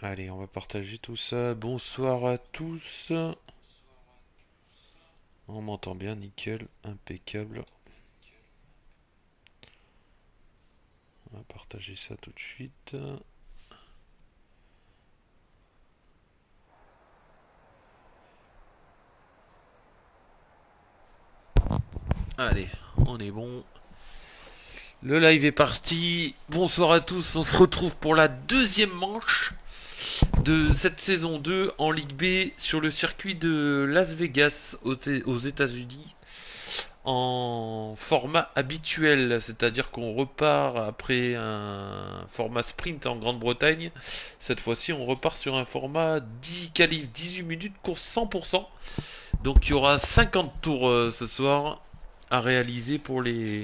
Allez, on va partager tout ça. Bonsoir à tous. On m'entend bien, nickel, impeccable. On va partager ça tout de suite. Allez, on est bon. Le live est parti. Bonsoir à tous. On se retrouve pour la deuxième manche de cette saison 2 en Ligue B sur le circuit de Las Vegas aux États-Unis. En format habituel, c'est-à-dire qu'on repart après un format sprint en Grande-Bretagne. Cette fois-ci, on repart sur un format 10 qualifs, 18 minutes, course 100%. Donc il y aura 50 tours ce soir à réaliser pour les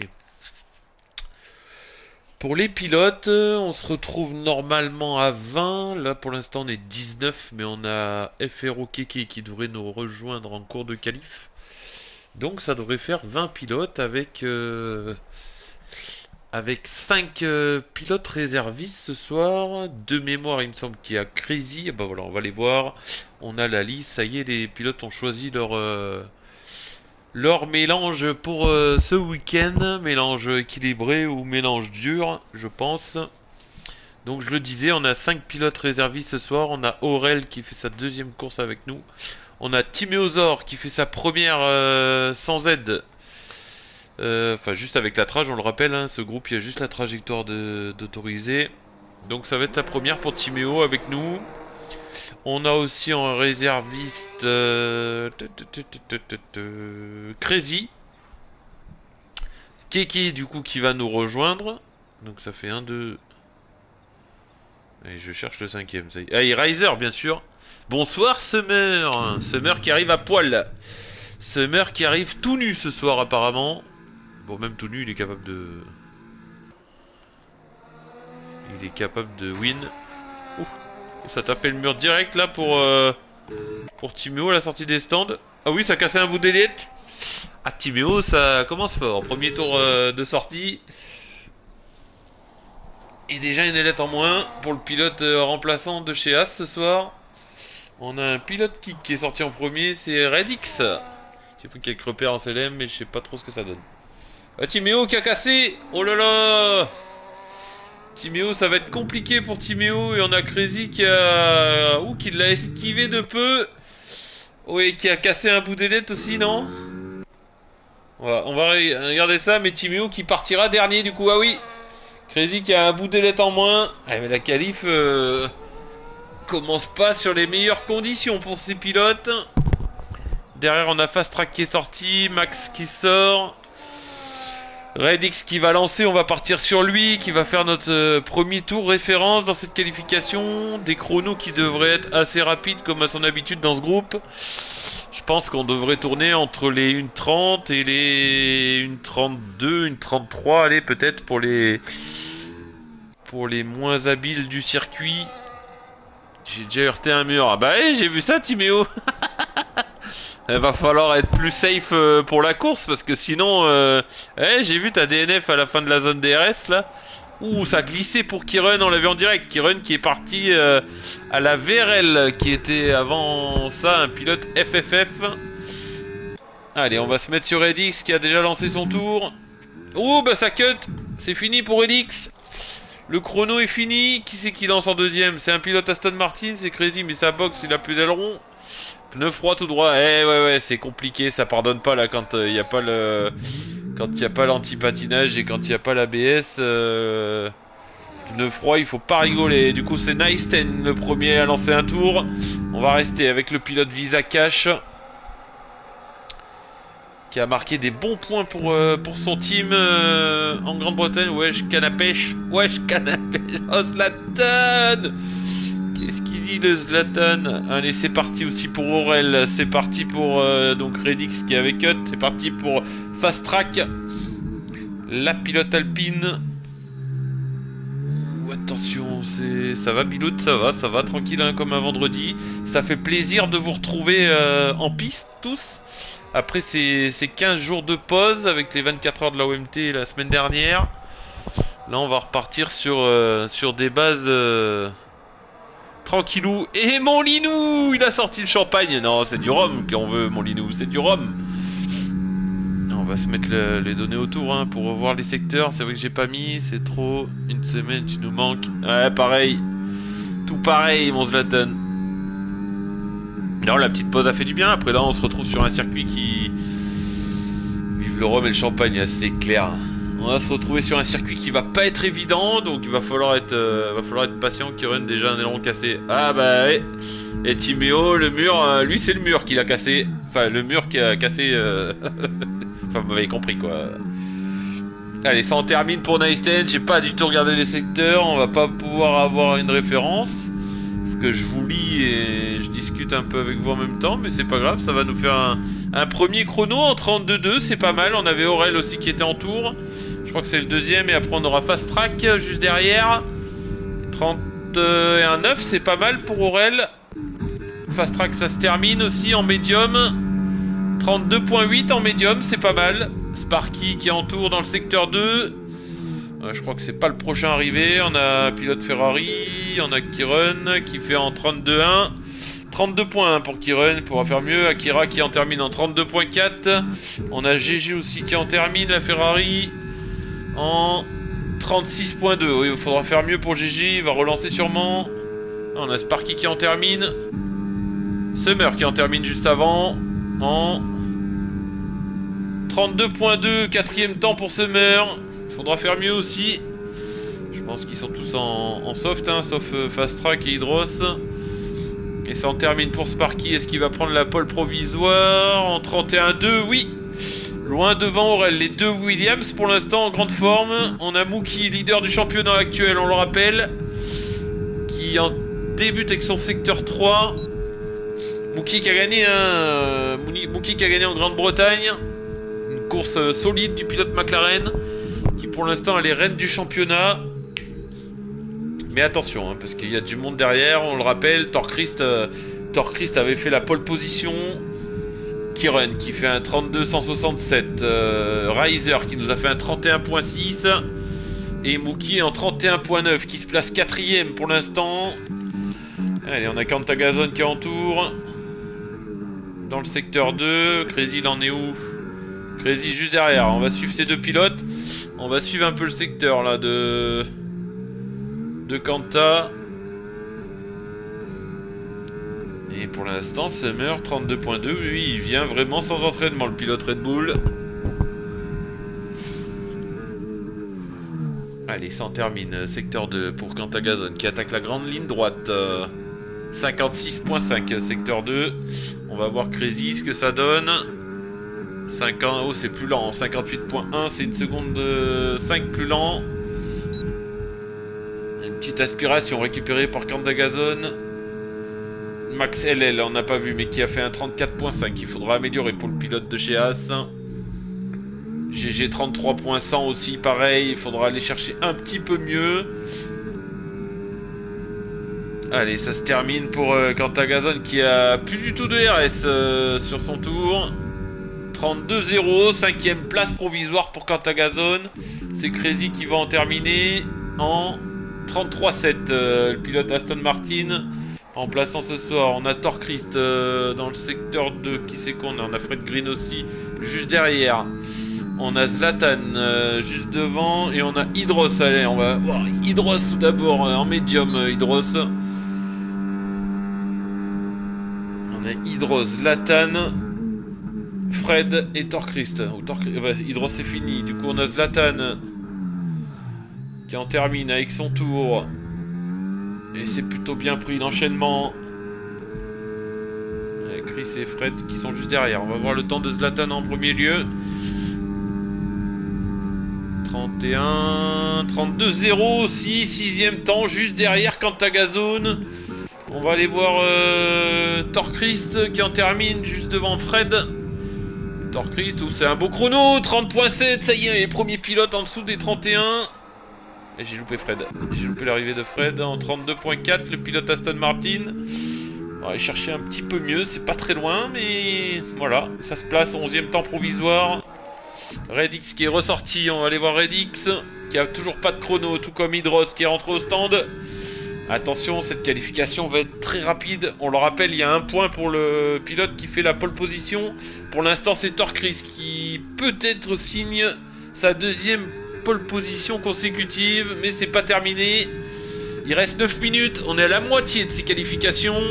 pilotes. On se retrouve normalement à 20. Là, pour l'instant, on est 19, mais on a FRO Keke qui devrait nous rejoindre en cours de qualif. Donc ça devrait faire 20 pilotes avec 5 pilotes réservistes ce soir. De mémoire, il me semble qu'il y a Crazy. Bah voilà, on va les voir. On a la liste. Ça y est, les pilotes ont choisi leur mélange pour ce week-end. Mélange équilibré ou mélange dur, je pense. Donc je le disais, on a 5 pilotes réservistes ce soir. On a Aurel qui fait sa deuxième course avec nous. On a Timéozor qui fait sa première sans aide. Enfin, juste avec la trage, on le rappelle, hein, ce groupe, il y a juste la trajectoire d'autoriser. Donc ça va être la première pour Timéo avec nous. On a aussi en réserviste Crazy. Keke, du coup, qui va nous rejoindre. Donc ça fait 1, 2... Et je cherche le cinquième, ça y est. Ah, et Riser, bien sûr. Bonsoir, Summer. Summer qui arrive à poil. Summer qui arrive tout nu ce soir, apparemment. Bon, même tout nu, il est capable de... Il est capable de win. Ouf, ça tapait le mur direct là pour Timéo à la sortie des stands. Ah oui, ça a cassé un bout d'élite. Ah, Timéo, ça commence fort. Premier tour de sortie. Et déjà une ailette en moins pour le pilote remplaçant de chez As ce soir. On a un pilote qui est sorti en premier, c'est Redix. J'ai pris quelques repères en CLM, mais je sais pas trop ce que ça donne. Ah, Timéo qui a cassé. Oh là là. Timéo, ça va être compliqué pour Timéo. Et on a Crazy qui a... Ouh, qui l'a esquivé de peu. Oui, qui a cassé un bout d'ailette aussi, non? Voilà, on va regarder ça. Mais Timéo qui partira dernier du coup. Ah oui. Crazy qui a un bout d'ailette en moins. Ah, mais la qualif commence pas sur les meilleures conditions pour ses pilotes. Derrière, on a Fast Track qui est sorti. Max qui sort. Redix qui va lancer, on va partir sur lui, qui va faire notre premier tour référence dans cette qualification. Des chronos qui devraient être assez rapides comme à son habitude dans ce groupe. Je pense qu'on devrait tourner entre les 1,30 et les 1,32, 1,33, allez peut-être pour les moins habiles du circuit. J'ai déjà heurté un mur. Ah bah hey, j'ai vu ça Timéo. Il va falloir être plus safe pour la course parce que sinon, j'ai vu ta DNF à la fin de la zone DRS là. Ouh, ça glissait pour Kiren, on l'a vu en direct. Kiren qui est parti à la VRL qui était avant ça un pilote FFF. Allez, on va se mettre sur Edix qui a déjà lancé son tour. Ouh, bah ça cut. C'est fini pour Edix. Le chrono est fini. Qui c'est qui lance en deuxième? C'est un pilote Aston Martin, c'est Crazy, mais sa box il a plus d'aileron. Pneu froid tout droit. Eh ouais c'est compliqué, ça pardonne pas là quand il y a pas le quand il y a pas l'anti-patinage et quand il y a pas l'ABS pneu froid, il faut pas rigoler. Du coup, c'est Nice Ten le premier à lancer un tour. On va rester avec le pilote Visa Cash qui a marqué des bons points pour son team en Grande-Bretagne. Wesh canapèche. Wesh canapèche. Oh Zlatan. Qu'est-ce qu'il dit le Zlatan? Allez, c'est parti aussi pour Aurel. C'est parti pour donc Redix qui est avec Cut. C'est parti pour Fast Track. La pilote alpine. Ouh, attention, ça va Bilout, ça va tranquille hein, comme un vendredi. Ça fait plaisir de vous retrouver en piste tous. Après ces 15 jours de pause avec les 24 heures de la OMT la semaine dernière. Là on va repartir sur des bases Tranquillou. Et mon Linou, il a sorti le champagne. Non, c'est du rhum qu'on veut, mon Linou, c'est du rhum. On va se mettre les données autour hein, pour revoir les secteurs. C'est vrai que j'ai pas mis, c'est trop. Une semaine, tu nous manques. Ouais, pareil. Tout pareil, mon Zlatan. Non, la petite pause a fait du bien. Après là, on se retrouve sur un circuit qui... Vive le rhum et le champagne, c'est clair. On va se retrouver sur un circuit qui va pas être évident. Donc il va falloir être patient. Kiren déjà un aileron cassé. Ah bah ouais. Et Timéo, le mur, lui c'est le mur qui l'a cassé. Enfin, le mur qui a cassé... Enfin, vous m'avez compris quoi. Allez, ça en termine pour Neisten. J'ai pas du tout regardé les secteurs. On va pas pouvoir avoir une référence. Parce que je vous lis et je discute un peu avec vous en même temps. Mais c'est pas grave, ça va nous faire un premier chrono en 32-2. C'est pas mal. On avait Aurel aussi qui était en tour. Je crois que c'est le deuxième. Et après on aura Fast Track juste derrière. 31-9, c'est pas mal pour Aurel. Fast Track ça se termine aussi en médium. 32.8 en médium, c'est pas mal. Sparky qui est en tour dans le secteur 2. Je crois que c'est pas le prochain arrivé. On a pilote Ferrari, on a Kiren qui fait en 32.1. 32.1 pour Kiren, pourra faire mieux. Akira qui en termine en 32.4. On a GG aussi qui en termine, la Ferrari, en 36.2. Oui, il faudra faire mieux pour GG, il va relancer sûrement. On a Sparky qui en termine. Summer qui en termine juste avant, en 32.2, quatrième temps pour Summer. Il faudra faire mieux aussi. Je pense qu'ils sont tous en soft, hein, sauf Fast Track et Hydros. Et ça en termine pour Sparky. Est-ce qu'il va prendre la pole provisoire en 31.2? Oui. Loin devant Aurel, les deux Williams pour l'instant en grande forme. On a Mookie, leader du championnat actuel, on le rappelle, qui en débute avec son secteur 3. Mookie qui a gagné, hein, Mookie qui a gagné en Grande-Bretagne. Une course solide du pilote McLaren, qui pour l'instant est les reines du championnat. Mais attention, hein, parce qu'il y a du monde derrière, on le rappelle. Torchrist avait fait la pole position. Kiren qui fait un 32.167. Riser qui nous a fait un 31.6. Et Mookie en 31.9 qui se place quatrième pour l'instant. Allez, on a Cantagazone qui est en tour. Dans le secteur 2. Crazy, il en est où? Crazy juste derrière. On va suivre ces deux pilotes. On va suivre un peu le secteur là de Kanta. Et pour l'instant, Summer 32.2. Lui, il vient vraiment sans entraînement, le pilote Red Bull. Allez, ça en termine. Secteur 2 pour Cantagazone qui attaque la grande ligne droite. 56.5 secteur 2. On va voir Crazy ce que ça donne. 50, oh c'est plus lent, 58.1, c'est une seconde 5 plus lent. Une petite aspiration récupérée par Cantagazone. Max LL, on n'a pas vu, mais qui a fait un 34.5. Il faudra améliorer pour le pilote de chez As. GG 33.100 aussi, pareil. Il faudra aller chercher un petit peu mieux. Allez, ça se termine pour Cantagazone qui a plus du tout de RS sur son tour. 32-0, 5ème place provisoire pour Cantagazone. C'est Crazy qui va en terminer en 33-7. Le pilote Aston Martin en plaçant ce soir. On a Torchrist dans le secteur 2. Qui c'est qu'on a? On a Fred Green aussi juste derrière. On a Zlatan juste devant. Et on a Hydros. Allez, on va voir Hydros tout d'abord en médium. Hydros. On a Hydros, Zlatan, Fred et Torchrist. Hydros c'est fini. Du coup on a Zlatan qui en termine avec son tour. Et c'est plutôt bien pris l'enchaînement. Chris et Fred qui sont juste derrière. On va voir le temps de Zlatan en premier lieu. 31, 32-0 aussi. 6ème temps juste derrière Cantagazone. On va aller voir Torchrist qui en termine juste devant Fred. Torchrist, c'est un beau chrono, 30.7, ça y est, les premiers pilotes en dessous des 31. Et j'ai loupé Fred. J'ai loupé l'arrivée de Fred en 32.4, le pilote Aston Martin. On va aller chercher un petit peu mieux, c'est pas très loin, mais voilà, ça se place, 11ème temps provisoire. Redix qui est ressorti, on va aller voir Redix, qui a toujours pas de chrono, tout comme Hydros qui est rentré au stand. Attention, cette qualification va être très rapide. On le rappelle, il y a un point pour le pilote qui fait la pole position. Pour l'instant, c'est Torchris qui peut-être signe sa deuxième pole position consécutive, mais c'est pas terminé. Il reste 9 minutes, on est à la moitié de ces qualifications.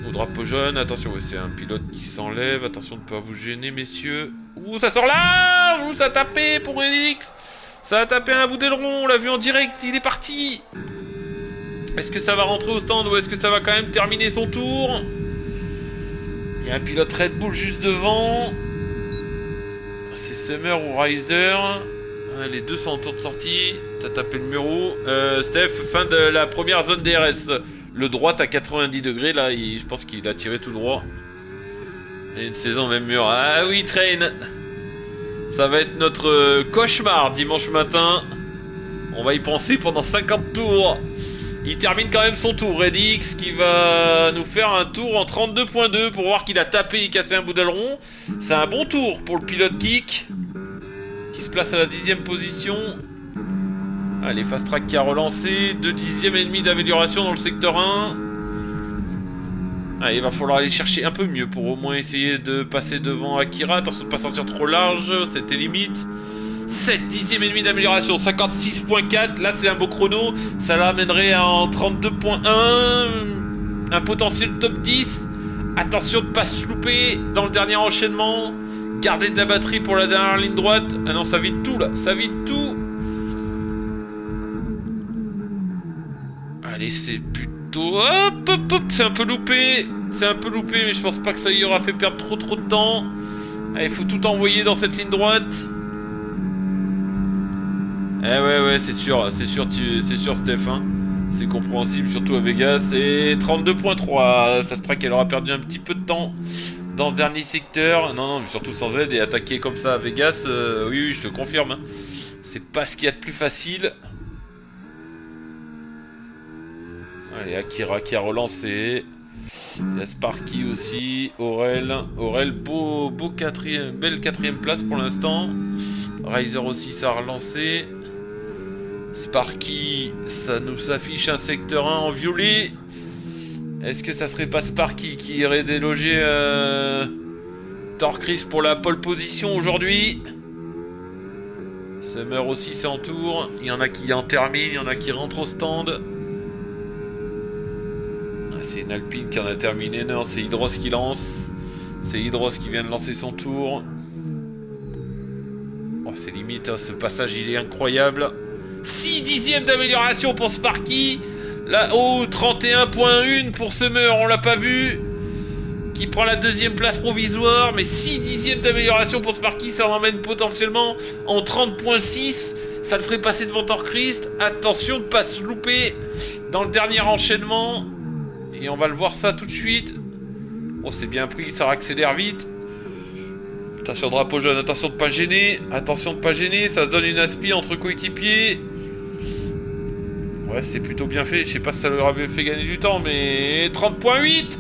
Au drapeau jaune, attention, ouais, c'est un pilote qui s'enlève. Attention de ne pas vous gêner, messieurs. Ouh, ça sort large. Ouh, ça a tapé pour Elix. Ça a tapé un bout d'aileron, on l'a vu en direct, il est parti. Est-ce que ça va rentrer au stand ou est-ce que ça va quand même terminer son tour? Il y a un pilote Red Bull juste devant. C'est Summer ou Riser. Les deux sont en tour de sortie. Ça a tapé le mur. Steph, fin de la première zone DRS. Le droit à 90 degrés, là, je pense qu'il a tiré tout droit. Et une saison même mur. Ah oui, Train. Ça va être notre cauchemar dimanche matin. On va y penser pendant 50 tours. Il termine quand même son tour, Redix, qui va nous faire un tour en 32.2 pour voir qu'il a tapé et cassé un bout d'aileron. C'est un bon tour pour le pilote Kick, qui se place à la 10e position. Allez, Fast Track qui a relancé. 2 dixièmes et demi d'amélioration dans le secteur 1. Allez, il va falloir aller chercher un peu mieux pour au moins essayer de passer devant Akira. Attention de ne pas sortir trop large, c'était limite. 7 dixièmes et demi d'amélioration, 56.4. Là, c'est un beau chrono. Ça l'amènerait en 32.1. Un potentiel top 10. Attention de ne pas se louper dans le dernier enchaînement. Garder de la batterie pour la dernière ligne droite. Ah non, ça vide tout là, ça vide tout. Allez, c'est plutôt... Hop, hop, hop, c'est un peu loupé. C'est un peu loupé, mais je pense pas que ça y aura fait perdre trop de temps. Allez, faut tout envoyer dans cette ligne droite. Eh ouais, c'est sûr, Steph, hein. C'est compréhensible, surtout à Vegas. Et 32.3. Fast Track, elle aura perdu un petit peu de temps dans ce dernier secteur. Non, mais surtout sans aide et attaquer comme ça à Vegas. Oui, je te confirme, hein. C'est pas ce qu'il y a de plus facile. Allez, Akira qui a relancé. Il y a Sparky aussi. Aurel, belle quatrième place pour l'instant. Riser aussi, ça a relancé. Sparky, ça nous affiche un secteur 1 en violet. Est-ce que ça serait pas Sparky qui irait déloger Torchris pour la pole position aujourd'hui? Summer aussi, c'est en tour. Il y en a qui en terminent, il y en a qui rentrent au stand. C'est une Alpine qui en a terminé. Non, c'est Hydros qui lance. C'est Hydros qui vient de lancer son tour. Oh, c'est limite, hein, ce passage il est incroyable. 6 dixièmes d'amélioration pour Sparky. Là, oh, 31.1 pour Summer, on l'a pas vu. Qui prend la deuxième place provisoire. Mais 6 dixièmes d'amélioration pour Sparky, ça l'emmène potentiellement en 30.6. Ça le ferait passer devant Torchris. Attention de ne pas se louper dans le dernier enchaînement. Et on va le voir ça tout de suite. Oh, c'est bien pris, ça accélère vite. Attention drapeau jaune, attention de pas gêner. Attention de pas gêner, ça se donne une aspi entre coéquipiers. Ouais, c'est plutôt bien fait. Je sais pas si ça leur avait fait gagner du temps, mais 30.8.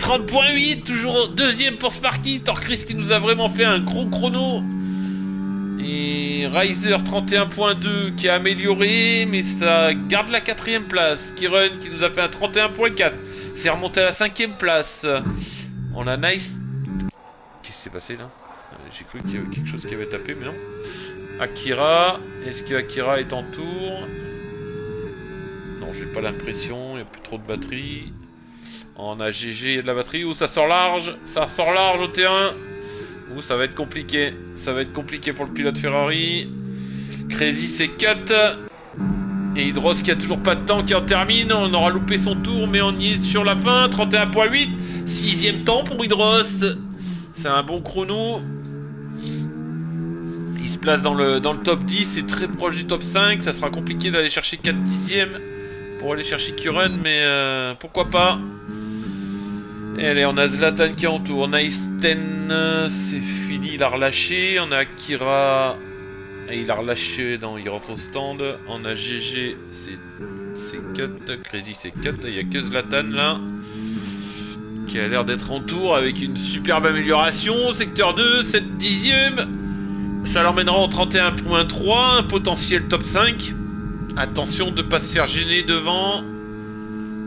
30.8, toujours deuxième pour Sparky. Torchris qui nous a vraiment fait un gros chrono. Et Riser 31.2 qui a amélioré, mais ça garde la 4ème place. Kiren qui nous a fait un 31.4. C'est remonté à la 5ème place. On a Nice. Qu'est-ce qui s'est passé là? J'ai cru qu'il y avait quelque chose qui avait tapé, mais non. Akira. Est-ce que Akira est en tour? Non, j'ai pas l'impression. Il n'y a plus trop de batterie. On a GG, il y a de la batterie. Ouh, ça sort large. Ça sort large au terrain. Ouh, ça va être compliqué. Ça va être compliqué pour le pilote Ferrari. Crazy c'est cut. Et Hydros qui a toujours pas de temps, qui en termine. On aura loupé son tour, mais on y est sur la fin. 31.8. 6ème temps pour Hydros. C'est un bon chrono. Il se place dans le top 10. C'est très proche du top 5. Ça sera compliqué d'aller chercher 4 dixièmes pour aller chercher Kuren, mais pourquoi pas. Et allez, on a Zlatan qui est en tour. Nice 10, c'est fini, il a relâché. On a Akira, et il a relâché, il rentre au stand. On a GG, c'est cut. Crazy, c'est cut. Il n'y a que Zlatan là, qui a l'air d'être en tour avec une superbe amélioration. Secteur 2, 7 dixièmes. Ça l'emmènera en 31.3, un potentiel top 5. Attention de pas se faire gêner devant.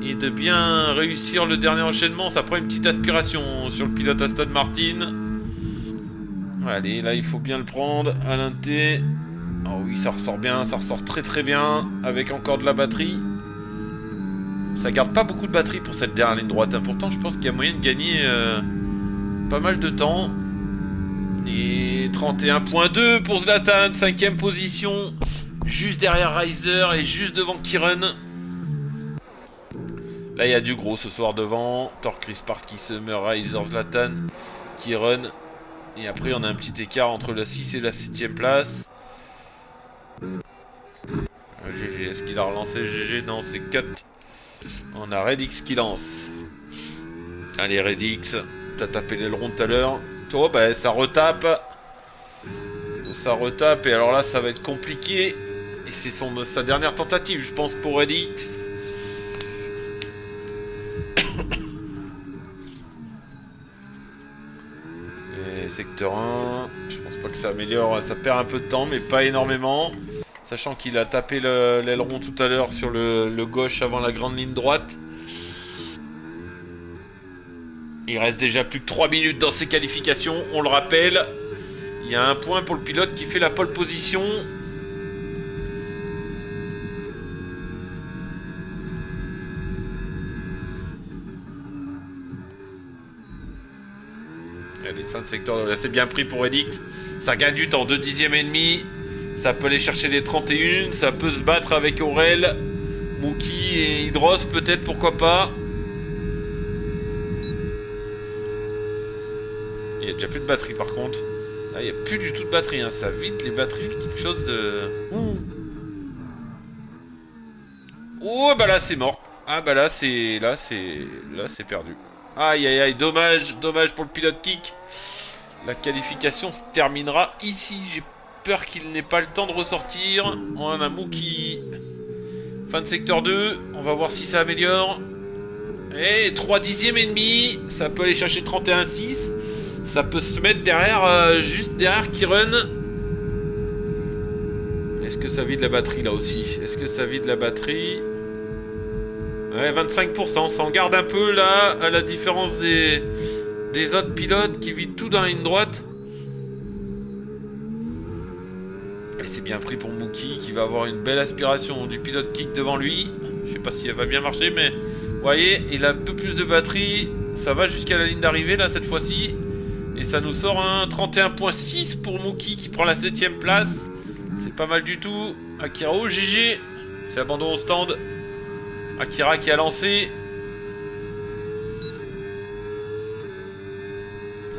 Et de bien réussir le dernier enchaînement. Ça prend une petite aspiration sur le pilote Aston Martin. Allez, là il faut bien le prendre à l'inté. Oh oui, ça ressort bien, ça ressort très très bien. Avec encore de la batterie. Ça garde pas beaucoup de batterie pour cette dernière ligne droite, hein. Pourtant je pense qu'il y a moyen de gagner pas mal de temps. Et 31.2 pour Zlatan, 5ème position. Juste derrière Reiser et juste devant Kiren. Là il y a du gros ce soir devant. Torkris, Sparky, Summer, Reiser, Zlatan, Kiren. Et après on a un petit écart entre la 6 et la 7ème place. GG, est-ce qu'il a relancé GG? Non, c'est 4. On a Redix qui lance. Allez Redix, t'as tapé l'aileron tout à l'heure. Toi, bah ça retape. Ça retape et alors là ça va être compliqué. Et c'est sa dernière tentative je pense pour Redix. Et secteur 1, je pense pas que ça améliore, ça perd un peu de temps mais pas énormément. Sachant qu'il a tapé l'aileron tout à l'heure sur le gauche avant la grande ligne droite. Il reste déjà plus que 3 minutes dans ces qualifications, on le rappelle. Il y a un point pour le pilote qui fait la pole position. Allez, fin de secteur, là c'est bien pris pour Edix. Ça gagne du temps, 2 dixièmes et demi. Ça peut aller chercher les 31, ça peut se battre avec Aurel, Mookie et Hydros peut-être, pourquoi pas. Il y a déjà plus de batterie par contre. Là il n'y a plus du tout de batterie, hein. Ça vide les batteries, quelque chose de... Ouh. Oh bah là c'est mort. Ah bah là c'est perdu. Aïe aïe aïe, dommage pour le pilote kick. La qualification se terminera ici. J'ai peur qu'il n'ait pas le temps de ressortir. On a Mookie. Fin de secteur 2. On va voir si ça améliore. Et 3 dixièmes et demi. Ça peut aller chercher 31,6. Ça peut se mettre derrière, juste derrière Kiren. Est-ce que ça vide la batterie là aussi? Est-ce que ça vide la batterie? Ouais, 25%. Ça en garde un peu là, à la différence des autres pilotes qui vident tout dans la ligne droite. Et c'est bien pris pour Mookie qui va avoir une belle aspiration du pilote kick devant lui. Je sais pas si elle va bien marcher, mais vous voyez, il a un peu plus de batterie. Ça va jusqu'à la ligne d'arrivée là cette fois-ci. Et ça nous sort un 31.6 pour Mookie qui prend la 7ème place. C'est pas mal du tout. Akira, oh GG. C'est abandon au stand. Akira qui a lancé.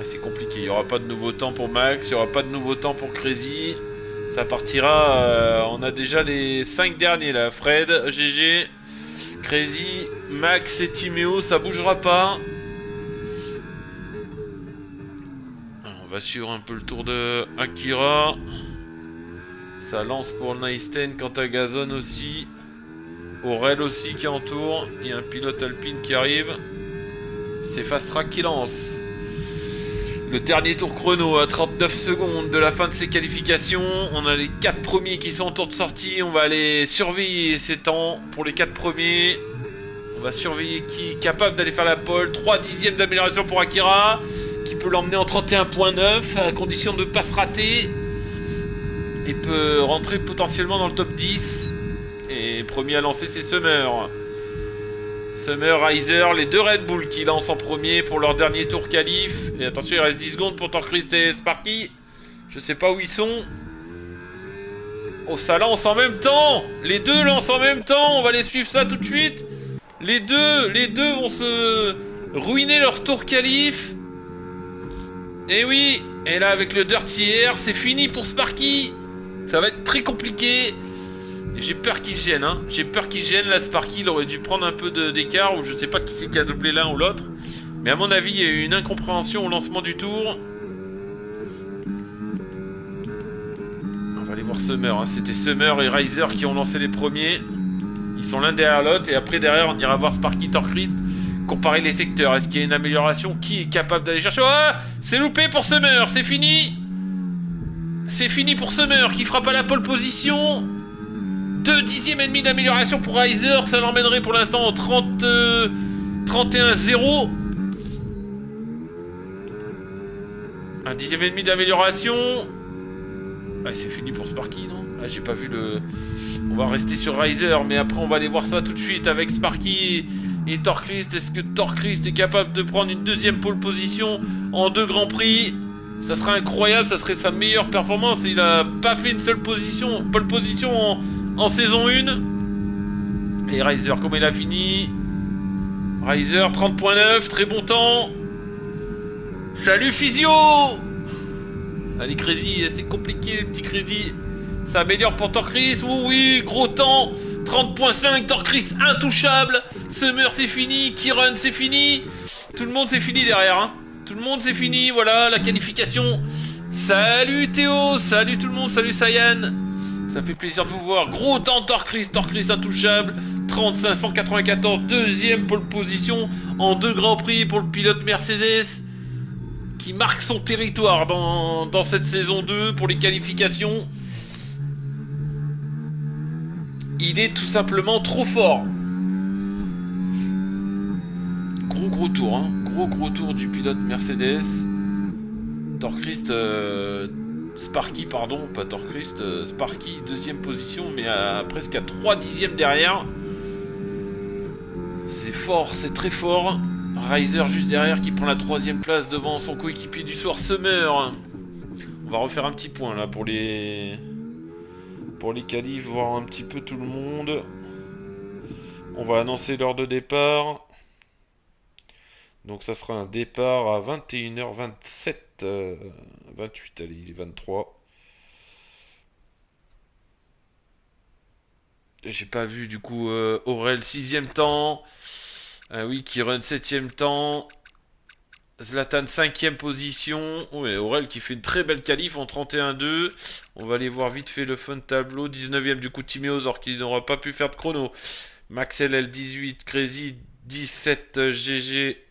C'est compliqué, il n'y aura pas de nouveau temps pour Max, il n'y aura pas de nouveau temps pour Crazy. Ça partira, on a déjà les 5 derniers là. Fred, GG, Crazy, Max et Timéo, ça bougera pas. On va suivre un peu le tour de Akira. Ça lance pour Neisten quant à Gazon aussi. Aurel aussi qui entoure. Il y a un pilote alpine qui arrive. C'est Fast Track qui lance. Le dernier tour chrono à 39 secondes de la fin de ces qualifications. On a les 4 premiers qui sont en tour de sortie. On va aller surveiller ces temps pour les 4 premiers. On va surveiller qui est capable d'aller faire la pole. 3 dixièmes d'amélioration pour Akira, qui peut l'emmener en 31.9 à condition de ne pas se rater. Et peut rentrer potentiellement dans le top 10. Et premier à lancer c'est Summer. Summer, Reiser, les deux Red Bull qui lancent en premier pour leur dernier tour qualif. Et attention, il reste 10 secondes pour Torkris et Sparky. Je sais pas où ils sont. Oh, ça lance en même temps. Les deux lancent en même temps. On va les suivre ça tout de suite. Les deux vont se ruiner leur tour qualif. Et oui. Et là, avec le Dirty Air, c'est fini pour Sparky. Ça va être très compliqué. J'ai peur qu'il se gêne, hein. J'ai peur qu'il se gêne. Là, Sparky, il aurait dû prendre un peu d'écart. Ou je sais pas qui c'est qui a doublé l'un ou l'autre. Mais à mon avis, il y a eu une incompréhension au lancement du tour. On va aller voir Summer, hein. C'était Summer et Reiser qui ont lancé les premiers. Ils sont l'un derrière l'autre. Et après, derrière, on ira voir Sparky, Torkris. Comparer les secteurs. Est-ce qu'il y a une amélioration? Qui est capable d'aller chercher? Oh, c'est loupé pour Summer. C'est fini. C'est fini pour Summer qui frappe à la pole position. 2 dixièmes et demi d'amélioration pour Reiser. Ça l'emmènerait pour l'instant en 31-0. Un dixième et demi d'amélioration. Ah, c'est fini pour Sparky, non? Ah, j'ai pas vu le... On va rester sur Reiser, mais après on va aller voir ça tout de suite avec Sparky et Torchrist. Est-ce que Torchrist est capable de prendre une deuxième pole position en 2 grands prix? Ça serait incroyable, ça serait sa meilleure performance. Il a pas fait une seule position, pole position en saison 1. Et Reiser, comment il a fini? Reiser, 30.9, très bon temps. Salut Physio! Allez Crazy, c'est compliqué le petit Crazy. Ça améliore pour Torchrist. Oui, gros temps. 30.5, Torchrist intouchable. Summer c'est fini, Kiron c'est fini. Tout le monde c'est fini derrière, hein. Tout le monde c'est fini, voilà la qualification. Salut Théo, salut tout le monde, salut Sayan. Ça fait plaisir de vous voir. Gros temps de Torchrist intouchable. 35-194, deuxième pole position en 2 grands prix pour le pilote Mercedes qui marque son territoire dans cette saison 2 pour les qualifications. Il est tout simplement trop fort. Gros tour, hein. Gros tour du pilote Mercedes. Torchrist, Sparky, pardon, pas Torchrist, Sparky, deuxième position, mais presque à 3 dixièmes derrière. C'est fort, c'est très fort. Reiser juste derrière qui prend la 3ème place devant son coéquipier du soir, Summer. On va refaire un petit point là pour les qualifs, voir un petit peu tout le monde. On va annoncer l'heure de départ. Donc ça sera un départ à 21h27, 28, allez, il est 23. J'ai pas vu du coup Aurel 6ème temps. Oui, qui run 7ème temps. Zlatan 5ème position. Ouais, Aurel qui fait une très belle qualif en 31-2. On va aller voir vite fait le fun tableau. 19ème du coup Timéos, or qui n'aura pas pu faire de chrono. Max LL 18, Crazy 17, GG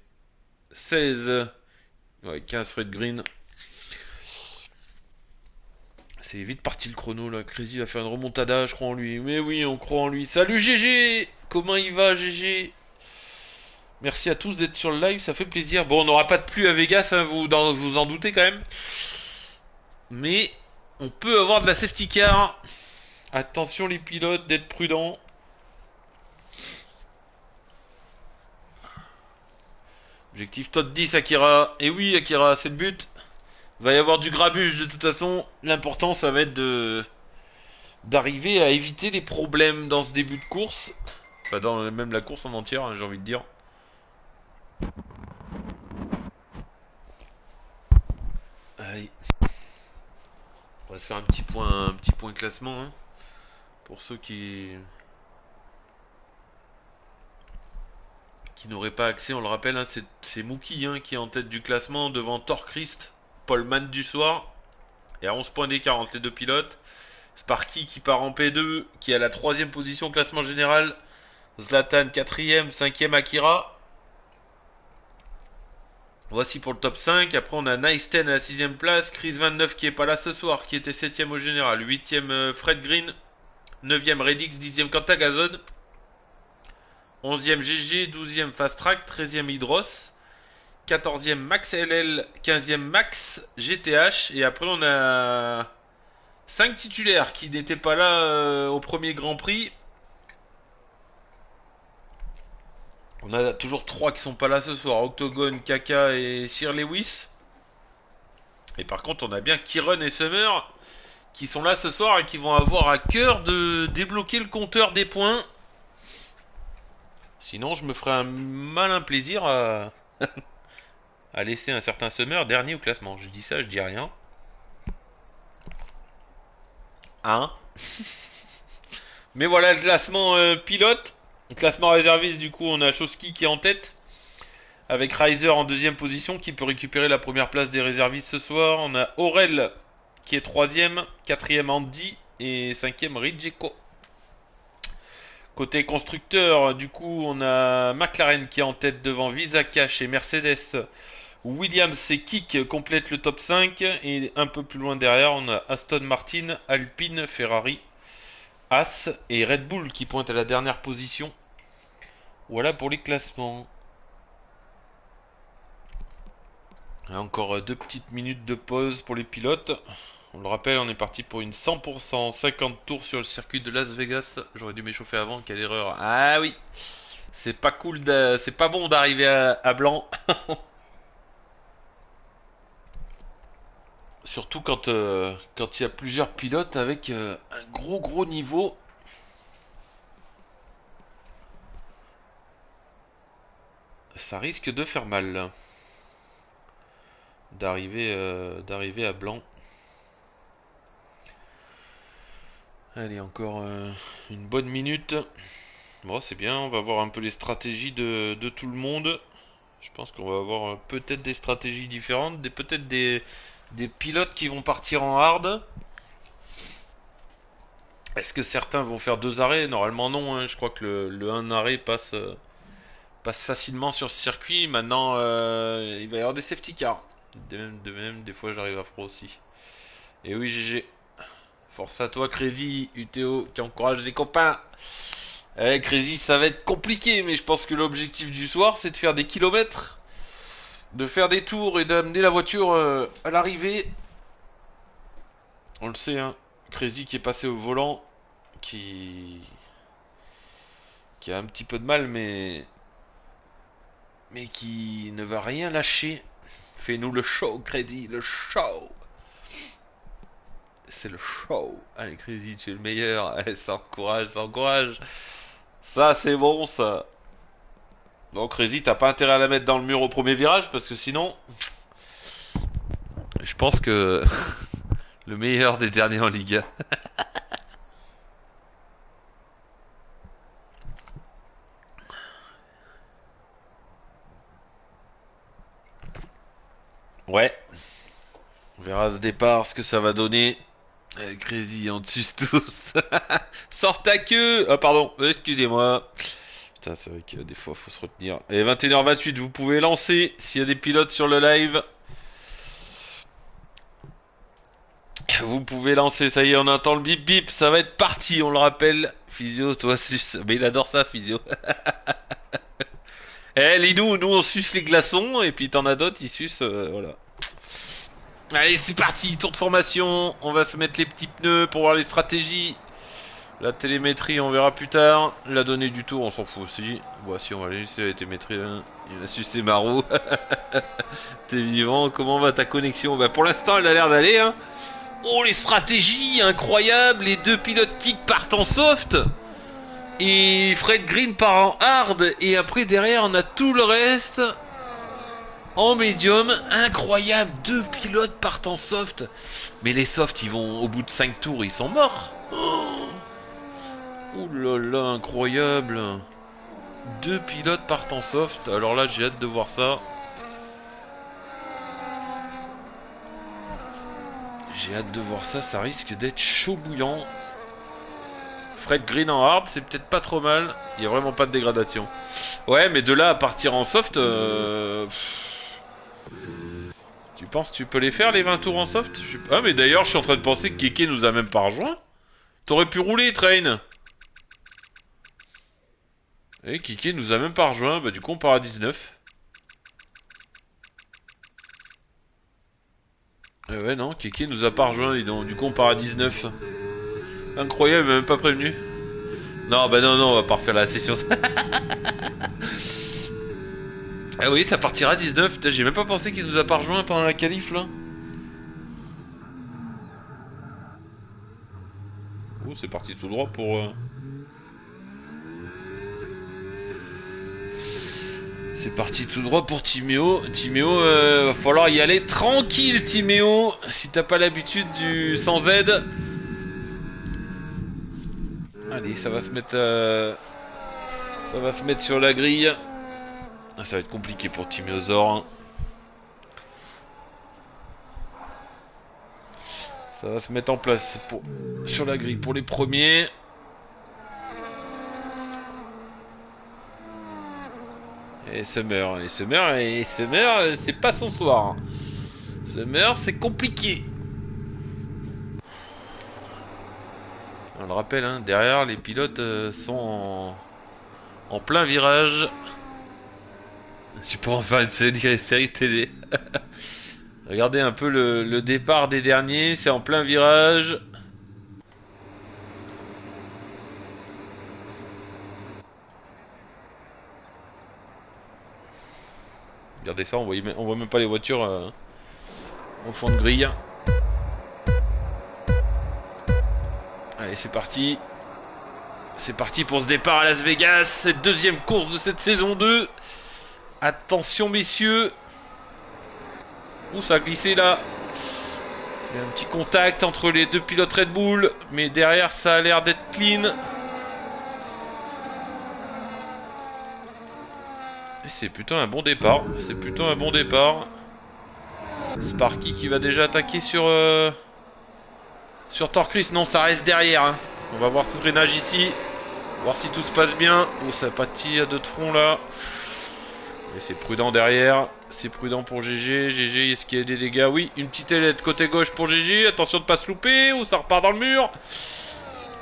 16. Ouais, 15 Fred Green. C'est vite parti le chrono là. Crazy va faire une remontada, je crois en lui. Mais oui, on croit en lui. Salut GG! Comment il va GG? Merci à tous d'être sur le live, ça fait plaisir. Bon, on n'aura pas de pluie à Vegas, hein, vous en doutez quand même. Mais on peut avoir de la safety car. Attention les pilotes, d'être prudents. Objectif top 10 Akira. Et oui Akira, c'est le but. Il va y avoir du grabuge de toute façon. L'important ça va être d'arriver à éviter les problèmes dans ce début de course. Enfin dans même la course en entière, hein, j'ai envie de dire. Allez. On va se faire un petit point classement, hein, pour ceux qui n'auraient pas accès. On le rappelle, hein, c'est Mookie hein, qui est en tête du classement devant Torchrist, Paul Mann du soir. Et à 11 points d'écart entre les deux pilotes. Sparky qui part en P2, qui est à la 3ème position au classement général. Zlatan 4ème, 5ème Akira. Voici pour le top 5. Après, on a Nice10 à la 6ème place. Chris 29 qui est pas là ce soir, qui était 7ème au général. 8ème Fred Green. 9ème Redix. 10ème Cantagazone. 11ème GG. 12ème Fast Track. 13ème Hydros. 14ème Max LL. 15ème Max GTH. Et après, on a 5 titulaires qui n'étaient pas là au premier Grand Prix. On a toujours 3 qui sont pas là ce soir. Octogone, Kaka et Sir Lewis. Et par contre, on a bien Kiron et Summer qui sont là ce soir et qui vont avoir à cœur de débloquer le compteur des points. Sinon, je me ferai un malin plaisir à, à laisser un certain Summer dernier au classement. Je dis ça, je dis rien. Hein? Mais voilà le classement pilote. Le classement réserviste, du coup, on a Chosky qui est en tête. Avec Reiser en 2ème position qui peut récupérer la première place des réservistes ce soir. On a Aurel qui est 3ème, 4ème Andy et 5ème Rijeko. Côté constructeur, du coup, on a McLaren qui est en tête devant Visaka chez Mercedes. Williams et Kik complètent le top 5. Et un peu plus loin derrière, on a Aston Martin, Alpine, Ferrari As et Red Bull qui pointent à la dernière position. Voilà pour les classements. Et encore 2 petites minutes de pause pour les pilotes. On le rappelle, on est parti pour une 100% 50 tours sur le circuit de Las Vegas. J'aurais dû m'échauffer avant, quelle erreur. Ah oui, c'est pas cool, c'est pas bon d'arriver à blanc. Surtout quand il y a plusieurs pilotes avec un gros niveau. Ça risque de faire mal d'arriver à blanc. Allez, encore une bonne minute. Bon, c'est bien, on va voir un peu les stratégies de tout le monde. Je pense qu'on va avoir peut-être des stratégies différentes, peut-être des pilotes qui vont partir en hard. Est-ce que certains vont faire 2 arrêts? Normalement non, hein. Je crois que le 1 arrêt passe facilement sur ce circuit. Maintenant, il va y avoir des safety cars. De même, des fois j'arrive à froid aussi. Et oui, GG. Force à toi, Crazy, UTO, qui encourage les copains. Crazy, ça va être compliqué, mais je pense que l'objectif du soir, c'est de faire des kilomètres, de faire des tours et d'amener la voiture à l'arrivée. On le sait, hein. Crazy qui est passé au volant, qui a un petit peu de mal, mais qui ne va rien lâcher. Fais-nous le show, Crazy, le show. C'est le show. Allez, Crazy, tu es le meilleur. Allez, ça encourage, ça encourage. Ça, c'est bon, ça. Donc, Crazy, t'as pas intérêt à la mettre dans le mur au premier virage, parce que sinon, je pense que le meilleur des derniers en Liga. Ouais. On verra ce départ ce que ça va donner. Crazy, on tue tous. Sors ta queue. Ah pardon, excusez-moi. Putain, c'est vrai que des fois faut se retenir. Et 21h28, vous pouvez lancer s'il y a des pilotes sur le live. Vous pouvez lancer, ça y est, on entend le bip bip, ça va être parti, on le rappelle. Physio, toi suce. Mais il adore ça, Physio. Eh, Lidou, nous on suce les glaçons, et puis t'en as d'autres, ils sucent, voilà. Allez, c'est parti, tour de formation. On va se mettre les petits pneus pour voir les stratégies. La télémétrie, on verra plus tard. La donnée du tour, on s'en fout aussi. Bon, si, on va aller laisser la télémétrie. Hein. Il va sucer Marou. T'es vivant, comment va ta connexion? Bah, pour l'instant, elle a l'air d'aller. Hein. Oh, les stratégies incroyables. Les 2 pilotes kick partent en soft. Et Fred Green part en hard. Et après, derrière, on a tout le reste en médium. Incroyable. 2 pilotes partent en soft. Mais les softs, ils vont au bout de 5 tours, ils sont morts. Oh, ouh là là, incroyable. 2 pilotes partent en soft. Alors là, j'ai hâte de voir ça. J'ai hâte de voir ça. Ça risque d'être chaud bouillant. Fred Green en hard, c'est peut-être pas trop mal. Il n'y a vraiment pas de dégradation. Ouais, mais de là à partir en soft... Tu penses que tu peux les faire, les 20 tours en soft? Ah, mais d'ailleurs, je suis en train de penser que Keke nous a même pas rejoint. T'aurais pu rouler, Train. Et Kiki nous a même pas rejoint, bah du coup on part à 19. Ouais non, Kiki nous a pas rejoint, dis donc. Du coup on part à 19. Incroyable, il m'a même pas prévenu. Non bah non, on va pas refaire la session. Ah oui, ça partira à 19. Putain, j'ai même pas pensé qu'il nous a pas rejoint pendant la qualif là. Oh, c'est parti tout droit pour... C'est parti tout droit pour Timéo. Timéo, va falloir y aller tranquille, Timéo. Si t'as pas l'habitude du sans aide. Allez, ça va se mettre sur la grille. Ah, ça va être compliqué pour Timéosaur. Hein. Ça va se mettre en place sur la grille pour les premiers. Et Summer, c'est pas son soir. Summer, c'est compliqué. On le rappelle, hein, derrière les pilotes sont en plein virage. Je pas enfin une série télé. Regardez un peu le départ des derniers, c'est en plein virage. Regardez ça, on voit même pas les voitures au fond de grille. Allez, c'est parti. C'est parti pour ce départ à Las Vegas, cette deuxième course de cette saison 2. Attention messieurs. Ouh, ça a glissé là. Il y a un petit contact entre les deux pilotes Red Bull, mais derrière ça a l'air d'être clean. Et c'est plutôt un bon départ. C'est plutôt un bon départ. Sparky qui va déjà attaquer sur Torcris. Non, ça reste derrière. Hein. On va voir ce freinage ici. Voir si tout se passe bien. Oh, ça pâtit à deux de front là. Et c'est prudent derrière. C'est prudent pour GG. GG, est-ce qu'il y a des dégâts? Oui, une petite ailette côté gauche pour GG. Attention de ne pas se louper ou ça repart dans le mur.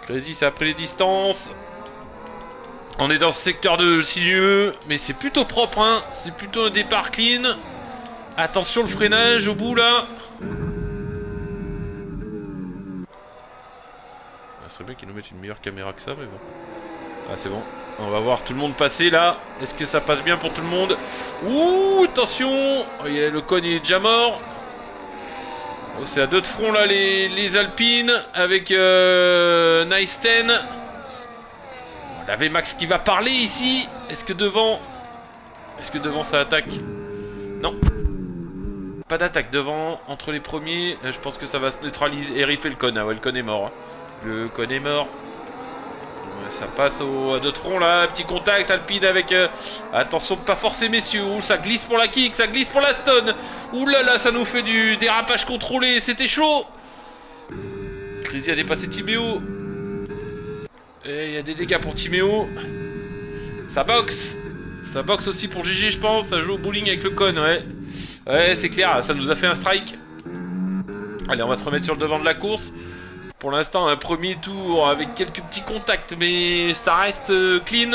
Crazy, ça a pris les distances. On est dans ce secteur de sinueux. Mais c'est plutôt propre, hein. C'est plutôt un départ clean. Attention le freinage au bout là. Ça serait bien qu'ils nous mettent une meilleure caméra que ça, mais bon. Ah, c'est bon. On va voir tout le monde passer là. Est-ce que ça passe bien pour tout le monde? Ouh, attention. Oh, le con il est déjà mort. Oh, c'est à deux de front là les Alpines avec Nice 10. On avait Max qui va parler ici. Est-ce que devant ça attaque? Non. Pas d'attaque devant, entre les premiers. Je pense que ça va se neutraliser. Et ripper le con. Ah ouais, le con est mort. Hein. Le con est mort. Ça passe à deux troncs là, petit contact Alpine avec... attention de pas forcer messieurs, ouh, ça glisse pour la kick, ça glisse pour la stun. Ouh là là, ça nous fait du dérapage contrôlé, c'était chaud. Crazy a dépassé Timéo. Et il y a des dégâts pour Timéo. Ça boxe. Ça boxe aussi pour GG je pense, ça joue au bowling avec le con, ouais. Ouais c'est clair, ça nous a fait un strike. Allez, on va se remettre sur le devant de la course. Pour l'instant, un premier tour avec quelques petits contacts, mais ça reste clean.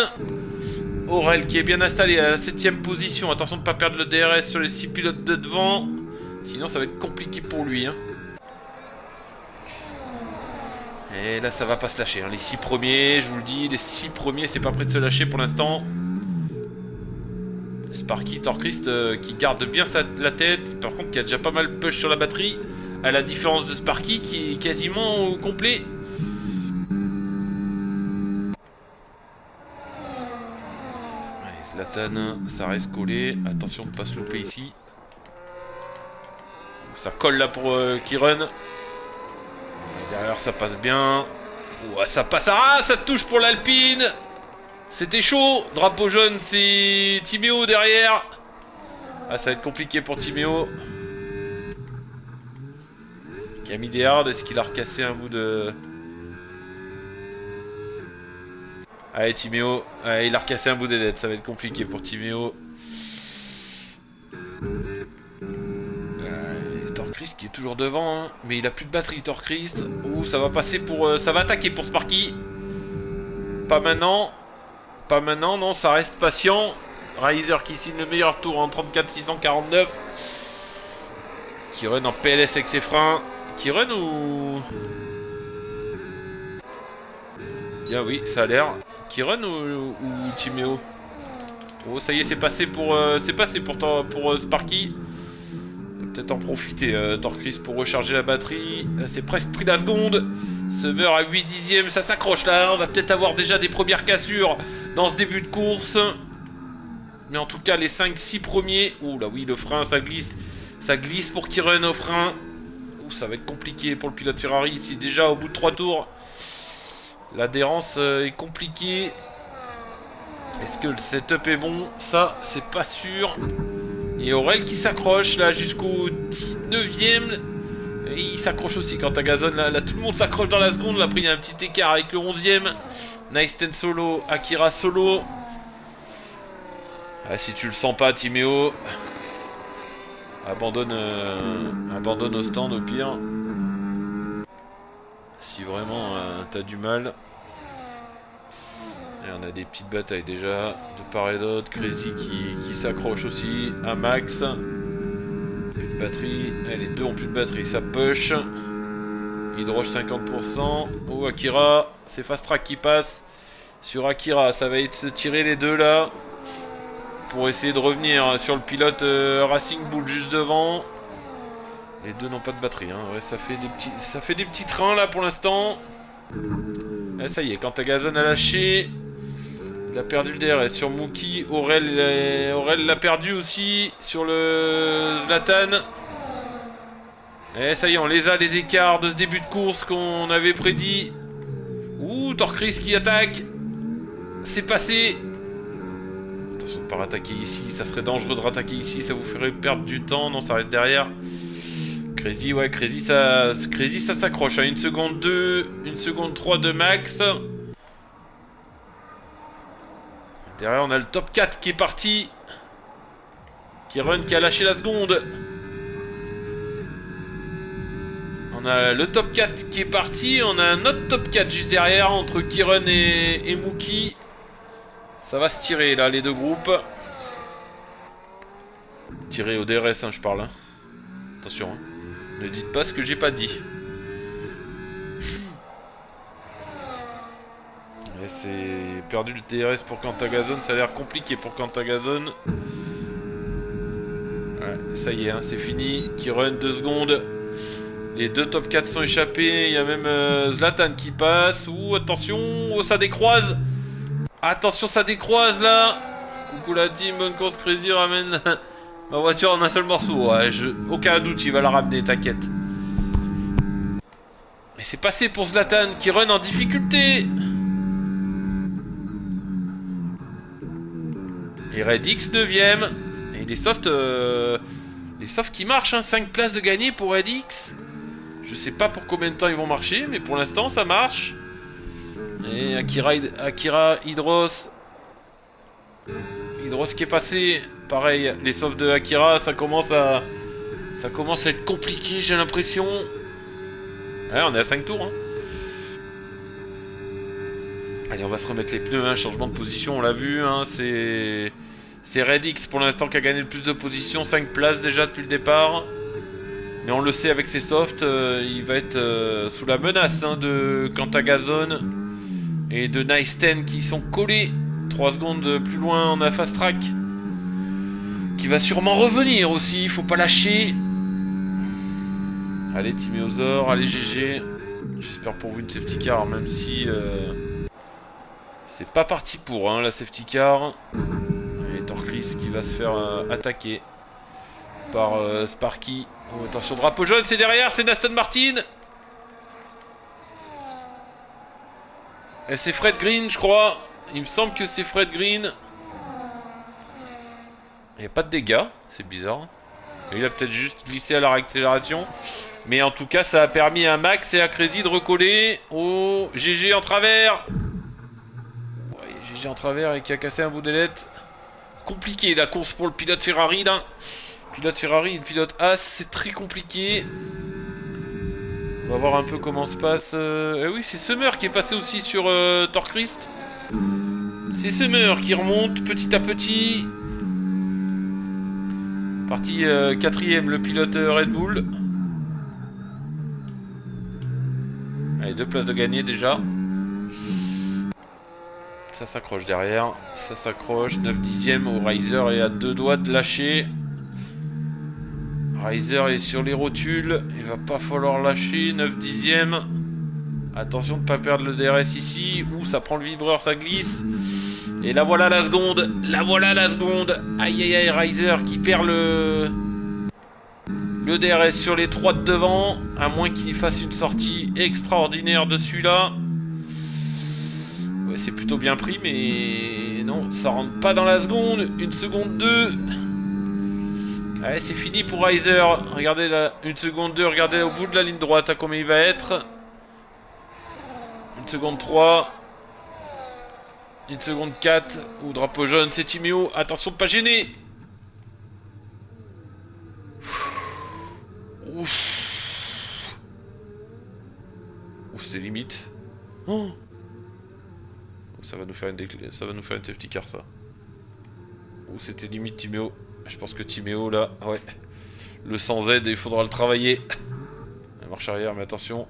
Aurel qui est bien installé à la 7ème position. Attention de ne pas perdre le DRS sur les 6 pilotes de devant. Sinon, ça va être compliqué pour lui. Hein. Et là, ça va pas se lâcher. Hein. Les 6 premiers, je vous le dis, les 6 premiers, c'est pas prêt de se lâcher pour l'instant. Sparky, Torchrist qui garde bien la tête. Par contre, qui a déjà pas mal push sur la batterie. À la différence de Sparky qui est quasiment au complet. Allez, Zlatan, ça reste collé. Attention de ne pas se louper ici. Ça colle là pour Kiren. Derrière ça passe bien. Ouah, ça passe. Ah, ça touche pour l'Alpine. C'était chaud. Drapeau jaune, c'est Timéo derrière. Ah, ça va être compliqué pour Timéo. Qui a mis des hards, est-ce qu'il a recassé un bout de... Allez Timéo, allez, il a recassé un bout des dettes, ça va être compliqué pour Timéo. Torchrist qui est toujours devant, hein. Mais il a plus de batterie Torchrist. Ouh, ça va passer pour... ça va attaquer pour Sparky. Pas maintenant. Pas maintenant, non, ça reste patient. Riser qui signe le meilleur tour en 34-649. Qui run en PLS avec ses freins. Qui run ou... Bien oui, ça a l'air. Qui run ou Timéo? Oh, ça y est, c'est passé pour Sparky. Peut-être en profiter, Torchrist, pour recharger la batterie. C'est presque pris la seconde. Summer à 8 dixièmes, ça s'accroche là. On va peut-être avoir déjà des premières cassures dans ce début de course. Mais en tout cas, les 5-6 premiers... Ouh là oui, le frein, ça glisse. Ça glisse pour qu'il run au frein. Ouh, ça va être compliqué pour le pilote Ferrari ici déjà au bout de 3 tours. L'adhérence est compliquée. Est-ce que le setup est bon? Ça, c'est pas sûr. Et Aurel qui s'accroche là jusqu'au 19ème. Et il s'accroche aussi quand à gazonne. Là, tout le monde s'accroche dans la seconde. Là, après, il y a un petit écart avec le 11ème. Nice 10 solo. Akira solo. Ah, si tu le sens pas, Timéo. Abandonne au stand au pire. Si vraiment t'as du mal. Et on a des petites batailles déjà, de part et d'autre. Crazy qui s'accroche aussi à Max. Plus de batterie. Les deux ont plus de batterie, ça push. Hydroge 50%. Oh, Akira, c'est Fast Track qui passe. Sur Akira, ça va être se tirer les deux là. Pour essayer de revenir sur le pilote Racing Bull juste devant. Les deux n'ont pas de batterie, hein. Ouais, ça fait des petits trains là pour l'instant. Ça y est, quand Gazon a lâché. Il a perdu le DRS sur Mookie. Aurel l'a perdu aussi sur le Zlatan. Et ça y est, on les a, les écarts de ce début de course qu'on avait prédit. Ouh, Torcris qui attaque. C'est passé. Attention de ne pas rattaquer ici. Ça serait dangereux de rattaquer ici. Ça vous ferait perdre du temps. Non, ça reste derrière. Crazy, ouais, Crazy ça s'accroche. À 1 seconde 2, 1 seconde 3 de Max. Derrière, on a le top 4 qui est parti. Kiron qui a lâché la seconde. On a le top 4 qui est parti. On a un autre top 4 juste derrière entre Kiron et Mookie. Ça va se tirer là, les deux groupes. Tirer au DRS, hein, je parle. Hein. Attention, hein. Ne dites pas ce que j'ai pas dit. C'est perdu le TRS pour Quantagazone, ça a l'air compliqué pour Quantagazone. Ouais, ça y est, hein, c'est fini. Qui run 2 secondes. Les deux top 4 sont échappés. Il y a même Zlatan qui passe. Ouh, attention, oh, ça décroise. Attention, ça décroise là. Coucou la team, bonne course. Crazy ramène ma voiture en un seul morceau. Ouais, aucun doute, il va la ramener, t'inquiète. Mais c'est passé pour Zlatan qui run en difficulté. Et Redix 9ème. Et les softs qui marchent, hein. 5 places de gagné pour Redix. Je sais pas pour combien de temps ils vont marcher, mais pour l'instant ça marche. Et Akira Hydros. Hydros qui est passé. Pareil, les softs de Akira, ça commence à être compliqué, j'ai l'impression. Ouais, on est à 5 tours, hein. Allez, on va se remettre les pneus, hein. Changement de position, on l'a vu, hein. C'est Redix pour l'instant qui a gagné le plus de positions, 5 places déjà depuis le départ. Mais on le sait avec ses softs, il va être sous la menace, hein, de Quantagazone et de Nice 10 qui sont collés. 3 secondes plus loin, on a Fast Track qui va sûrement revenir aussi, il faut pas lâcher. Allez Timéosaur, allez GG. J'espère pour vous une safety car, même si c'est pas parti pour, hein, la safety car. Torcris qui va se faire attaquer par Sparky. Oh, attention, drapeau jaune, c'est derrière, c'est Aston Martin. Et c'est Fred Green, je crois. Il me semble que c'est Fred Green. Il n'y a pas de dégâts, c'est bizarre. Il a peut-être juste glissé à la réaccélération. Mais en tout cas, ça a permis à Max et à Crazy de recoller. Oh, GG en travers. Ouais, GG en travers et qui a cassé un bout d'ailette. Compliqué la course pour le pilote Ferrari là. Pilote Ferrari et le pilote As, c'est très compliqué. On va voir un peu comment se passe. Eh oui, c'est Summer qui est passé aussi sur Torchrist. C'est Summer qui remonte petit à petit. Parti 4ème le pilote Red Bull. Allez, 2 places de gagné déjà. Ça s'accroche derrière, ça s'accroche, 9 dixièmes au Riser est à 2 doigts de lâcher. Riser est sur les rotules, il va pas falloir lâcher, 9 dixièmes. Attention de ne pas perdre le DRS ici, ouh ça prend le vibreur, ça glisse. Et là voilà la seconde, aïe aïe aïe, Riser qui perd le DRS sur les 3 de devant, à moins qu'il fasse une sortie extraordinaire de celui-là. Ouais, c'est plutôt bien pris, mais non, ça rentre pas dans la seconde. 1 seconde 2. Allez, c'est fini pour Riser. Regardez là, 1 seconde 2, regardez au bout de la ligne droite à combien il va être. 1 seconde 3. 1 seconde 4. Ou drapeau jaune, c'est Timéo. Attention de pas gêner. Ouf. c'est limite. Oh, ça va nous faire ça va nous faire une safety car ça. Ou c'était limite Timéo. Je pense que Timéo là, ouais. Le sans Z, il faudra le travailler. La marche arrière, mais attention.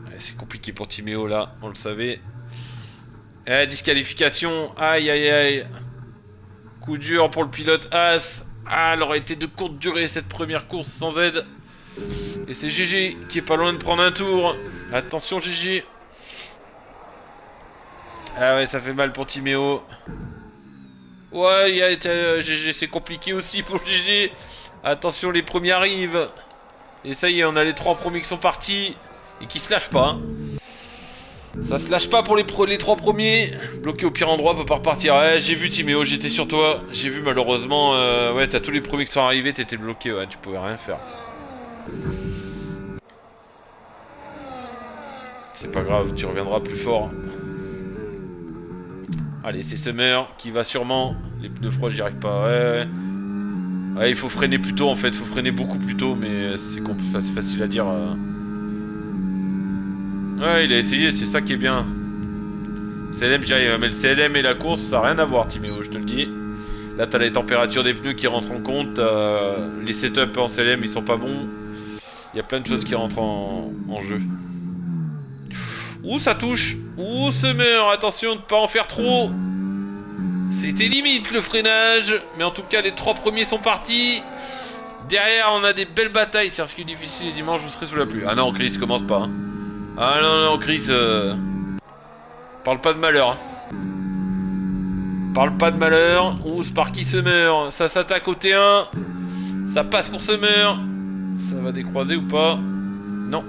Ouais, c'est compliqué pour Timéo là, on le savait. Eh, disqualification. Aïe aïe aïe. Coup dur pour le pilote As. Ah, elle aurait été de courte durée cette première course sans Z. Et c'est GG qui est pas loin de prendre un tour. Attention GG. Ah ouais, ça fait mal pour Timéo. Ouais, GG, c'est compliqué aussi pour GG. Attention, les premiers arrivent. Et ça y est, on a les 3 premiers qui sont partis. Et qui se lâchent pas. Hein. Ça se lâche pas pour les 3 premiers. Bloqué au pire endroit, peut pas repartir. Ouais, j'ai vu Timéo, j'étais sur toi. J'ai vu malheureusement. Ouais, t'as tous les premiers qui sont arrivés, t'étais bloqué. Ouais, tu pouvais rien faire. C'est pas grave, tu reviendras plus fort. Allez, c'est Summer qui va sûrement. Les pneus froids, j'y arrive pas. Ouais, ouais. Ouais, il faut freiner plus tôt en fait. Il faut freiner beaucoup plus tôt, mais c'est facile à dire. Ouais, il a essayé, c'est ça qui est bien. CLM, j'y arrive. Mais le CLM et la course, ça n'a rien à voir, Timéo, je te le dis. Là, t'as les températures des pneus qui rentrent en compte. Les setups en CLM, ils sont pas bons. Il y a plein de choses qui rentrent en jeu. Ouh, ça touche. Ouh, Summer, attention de pas en faire trop. C'était limite le freinage. Mais en tout cas, les 3 premiers sont partis. Derrière, on a des belles batailles. Circuit difficile et dimanche, vous serez sous la pluie. Ah non, Chris, commence pas. Hein. Ah non, non, Chris. Parle pas de malheur. Hein. Parle pas de malheur. Ouh, Sparky Summer. Ça s'attaque au T1. Ça passe pour Summer. Ça va décroiser ou pas? Non.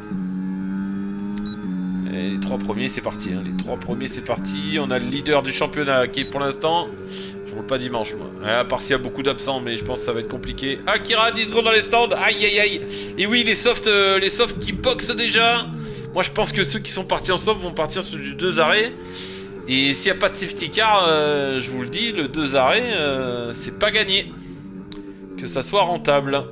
Et les 3 premiers, c'est parti. Hein. Les 3 premiers, c'est parti. On a le leader du championnat qui est pour l'instant. Je roule pas dimanche, moi. Ouais, à part s'il y a beaucoup d'absents, mais je pense que ça va être compliqué. Akira, 10 secondes dans les stands. Aïe, aïe, aïe. Et oui, les softs qui boxent déjà. Moi, je pense que ceux qui sont partis en soft vont partir sur du 2 arrêts. Et s'il n'y a pas de safety car, je vous le dis, le 2 arrêts, c'est pas gagné. Que ça soit rentable.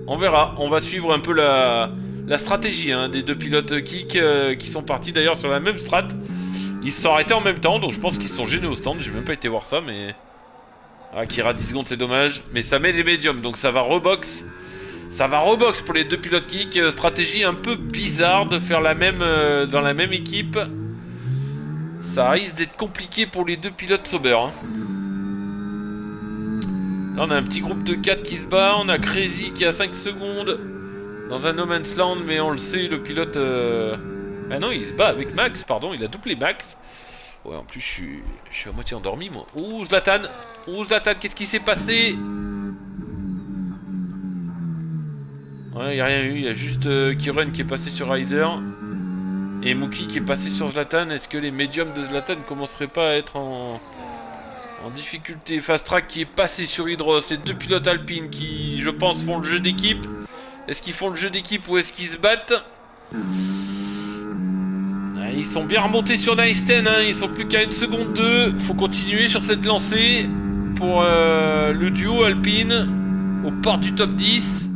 On verra. On va suivre un peu la stratégie hein, des 2 pilotes kick qui sont partis d'ailleurs sur la même strat. Ils se sont arrêtés en même temps, donc je pense qu'ils se sont gênés au stand. J'ai même pas été voir ça, mais... Akira 10 secondes, c'est dommage. Mais ça met des médiums, donc ça va rebox. Ça va rebox pour les 2 pilotes kick. Stratégie un peu bizarre de faire la même dans la même équipe. Ça risque d'être compliqué pour les 2 pilotes Sauber. Hein. Là, on a un petit groupe de 4 qui se bat. On a Crazy qui a 5 secondes. Dans un no man's land, mais on le sait, le pilote... Ah non, il se bat avec Max, pardon, il a doublé Max. Ouais, en plus, je suis à moitié endormi, moi. Ouh, Zlatan. Ouh, Zlatan, qu'est-ce qui s'est passé? Ouais, il n'y a rien eu, il y a juste Kiren qui est passé sur Rider. Et Mookie qui est passé sur Zlatan. Est-ce que les médiums de Zlatan ne commenceraient pas à être en difficulté? Fast Track qui est passé sur Hydros. Les 2 pilotes alpines qui, je pense, font le jeu d'équipe. Est-ce qu'ils font le jeu d'équipe ou est-ce qu'ils se battent? Ils sont bien remontés sur Nice 10, hein. Ils sont plus qu'à 1 seconde 2. Faut continuer sur cette lancée pour le duo alpine aux portes du top 10.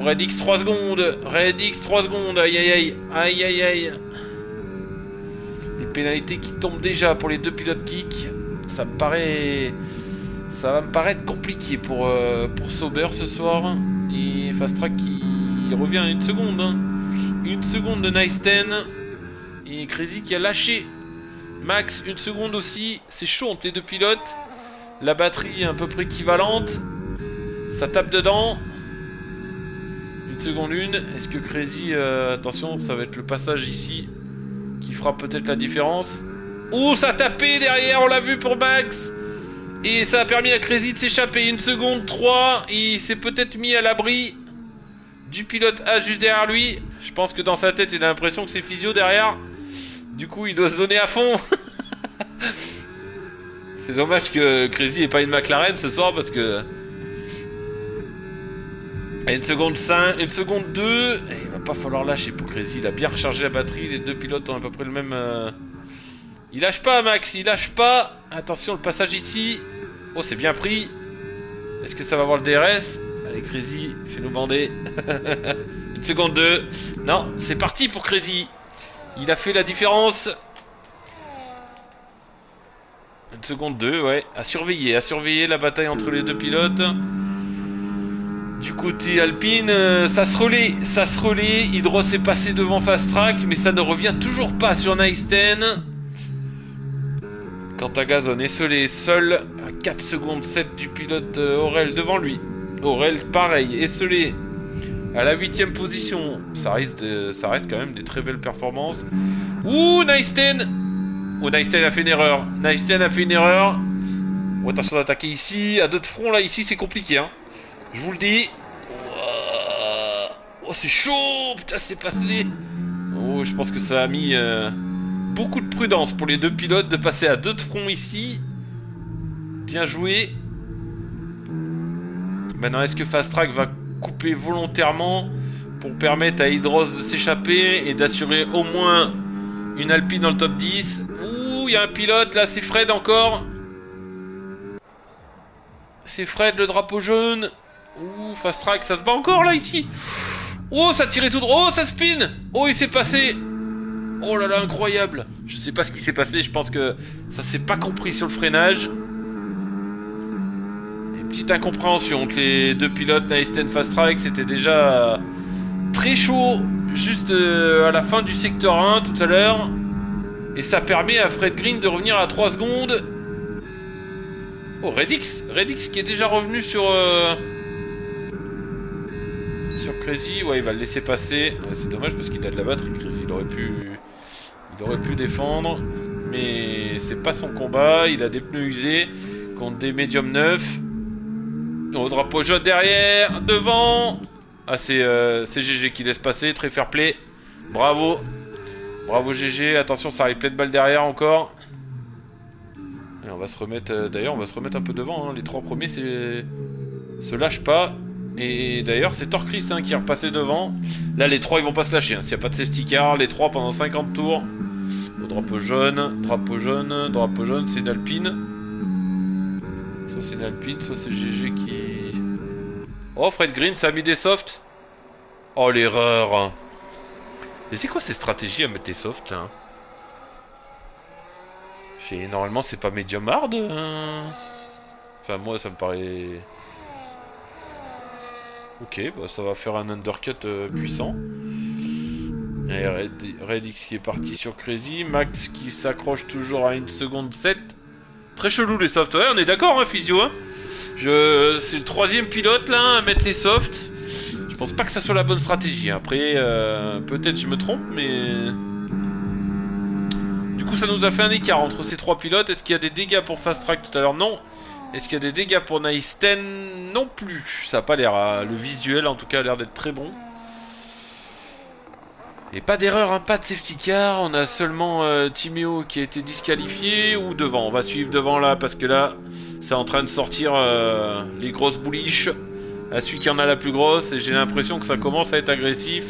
Red X 3 secondes. Red X 3 secondes. Aïe aïe aïe. Aïe aïe aïe. Les pénalités qui tombent déjà pour les 2 pilotes kick. Ça me paraît... Ça va me paraître compliqué pour Sauber ce soir. Et Fast Track qui revient à 1 seconde. Hein. 1 seconde de Nice 10. Et Crazy qui a lâché Max 1 seconde aussi. C'est chaud entre les 2 pilotes. La batterie est à peu près équivalente. Ça tape dedans. 1 seconde 1. Est-ce que Crazy... attention, ça va être le passage ici qui fera peut-être la différence. Ouh, ça a tapé derrière, on l'a vu pour Max. Et ça a permis à Crazy de s'échapper. 1 seconde 3. Il s'est peut-être mis à l'abri du pilote A juste derrière lui. Je pense que dans sa tête, il a l'impression que c'est physio derrière. Du coup, il doit se donner à fond. C'est dommage que Crazy ait pas une McLaren ce soir parce que... 1 seconde 5, 1 seconde 2. Et il va pas falloir lâcher pour Crazy. Il a bien rechargé la batterie. Les 2 pilotes ont à peu près le même... Il lâche pas, Max. Il lâche pas. Attention, le passage ici. Oh, c'est bien pris. Est-ce que ça va avoir le DRS? Allez, Crazy, fais-nous bander. 1 1 seconde 2. Non, c'est parti pour Crazy. Il a fait la différence. 1 seconde 2, ouais. À surveiller la bataille entre les deux pilotes. Du côté Alpine, ça se relaie. Hydros est passé devant Fast Track, mais ça ne revient toujours pas sur Nice 10. Quant à Gazon, esselé seul à 4 secondes 7 du pilote Aurel devant lui. Aurel, pareil, esselé à la 8ème position. Ça reste quand même des très belles performances. Ouh, Nice 10. Oh, Nice 10 a fait une erreur. Oh, attention d'attaquer ici. À deux de front, là, ici, c'est compliqué, hein. Je vous le dis. Oh, c'est chaud. Putain, c'est passé. Oh, je pense que ça a mis beaucoup de prudence pour les deux pilotes de passer à deux de front ici. Bien joué. Maintenant, est-ce que Fast Track va couper volontairement pour permettre à Hydros de s'échapper et d'assurer au moins une Alpine dans le top 10? Ouh, il y a un pilote là, c'est Fred encore. C'est Fred, le drapeau jaune. Ouh, Fast Track, ça se bat encore là ici. Oh, ça a tiré tout droit. Oh, ça spin. Oh, il s'est passé. Oh là là, incroyable. Je sais pas ce qui s'est passé, je pense que ça s'est pas compris sur le freinage. Une petite incompréhension entre les deux pilotes, Nice 10 Fast Track, c'était déjà très chaud juste à la fin du secteur 1 tout à l'heure. Et ça permet à Fred Green de revenir à 3 secondes. Oh, Redix qui est déjà revenu sur Crazy. Ouais, il va le laisser passer. Ouais, c'est dommage parce qu'il a de la batterie, Crazy. Il aurait pu défendre. Mais c'est pas son combat. Il a des pneus usés contre des médiums neufs. Oh, drapeau jaune derrière, devant. Ah, c'est GG qui laisse passer. Très fair play. Bravo. Bravo GG. Attention, ça arrive plein de balles derrière encore. Et on va se remettre. D'ailleurs, on va se remettre un peu devant. Hein. Les 3 premiers se lâchent pas. Et d'ailleurs, c'est Torchrist hein, qui est repassé devant. Là, les 3 ils vont pas se lâcher. Hein. S'il n'y a pas de safety car, les 3 pendant 50 tours. Le drapeau jaune, c'est une Alpine. Soit c'est une Alpine, soit c'est GG qui. Oh, Fred Green, ça a mis des softs. Oh, l'erreur. Et c'est quoi ces stratégies à mettre les softs là? Normalement, c'est pas medium hard. Hein. Enfin, moi, ça me paraît. Ok, bah ça va faire un undercut puissant. Et Redix qui est parti sur Crazy. Max qui s'accroche toujours à 1 seconde 7. Très chelou les softs. Ouais, on est d'accord, hein, Physio. Hein. C'est le 3ème pilote là à mettre les softs. Je pense pas que ça soit la bonne stratégie. Après, peut-être je me trompe, mais. Du coup, ça nous a fait un écart entre ces 3 pilotes. Est-ce qu'il y a des dégâts pour Fast Track tout à l'heure? Non. Est-ce qu'il y a des dégâts pour Nice 10? Non plus. Ça n'a pas l'air. Le visuel, en tout cas, a l'air d'être très bon. Et pas d'erreur, hein, pas de safety car. On a seulement Timéo qui a été disqualifié. Ou devant. On va suivre devant là, parce que là, c'est en train de sortir les grosses bouliches. À celui qui en a la plus grosse. Et j'ai l'impression que ça commence à être agressif.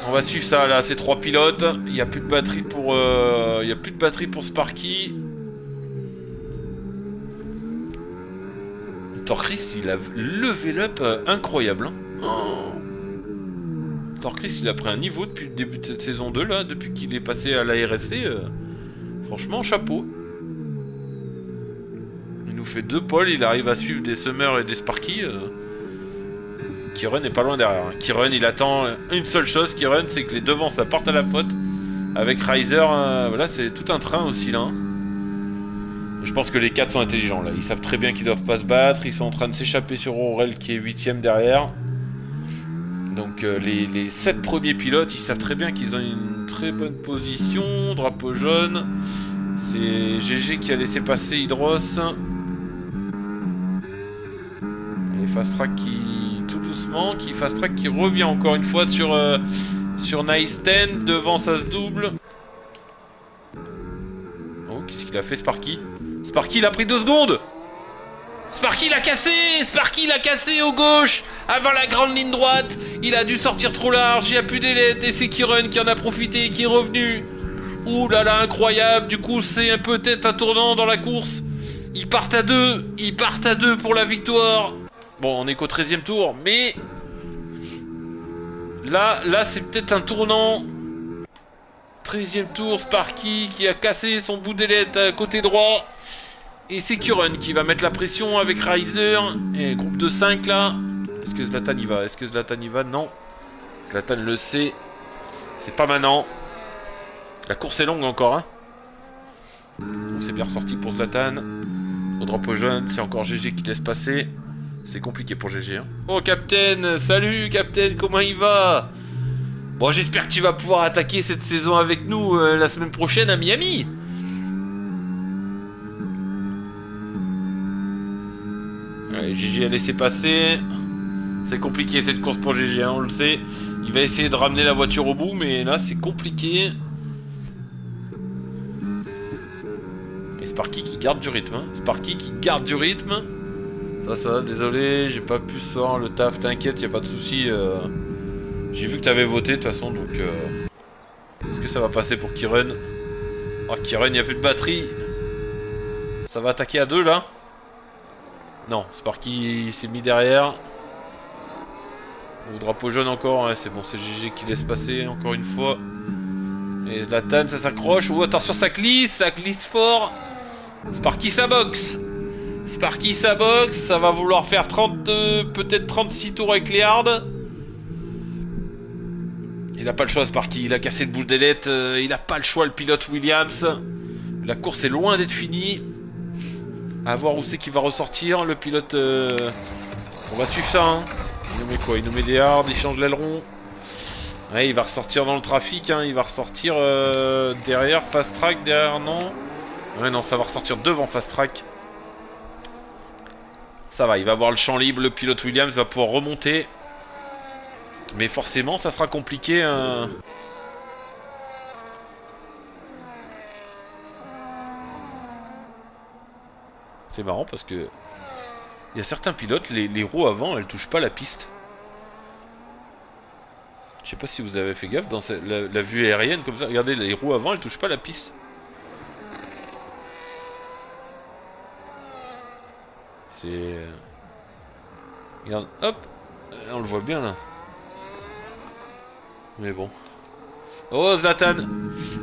On va suivre ça là, ces 3 pilotes. Il n'y a plus de batterie pour Sparky. Torchrist, il a levé up incroyable. Hein. Oh. Torchrist, il a pris un niveau depuis le début de cette saison 2 là, depuis qu'il est passé à la RSC. Franchement, chapeau. Il nous fait 2 pôles, il arrive à suivre des Summer et des Sparky. Kiron n'est pas loin derrière. Hein. Kiron, il attend une seule chose, Kiron, c'est que les devants ça parte à la faute. Avec Riser, voilà, c'est tout un train aussi là. Hein. Je pense que les 4 sont intelligents là. Ils savent très bien qu'ils doivent pas se battre. Ils sont en train de s'échapper sur Aurel qui est 8ème derrière. Donc les 7 premiers pilotes, ils savent très bien qu'ils ont une très bonne position. Drapeau jaune. C'est GG qui a laissé passer Hydros. Et Fast Track qui tout doucement, Fast Track qui revient encore une fois sur Nice 10. Devant ça se double. Oh, qu'est-ce qu'il a fait Sparky? Sparky il a pris 2 secondes. Sparky l'a cassé au gauche. Avant la grande ligne droite. Il a dû sortir trop large. Il n'y a plus d'élite. Et c'est Kiron qui en a profité. Qui est revenu. Ouh là là, incroyable. Du coup, c'est peut-être un tournant dans la course. Ils partent à 2. Pour la victoire. Bon, on est qu'au 13ème tour. Mais Là c'est peut-être un tournant. 13e tour, Sparky qui a cassé son bout d'ailette à côté droit. Et c'est Curran qui va mettre la pression avec Riser. Et groupe de 5 là. Est-ce que Zlatan y va? Est-ce que Zlatan y va? Non. Zlatan le sait. C'est pas maintenant. La course est longue encore, hein. On s'est bien ressorti pour Zlatan. Au drapeau jaune, c'est encore GG qui laisse passer. C'est compliqué pour GG, hein. Oh Captain, salut Captain, comment il va? Bon, j'espère que tu vas pouvoir attaquer cette saison avec nous la semaine prochaine à Miami. Allez, GG a laissé passer. C'est compliqué cette course pour GG, hein, on le sait. Il va essayer de ramener la voiture au bout, mais là c'est compliqué. Et Sparky qui garde du rythme, hein. Sparky qui garde du rythme. Ça, désolé, j'ai pas pu ce soir le taf, t'inquiète, y a pas de souci. J'ai vu que t'avais voté de toute façon, donc est-ce que ça va passer pour Kiren? Oh Kiren, y a plus de batterie. Ça va attaquer à 2 là? Non, Sparky s'est mis derrière. Au drapeau jaune encore, ouais, c'est bon, c'est GG qui laisse passer encore une fois. Et Zlatan, ça s'accroche. Oh, attention, ça glisse fort. Sparky, ça boxe. Sparky, ça boxe. Ça va vouloir faire 30, peut-être 36 tours avec les hards. Il a pas le choix, Sparky. Il a cassé le bout d'ailette. Il a pas le choix, le pilote Williams. La course est loin d'être finie. À voir où c'est qu'il va ressortir. Le pilote. On va suivre ça, hein. Il nous met quoi? Il nous met des hards, il change l'aileron. Ouais, il va ressortir dans le trafic, hein. Il va ressortir derrière, fast track, derrière, non. Ouais, non, ça va ressortir devant fast track. Ça va, il va avoir le champ libre, le pilote Williams va pouvoir remonter. Mais forcément, ça sera compliqué. C'est marrant parce que il y a certains pilotes, les roues avant, elles touchent pas la piste. Je sais pas si vous avez fait gaffe dans la vue aérienne comme ça. Regardez, les roues avant, elles touchent pas la piste. C'est... Regarde, hop, on le voit bien là. Mais bon. Oh Zlatan!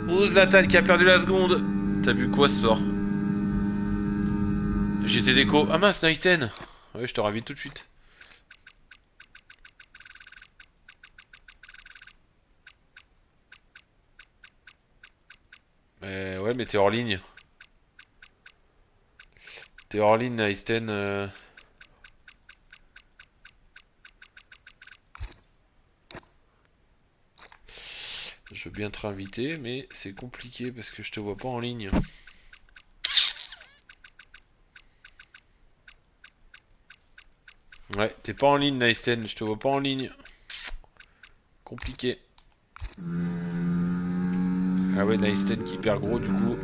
Oh Zlatan qui a perdu la seconde! T'as vu quoi ce soir? J'étais déco. Ah mince, Naiten! Ouais, je te ravite tout de suite. Ouais, mais t'es hors ligne. T'es hors ligne, Naisten. Je veux bien te réinviter, mais c'est compliqué parce que je te vois pas en ligne. Ouais, t'es pas en ligne, Naisten, je te vois pas en ligne. Compliqué. Ah ouais, Naisten qui perd gros du coup.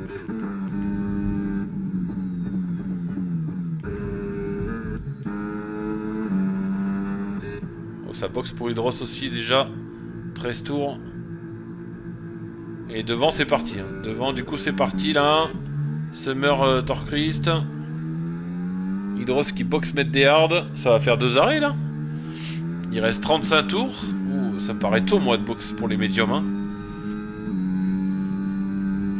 Oh, ça boxe pour Hydros aussi déjà. 13 tours. Et devant c'est parti, hein. Devant du coup c'est parti là. Summer Torchrist. Hydros qui boxe mettre des hards. Ça va faire 2 arrêts là. Il reste 35 tours. Ouh, ça me paraît tôt moi de boxe pour les médiums, hein.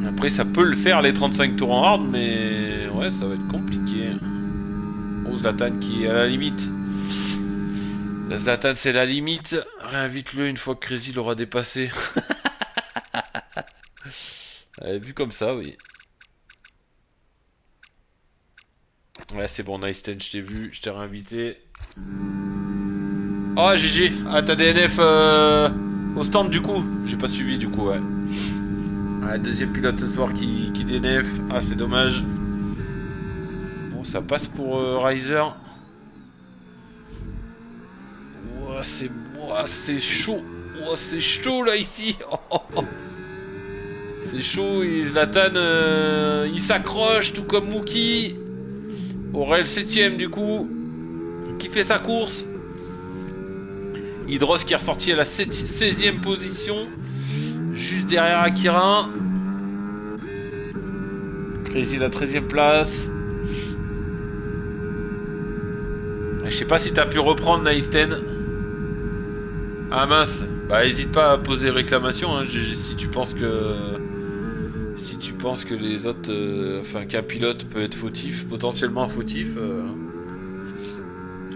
Après ça peut le faire les 35 tours en hard, mais ouais ça va être compliqué. Oh Zlatan qui est à la limite. La Zlatan c'est la limite. Réinvite-le une fois que Crazy l'aura dépassé. Vu comme ça, oui. Ouais c'est bon, Naisten, je t'ai vu, je t'ai réinvité. Oh GG. Ah t'as DNF au stand du coup. J'ai pas suivi du coup, ouais. Ah, deuxième pilote ce soir qui DNF. Ah c'est dommage. Bon ça passe pour Riser. Ouah c'est chaud. Ouah c'est chaud là ici. C'est chaud et Zlatan il s'accroche tout comme Mookie. Aurel 7ème du coup. Qui fait sa course. Hydros qui est ressorti à la 16ème position. Juste derrière Akira. Crazy la 13ème place. Je sais pas si t'as pu reprendre Naisten. Ah mince. Bah hésite pas à poser réclamation hein, si tu penses que... Si tu penses que les autres... Enfin qu'un pilote peut être fautif, potentiellement fautif...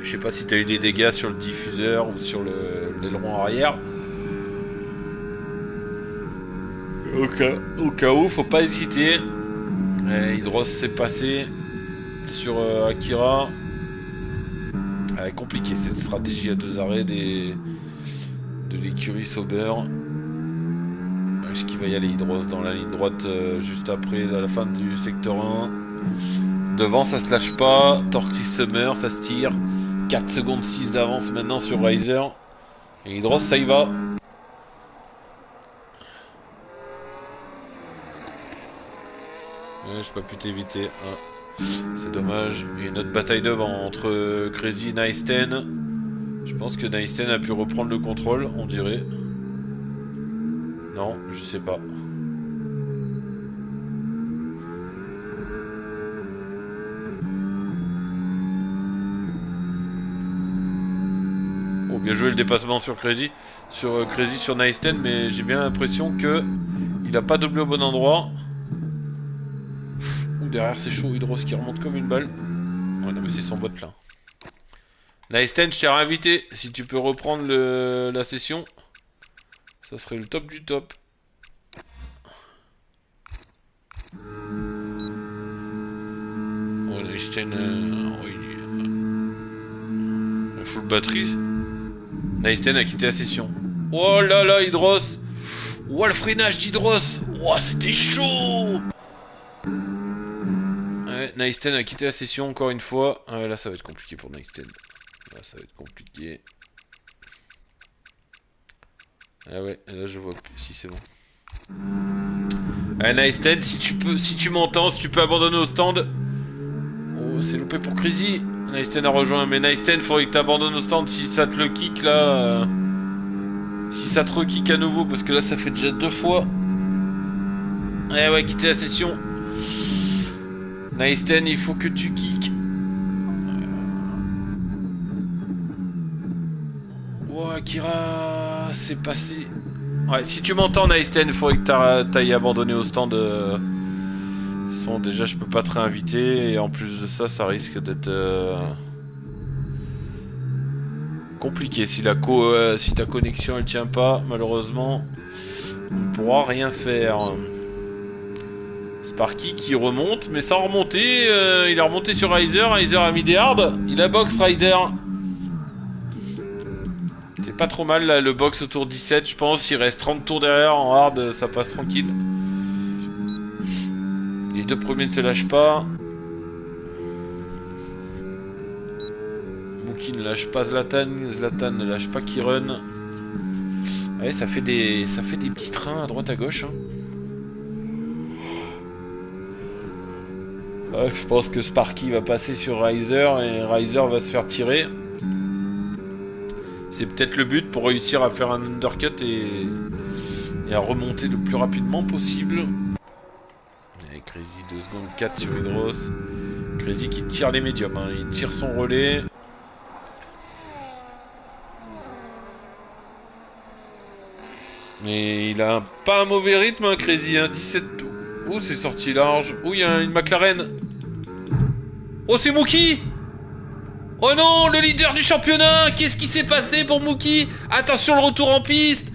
Je sais pas si t'as eu des dégâts sur le diffuseur ou sur l'aileron arrière. Au cas où, faut pas hésiter. Hydros s'est passé sur Akira. Compliqué cette stratégie à 2 arrêts de l'écurie Sauber. Est-ce qu'il va y aller Hydros dans la ligne droite juste après, à la fin du secteur 1. Devant ça se lâche pas. Torquis Summer ça se tire. 4 secondes 6 d'avance maintenant sur Riser. Et Hydros ça y va. Ouais, j'ai pas pu t'éviter. Ah, c'est dommage. Il y a une autre bataille devant entre Crazy et Naisten. Je pense que Naisten a pu reprendre le contrôle, on dirait. Non, je sais pas. Oh, bien joué le dépassement sur Crazy. Sur Naisten, mais j'ai bien l'impression que il a pas doublé au bon endroit. Derrière c'est chaud, Hydros qui remonte comme une balle. Ouais non mais c'est son bot là. Naisten, je t'ai réinvité. Si tu peux reprendre la session, ça serait le top du top. Oh Naisten, il full batterie. Naisten a quitté la session. Oh là là Hydros. Oh le freinage d'Hydros. Oh c'était chaud. Naisten a quitté la session encore une fois. Là ça va être compliqué pour Naisten. Là ça va être compliqué. Ah ouais, là je vois plus si c'est bon. Naisten, si tu m'entends, si tu peux abandonner au stand. Oh c'est loupé pour Crazy. Naisten a rejoint, mais Naisten faudrait que tu abandonnes au stand si ça te le kick là. Si ça te re-kick à nouveau, parce que là ça fait déjà 2 fois. Ouais, quitter la session. Naisten, il faut que tu kicks. Oh, Akira, c'est passé. Ouais, si tu m'entends, Naisten, il faudrait que t'ailles abandonner au stand. Déjà, je peux pas te réinviter. Et en plus de ça, ça risque d'être compliqué. Si ta connexion elle tient pas, malheureusement, on ne pourra rien faire. Sparky qui remonte, mais sans remonter, il est remonté sur Riser, Riser a mis des hards, il a box Rider. C'est pas trop mal là, le box autour 17 je pense, il reste 30 tours derrière en hard, ça passe tranquille. Les 2 premiers ne se lâchent pas. Mookie ne lâche pas Zlatan, Zlatan ne lâche pas Kiron. Ouais, ça fait des petits trains à droite à gauche. Hein. Ouais, je pense que Sparky va passer sur Riser et Riser va se faire tirer. C'est peut-être le but pour réussir à faire un undercut et à remonter le plus rapidement possible. Et Crazy 2 secondes 4 sur Hydros. Crazy qui tire les médiums, hein. Il tire son relais. Mais il a pas un mauvais rythme, hein, Crazy, hein. 17. Oh, c'est sorti large. Oh, il y a une McLaren. Oh, c'est Mookie. Oh non, le leader du championnat. Qu'est-ce qui s'est passé pour Mookie? Attention, le retour en piste.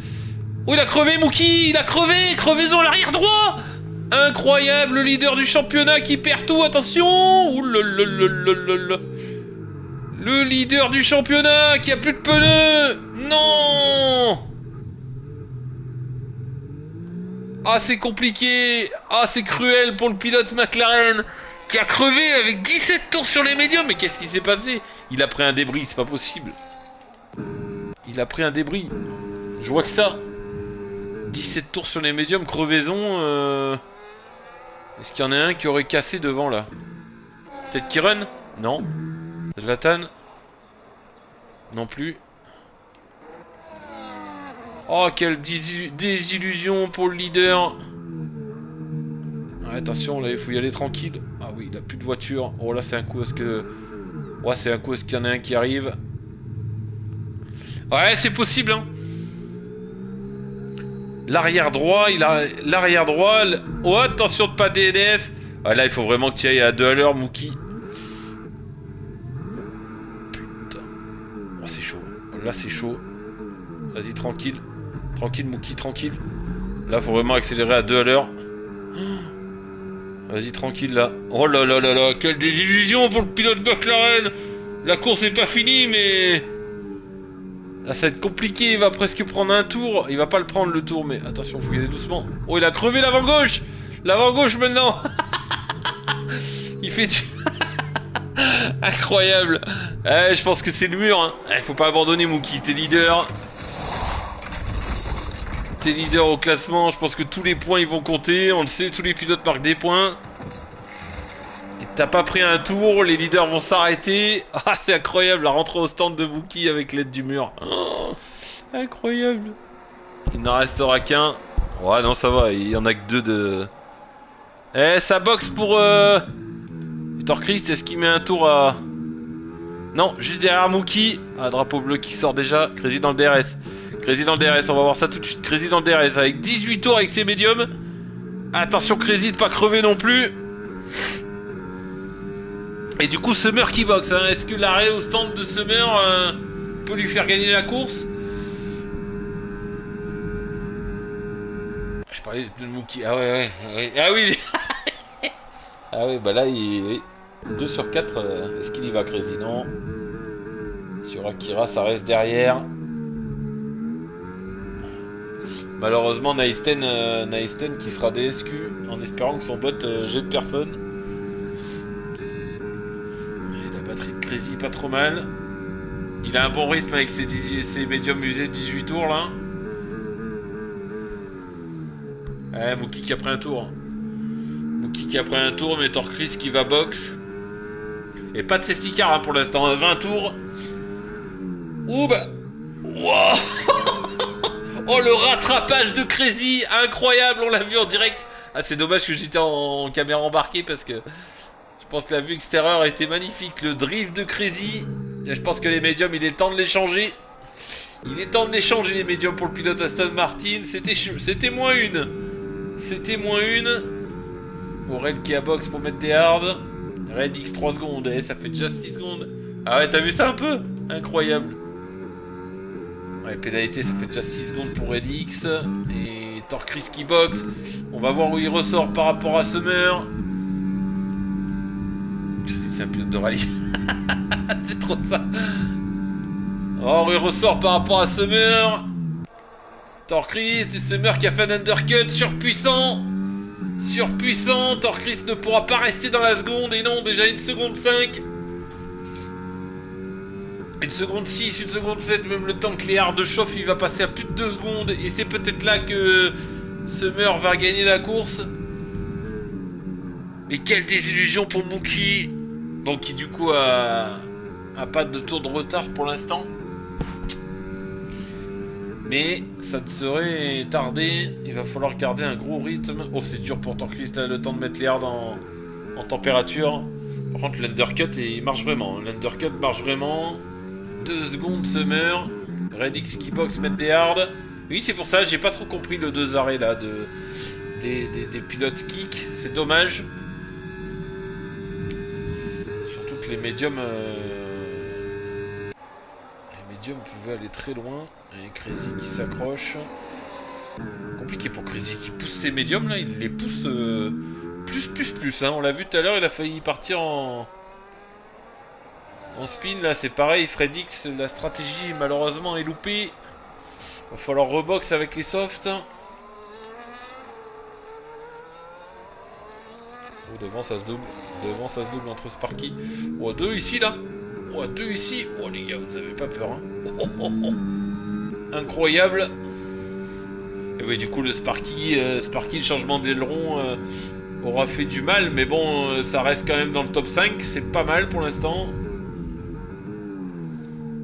Oh, il a crevé, Mookie. Il a crevé. Crevaison à l'arrière droit. Incroyable, le leader du championnat qui perd tout. Attention. Ouh là là là là là là. Le leader du championnat qui a plus de pneus. Non. Ah, c'est compliqué. Ah, c'est cruel pour le pilote McLaren qui a crevé avec 17 tours sur les médiums. Mais qu'est-ce qui s'est passé? Il a pris un débris, c'est pas possible. Il a pris un débris. Je vois que ça. 17 tours sur les médiums, crevaison. Est-ce qu'il y en a un qui aurait cassé devant là? Peut-être Kiron? Non. Zlatan? Non plus. Oh, quelle désillusion pour le leader. Ouais, attention, là, il faut y aller tranquille. Ah oui, il a plus de voiture. Oh là, c'est un coup, est-ce que... Ouais, c'est un coup, est-ce qu'il y en a un qui arrive? Ouais, c'est possible, hein. L'arrière droit, il a l'arrière droit. Oh, attention de pas DNF. Ah, là, il faut vraiment que tu ailles à 2 à l'heure, Mookie. Putain. Oh, c'est chaud. Là, c'est chaud. Vas-y, tranquille. Tranquille, Mookie, tranquille. Là, faut vraiment accélérer à 2 à l'heure. Vas-y, tranquille, là. Oh là là là là, quelle désillusion pour le pilote McLaren. La course est pas finie, mais... Là, ça va être compliqué, il va presque prendre un tour. Il va pas le prendre, le tour, mais attention, faut y aller doucement. Oh, il a crevé l'avant-gauche. L'avant-gauche, maintenant. Il fait du... Incroyable. Je pense que c'est le mur, hein. Faut pas abandonner, Mookie, t'es leader. T'es leader au classement, je pense que tous les points ils vont compter, on le sait, tous les pilotes marquent des points. Et t'as pas pris un tour, les leaders vont s'arrêter. Ah, c'est incroyable, la rentrée au stand de Mookie avec l'aide du mur. Oh, incroyable. Il n'en restera qu'un. Ouais, non, ça va, il y en a que deux de... Ça boxe pour... Torchrist, est-ce qu'il met un tour à... Non, juste derrière Mookie. Un drapeau bleu qui sort déjà, Crazy dans le DRS. Crazy dans le DRS, on va voir ça tout de suite. Crazy dans le DRS avec 18 tours avec ses médiums. Attention Crazy de pas crever non plus. Et du coup Summer qui boxe, hein. Est-ce que l'arrêt au stand de Summer peut lui faire gagner la course? Je parlais de Mookie. Ah ouais, ouais. Ah oui. Ah oui, bah là il est 2 sur 4. Est-ce qu'il y va Crazy? Non. Sur Akira ça reste derrière. Malheureusement Naisten qui sera DSQ en espérant que son bot jette personne. Et la batterie de Crazy pas trop mal. Il a un bon rythme avec ses médiums usés de 18 tours là. Mookie qui a pris un tour. Mookie qui a pris un tour, mais Torchrist qui va box. Et pas de safety car hein, pour l'instant, 20 tours. Ouh bah. Wow. Oh le rattrapage de Crazy, incroyable, on l'a vu en direct. Ah c'est dommage que j'étais en caméra embarquée parce que je pense que la vue extérieure était magnifique. Le drift de Crazy, je pense que les médiums il est temps de les changer. Il est temps de les changer les médiums pour le pilote Aston Martin. C'était moins une. C'était moins une. Aurel qui a box pour mettre des hards. Red X 3 secondes, ça fait déjà 6 secondes. Ah ouais t'as vu ça un peu? Incroyable. Ouais, pénalité, ça fait déjà 6 secondes pour Red X. Et Torchrist qui boxe. On va voir où il ressort par rapport à Summer. C'est un pilote de rallye. C'est trop ça. Or, il ressort par rapport à Summer. Torchrist et Summer qui a fait un undercut surpuissant. Surpuissant. Torchrist ne pourra pas rester dans la seconde. Et non, déjà 1 seconde 5. 1 seconde 6, 1 seconde 7, même le temps que les hards chauffent, il va passer à plus de 2 secondes. Et c'est peut-être là que Summer va gagner la course. Mais quelle désillusion pour Mookie. Bon, qui du coup a pas de tour de retard pour l'instant. Mais ça ne saurait tarder. Il va falloir garder un gros rythme. Oh, c'est dur pour Torchrist, le temps de mettre les hards en température. Par contre, l'undercut, il marche vraiment. L'undercut marche vraiment. 2 secondes Summer. Red X qui box, mettre des hards. Oui, c'est pour ça, j'ai pas trop compris le 2 arrêts là des pilotes kick. C'est dommage. Surtout que les médiums pouvaient aller très loin. Et Crazy qui s'accroche. Compliqué pour Crazy qui pousse ses médiums là. Il les pousse plus. Hein. On l'a vu tout à l'heure, il a failli partir en spin là, c'est pareil. Fredix, la stratégie malheureusement est loupée. Va falloir rebox avec les softs. Oh, devant ça se double. Devant ça se double entre Sparky. Oh, 2 ici là. Oh, 2 ici. Oh les gars, vous avez pas peur hein. Incroyable. Et oui, du coup le Sparky, le changement d'aileron aura fait du mal. Mais bon, ça reste quand même dans le top 5. C'est pas mal pour l'instant.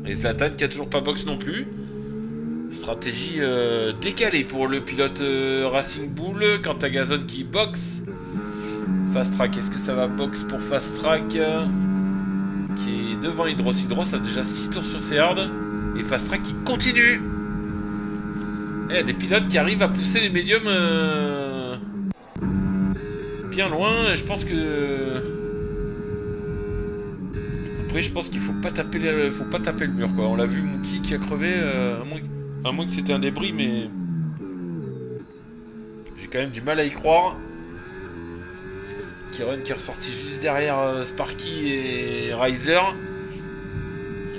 Et Zlatan qui a toujours pas box non plus. Stratégie décalée pour le pilote Racing Bull. Quant à Gazon qui boxe. Fast Track, est-ce que ça va box pour Fast Track qui est devant Hydros. Hydros a déjà 6 tours sur ses hards. Et Fast Track qui continue. Il y a des pilotes qui arrivent à pousser les médiums bien loin. Et je pense que... Après, je pense qu'il faut pas taper le mur, quoi. On l'a vu, Mookie qui a crevé, à moins que c'était un débris, mais... J'ai quand même du mal à y croire. Kiron qui est ressorti juste derrière Sparky et Riser.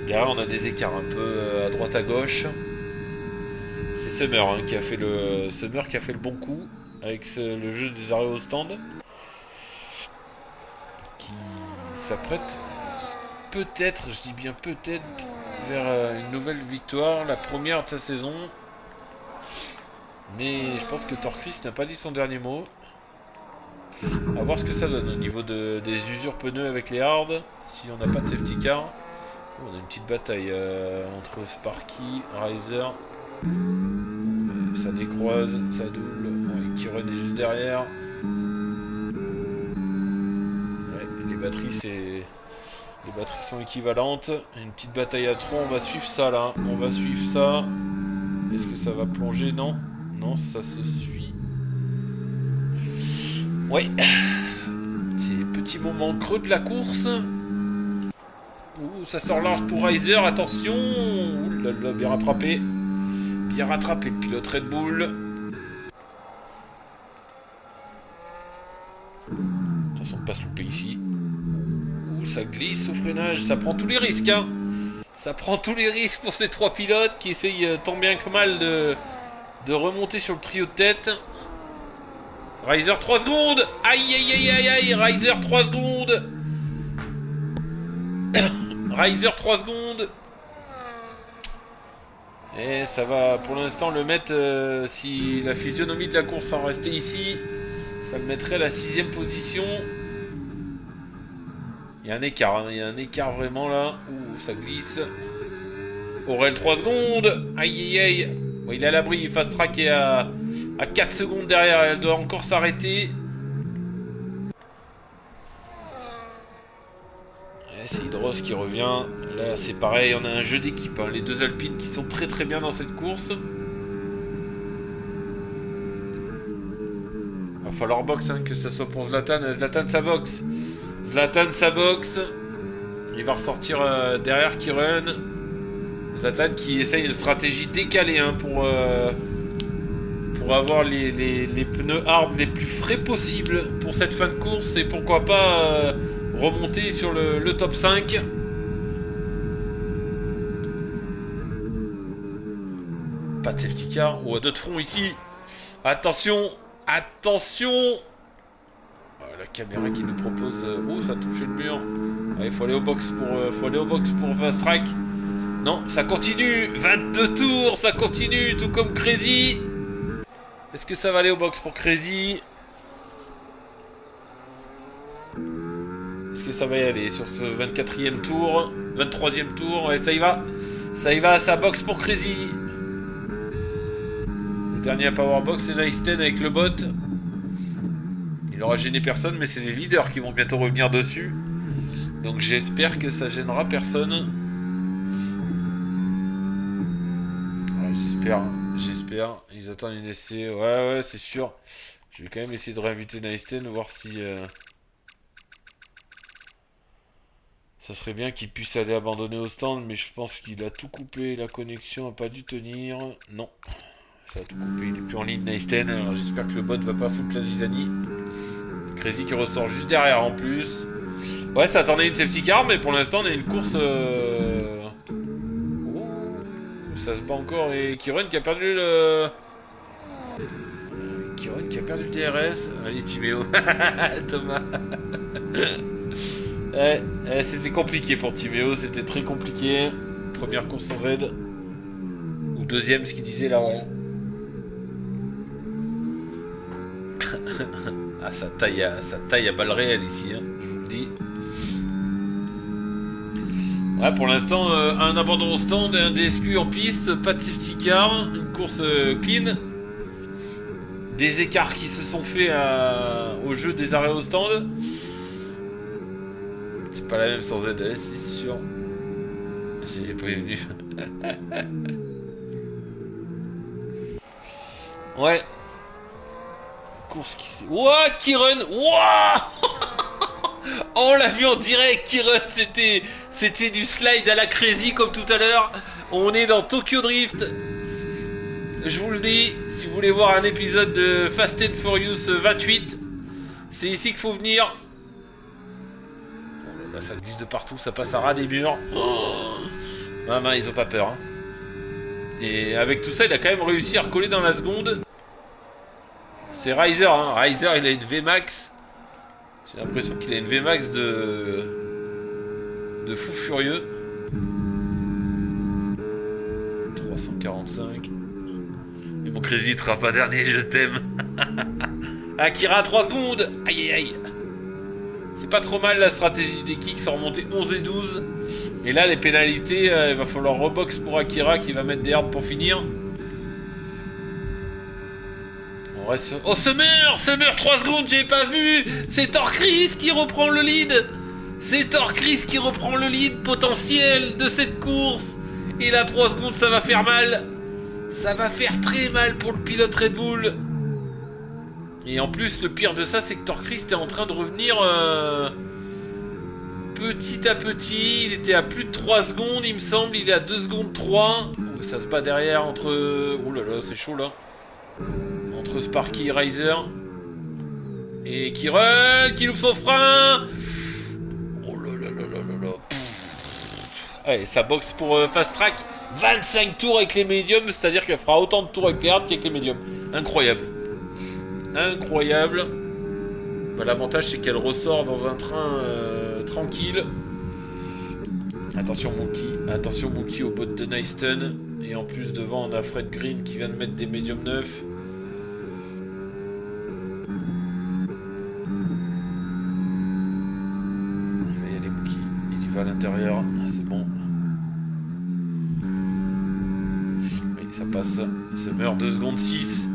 Derrière, on a des écarts un peu à droite à gauche. C'est Summer hein, qui a fait le bon coup avec le jeu des arrêts au stand, qui s'apprête peut-être, je dis bien peut-être, vers une nouvelle victoire, la première de sa saison. Mais je pense que Torquist n'a pas dit son dernier mot. A voir ce que ça donne au niveau des usures pneus avec les hards, si on n'a pas de safety car. On a une petite bataille entre Sparky, Riser. Ça décroise, ça double. Bon, Kiron est juste derrière. Ouais, les batteries sont équivalentes. Une petite bataille à 3, on va suivre ça là. On va suivre ça. Est-ce que ça va plonger? Non. Non, ça se suit. Ouais. C'est petit moment creux de la course. Ouh, ça sort large pour Riser, attention. Ouh là là, bien rattrapé. Bien rattrapé le pilote Red Bull. Attention de pas se louper ici. Ouh, ça glisse au freinage, ça prend tous les risques hein. Ça prend tous les risques pour ces trois pilotes qui essayent tant bien que mal de remonter sur le trio de tête. Riser 3 secondes. Aïe aïe aïe aïe aïe. Riser 3 secondes. Riser 3 secondes. Et ça va pour l'instant le mettre, si la physionomie de la course en restait ici, ça le mettrait à la 6ème position. Il y a un écart, hein. Il y a un écart vraiment là. Ouh, ça glisse. Aurel 3 secondes. Aïe aïe aïe. Bon, il est à l'abri, fast track est à 4 secondes derrière, elle doit encore s'arrêter. C'est Hydros qui revient. Là c'est pareil, on a un jeu d'équipe hein. Les deux Alpines qui sont très très bien dans cette course. Va falloir box hein, que ça soit pour Zlatan. Zlatan ça boxe. Zlatan ça boxe. Il va ressortir derrière Kiron. Zlatan qui essaye une stratégie décalée hein, pour avoir les pneus hard les plus frais possibles pour cette fin de course. Et pourquoi pas remonter sur le top 5. Pas de safety car. Oh, deux de front ici. Attention. Attention. La caméra qui nous propose... Oh, ça a touché le mur. Il faut aller au box pour fast track. Non, ça continue. 22 tours, ça continue. Tout comme Crazy. Est-ce que ça va aller au box pour Crazy? Est-ce que ça va y aller sur ce 24e tour? 23e tour, ouais, ça y va. Ça y va, ça boxe pour Crazy. Le dernier à Powerbox, c'est Naisten avec le bot. Il aura gêné personne, mais c'est les leaders qui vont bientôt revenir dessus. Donc j'espère que ça gênera personne. Ouais, j'espère. Ils attendent une essai. Ouais, c'est sûr. Je vais quand même essayer de réinviter Naisten, voir si... Ça serait bien qu'il puisse aller abandonner au stand, mais je pense qu'il a tout coupé. La connexion n'a pas dû tenir. Non. Ça a tout coupé. Il est plus en ligne, Naisten. Alors j'espère que le bot va pas foutre la zizanie. Crazy qui ressort juste derrière en plus. Ouais, ça attendait une safety car, mais pour l'instant, on a une course... Oh, ça se bat encore. Et Kiron qui a perdu le... Kiron qui a perdu le DRS. Allez, Timéo. Thomas. C'était compliqué pour Timéo, c'était très compliqué. Première course sans aide. Ou deuxième, ce qu'il disait là, ouais. Ah, ça taille à balles réelles ici, hein, je vous le dis. Ouais, pour l'instant, un abandon au stand et un DSQ en piste, pas de safety car, une course clean. Des écarts qui se sont faits au jeu des arrêts au stand. C'est pas la même sans ZS, c'est sûr. J'ai prévenu. Ouais. Course qui s'est... Ouah, Kiren. Ouah. Oh, on l'a vu en direct, Kiren. C'était du slide à la Crazy comme tout à l'heure. On est dans Tokyo Drift. Je vous le dis, si vous voulez voir un épisode de Fast and Furious 28, c'est ici qu'il faut venir. Bon, là, ça glisse de partout, ça passe à ras des murs. Oh, maman, ils ont pas peur. Hein. Et avec tout ça, il a quand même réussi à recoller dans la seconde. C'est Riser, hein. Riser, il a une VMAX. J'ai l'impression qu'il a une VMAX de fou furieux. 345. Mais mon Crazy sera pas dernier, je t'aime. Akira, 3 secondes. Aïe aïe aïe. C'est pas trop mal la stratégie des kicks, sont remontés 11 et 12. Et là, les pénalités, il va falloir rebox pour Akira qui va mettre des hards pour finir. On reste sur... Oh, Summer, 3 secondes, j'ai pas vu. C'est Torchris qui reprend le lead. C'est Torchris qui reprend le lead potentiel de cette course. Et là, 3 secondes, ça va faire mal. Ça va faire très mal pour le pilote Red Bull. Et en plus, le pire de ça, c'est que Torchris était en train de revenir petit à petit. Il était à plus de 3 secondes, il me semble. Il est à 2 secondes 3. Oh, ça se bat derrière entre... Ouh là là, c'est chaud là. Entre Sparky et Riser. Et Kiren qui loupe son frein. Oh là là là là là là. Allez, ça boxe pour Fast Track. 25 tours avec les médiums, c'est-à-dire qu'elle fera autant de tours avec les hards qu'avec les médiums. Incroyable. Incroyable. Bah, l'avantage c'est qu'elle ressort dans un train tranquille. Attention Mookie au bot de Nyston. Et en plus devant on a Fred Green qui vient de mettre des médiums neufs. Il va y aller Mookie. Il y va à l'intérieur. C'est bon. Oui, ça passe. Summer 2 secondes 6.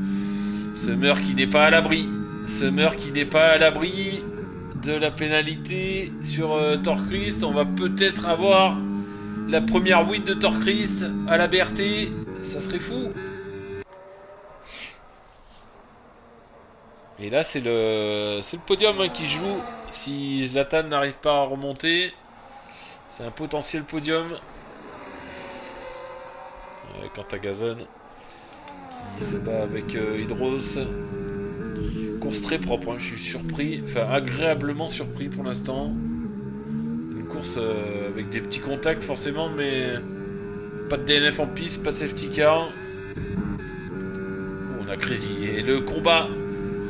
Summer qui n'est pas à l'abri. Summer qui n'est pas à l'abri de la pénalité sur Torchris. On va peut-être avoir la première win de Torchris à la BRT. Ça serait fou. Et là c'est le podium hein, qui joue. Si Zlatan n'arrive pas à remonter, c'est un potentiel podium. Quant à Gazon qui se bat avec Hydros. Course très propre, hein. Je suis surpris, enfin agréablement surpris pour l'instant. Une course avec des petits contacts forcément, mais pas de DNF en piste, pas de safety car. Oh, on a Crazy. Et le combat,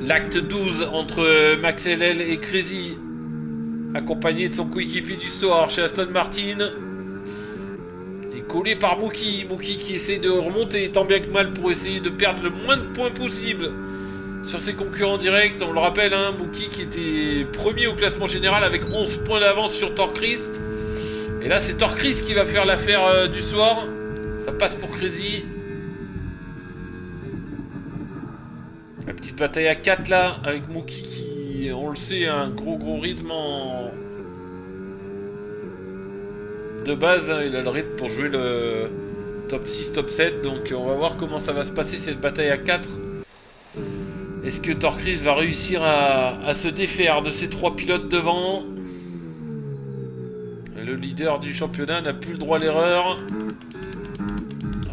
l'acte 12 entre Max LL et Crazy, accompagné de son coéquipier du soir chez Aston Martin. Et collé par Mookie. Mookie qui essaie de remonter tant bien que mal pour essayer de perdre le moins de points possible sur ses concurrents directs. On le rappelle, hein, Mookie qui était premier au classement général avec 11 points d'avance sur Torchris. Et là, c'est Torchris qui va faire l'affaire du soir. Ça passe pour Crazy. La petite bataille à 4 là, avec Mookie qui, on le sait, a un gros rythme en... De base, hein, il a le rythme pour jouer le top 6, top 7. Donc on va voir comment ça va se passer cette bataille à 4. Est-ce que Torchris va réussir à se défaire de ces 3 pilotes devant? Le leader du championnat n'a plus le droit à l'erreur.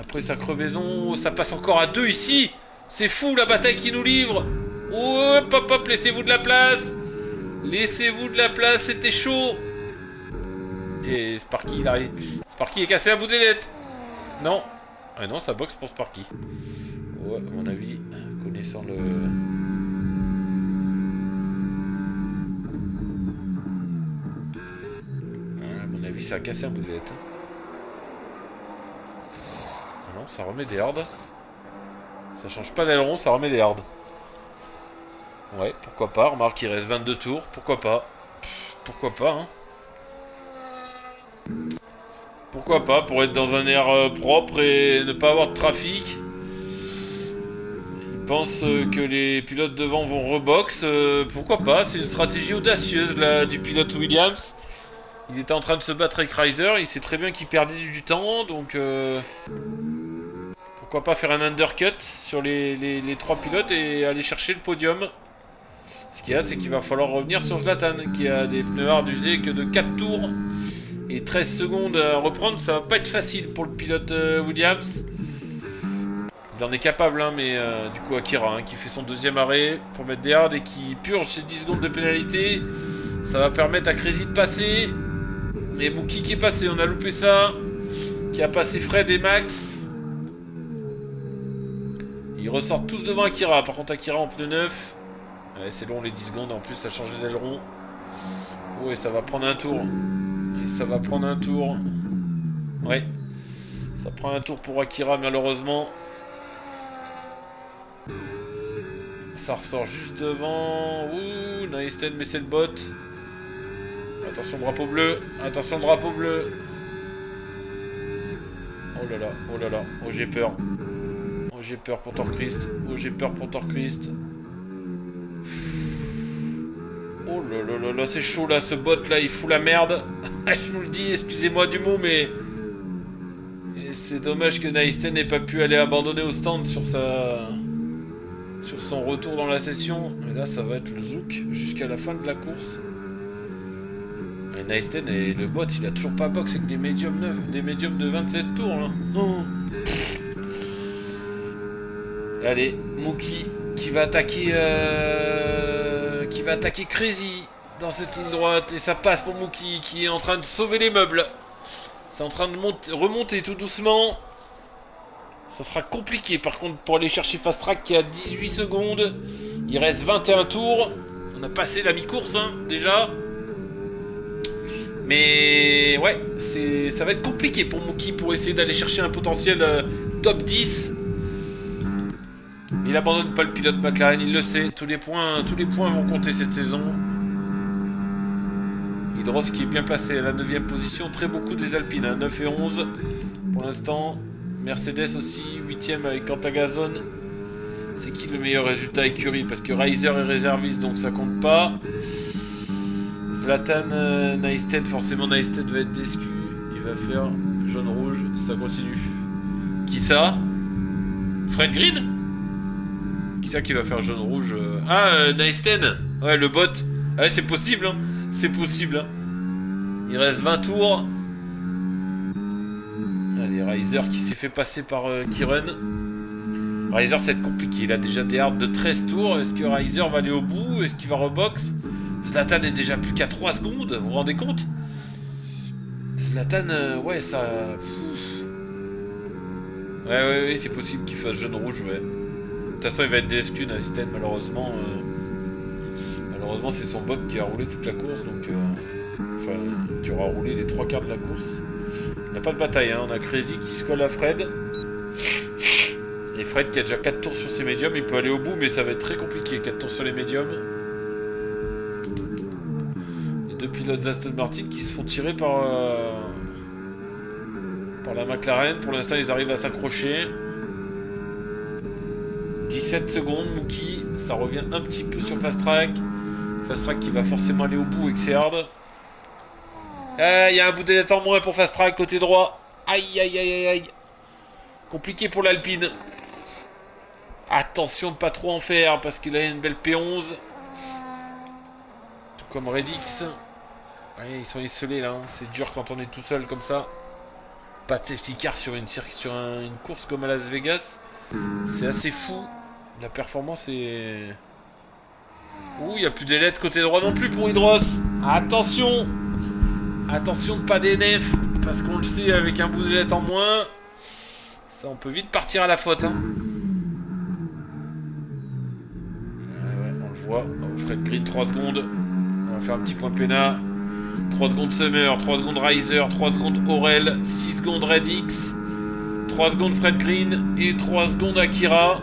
Après sa crevaison, ça passe encore à 2 ici. C'est fou la bataille qu'il nous livre. Hop, hop, hop, laissez-vous de la place. Laissez-vous de la place, c'était chaud. Et Sparky, il arrive. Sparky est cassé à bout d'ailette. Non. Ah non, ça boxe pour Sparky. Ouais, à mon avis, connaissant le... À mon avis, ça a cassé un bout d'ailette. Ah non, ça remet des hards. Ça change pas d'aileron, ça remet des hards. Ouais, pourquoi pas. Remarque, il reste 22 tours. Pourquoi pas. Pourquoi pas, hein. Pourquoi pas, pour être dans un air propre et ne pas avoir de trafic. Il pense que les pilotes devant vont rebox. Pourquoi pas, c'est une stratégie audacieuse là, du pilote Williams. Il était en train de se battre avec Riser, il sait très bien qu'il perdait du temps, donc... pourquoi pas faire un undercut sur les 3 pilotes et aller chercher le podium. Ce qu'il y a, c'est qu'il va falloir revenir sur Zlatan, qui a des pneus hard usés que de 4 tours. Et 13 secondes à reprendre, ça va pas être facile pour le pilote Williams. Il en est capable, hein, mais du coup Akira, hein, qui fait son deuxième arrêt pour mettre des hards et qui purge ses 10 secondes de pénalité. Ça va permettre à Crazy de passer. Et Mookie qui est passé, on a loupé ça. Qui a passé Fred et Max. Ils ressortent tous devant Akira. Par contre Akira en pneu neuf. Ouais, c'est long les 10 secondes, en plus ça change les ailerons. Ouais, ça va prendre un tour. Et ça va prendre un tour. Ouais. Ça prend un tour pour Akira malheureusement. Ça ressort juste devant. Ouh, Naisten met cette botte. Attention drapeau bleu. Attention drapeau bleu. Oh là là, oh là là. Oh j'ai peur. Oh j'ai peur pour Torchrist. Oh j'ai peur pour Torchrist. Oh là là là là, c'est chaud là, ce bot là, il fout la merde. Je vous le dis, excusez-moi du mot, mais... c'est dommage que Naisten n'ait pas pu aller abandonner au stand sur son retour dans la session. Et là, ça va être le zouk jusqu'à la fin de la course. Et Naisten et le bot, il a toujours pas box avec des médiums neufs, des médiums de 27 tours là. Oh. Allez, Mookie qui va attaquer Crazy dans cette ligne droite et ça passe pour Mookie qui est en train de sauver les meubles. C'est en train de remonter tout doucement. Ça sera compliqué par contre pour aller chercher Fast Track qui a 18 secondes. Il reste 21 tours. On a passé la mi-course hein, déjà. Mais ouais, ça va être compliqué pour Mookie pour essayer d'aller chercher un potentiel top 10. Il abandonne pas le pilote McLaren, il le sait. Tous les points vont compter cette saison. Hydros qui est bien placé à la 9ème position. Très beaucoup des Alpines, hein, 9 et 11 pour l'instant. Mercedes aussi, 8ème avec Cantagazone. C'est qui le meilleur résultat écurie? Parce que Reiser est réserviste, donc ça compte pas. Zlatan, Naisten, forcément Naisten va être déçu. Il va faire jaune-rouge, ça continue. Qui ça? Fred Green? Qui ça qui va faire jaune-rouge? Ah, Naisten. Ouais, le bot. Ouais, c'est possible, hein. C'est possible, hein. Il reste 20 tours. Allez, Reiser qui s'est fait passer par Kiren. Reiser, ça va être compliqué. Il a déjà des hards de 13 tours. Est-ce que Reiser va aller au bout? Est-ce qu'il va rebox? Zlatan est déjà plus qu'à 3 secondes. Vous vous rendez compte? Zlatan, ouais, ça... Ouais, c'est possible qu'il fasse jaune-rouge, ouais. De toute façon, il va être DSQ, Naisten, malheureusement. Malheureusement, c'est son bot qui a roulé toute la course, donc... Enfin, qui aura roulé les 3 quarts de la course. Il n'y a pas de bataille, hein. On a Crazy qui se colle à Fred. Et Fred qui a déjà 4 tours sur ses médiums, il peut aller au bout, mais ça va être très compliqué, 4 tours sur les médiums. Les deux pilotes Aston Martin qui se font tirer par la McLaren. Pour l'instant, ils arrivent à s'accrocher. 17 secondes, Mookie, ça revient un petit peu sur Fast Track. Fast Track qui va forcément aller au bout avec ses hards. Il y a un bout d'aile en moins pour Fast Track côté droit. Aïe aïe aïe aïe aïe. Compliqué pour l'Alpine. Attention de pas trop en faire parce qu'il a une belle P11. Tout comme Redix. Ouais, ils sont isolés là, hein. C'est dur quand on est tout seul comme ça. Pas de safety car sur une course comme à Las Vegas. C'est assez fou. La performance est... Ouh, il n'y a plus d'ailettes côté droit non plus pour Hydros. Attention. Attention de pas DNF. Parce qu'on le sait, avec un bout d'ailette en moins, ça on peut vite partir à la faute, hein. Ouais, on le voit. Oh, Fred Green, 3 secondes. On va faire un petit point pénal. 3 secondes Summer, 3 secondes Reiser, 3 secondes Aurel, 6 secondes Redix, 3 secondes Fred Green et 3 secondes Akira.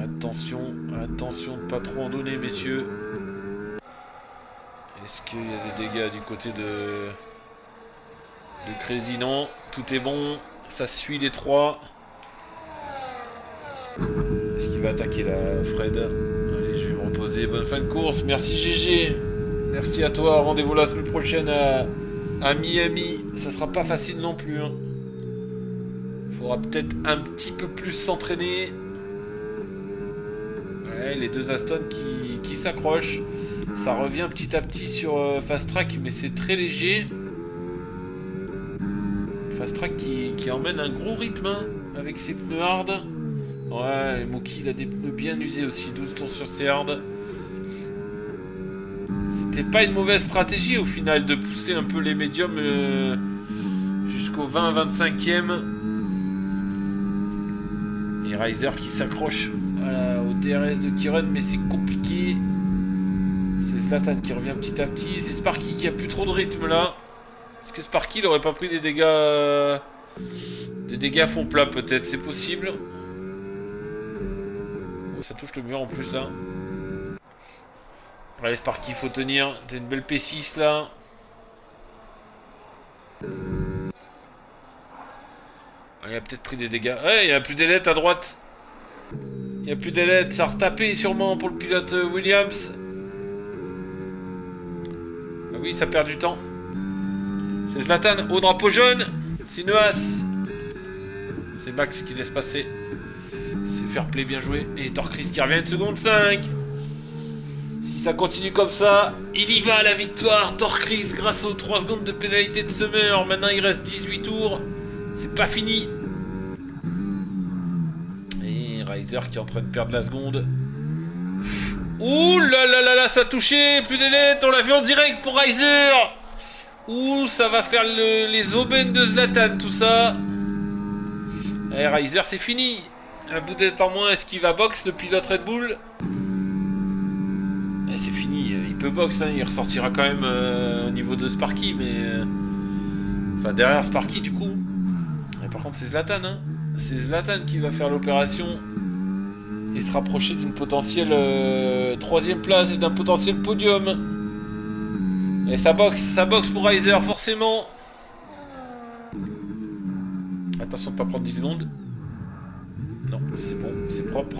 Attention, attention de pas trop en donner, messieurs. Est-ce qu'il y a des dégâts du côté de Crazy? Non, tout est bon, ça suit les 3. Est-ce qu'il va attaquer la Fred? Allez, je vais me reposer, bonne fin de course, merci GG. Merci à toi, rendez-vous la semaine prochaine à Miami. Ça sera pas facile non plus, hein. Faudra peut-être un petit peu plus s'entraîner. Ouais, les deux Aston qui s'accrochent. Ça revient petit à petit sur Fast Track, mais c'est très léger. Fast Track qui emmène un gros rythme hein, avec ses pneus hard. Ouais, Mookie il a des pneus bien usés aussi, 12 tours sur ses hard. C'était pas une mauvaise stratégie au final de pousser un peu les médiums jusqu'au 20-25e. Et Riser qui s'accroche au DRS de Kiren, mais c'est compliqué. C'est Zlatan qui revient petit à petit. C'est Sparky qui a plus trop de rythme là. Est-ce que Sparky il aurait pas pris des dégâts à fond plat peut-être? C'est possible. Oh, ça touche le mur en plus là. Allez Sparky, faut tenir. T'as une belle P6 là. Ah, il a peut-être pris des dégâts. Ouais, il n'y a plus d'ailettes à droite. Il n'y a plus d'ailettes. Ça a retapé sûrement pour le pilote Williams. Ah oui, ça perd du temps. C'est Zlatan au drapeau jaune. C'est Noas. C'est Max qui laisse passer. C'est fair play, bien joué. Et Torcris qui revient une seconde 5. Si ça continue comme ça, il y va à la victoire. Torcris grâce aux 3 secondes de pénalité de Summer. Maintenant il reste 18 tours. C'est pas fini. Et Riser qui est en train de perdre la seconde. Ouh là là là là, ça a touché. Plus d'ailettes, on l'a vu en direct pour Riser. Ouh, ça va faire les aubaines de Zlatan, tout ça. Et Riser, c'est fini. Un bout d'être en moins, est-ce qu'il va box le pilote Red Bull? C'est fini, il peut box, hein. Il ressortira quand même au niveau de Sparky, mais... Enfin, derrière Sparky, du coup. Et par contre, c'est Zlatan, hein. C'est Zlatan qui va faire l'opération et se rapprocher d'une potentielle 3ème place et d'un potentiel podium. Et ça boxe pour Riser, forcément. Attention de ne pas prendre 10 secondes. Non, c'est bon, c'est propre.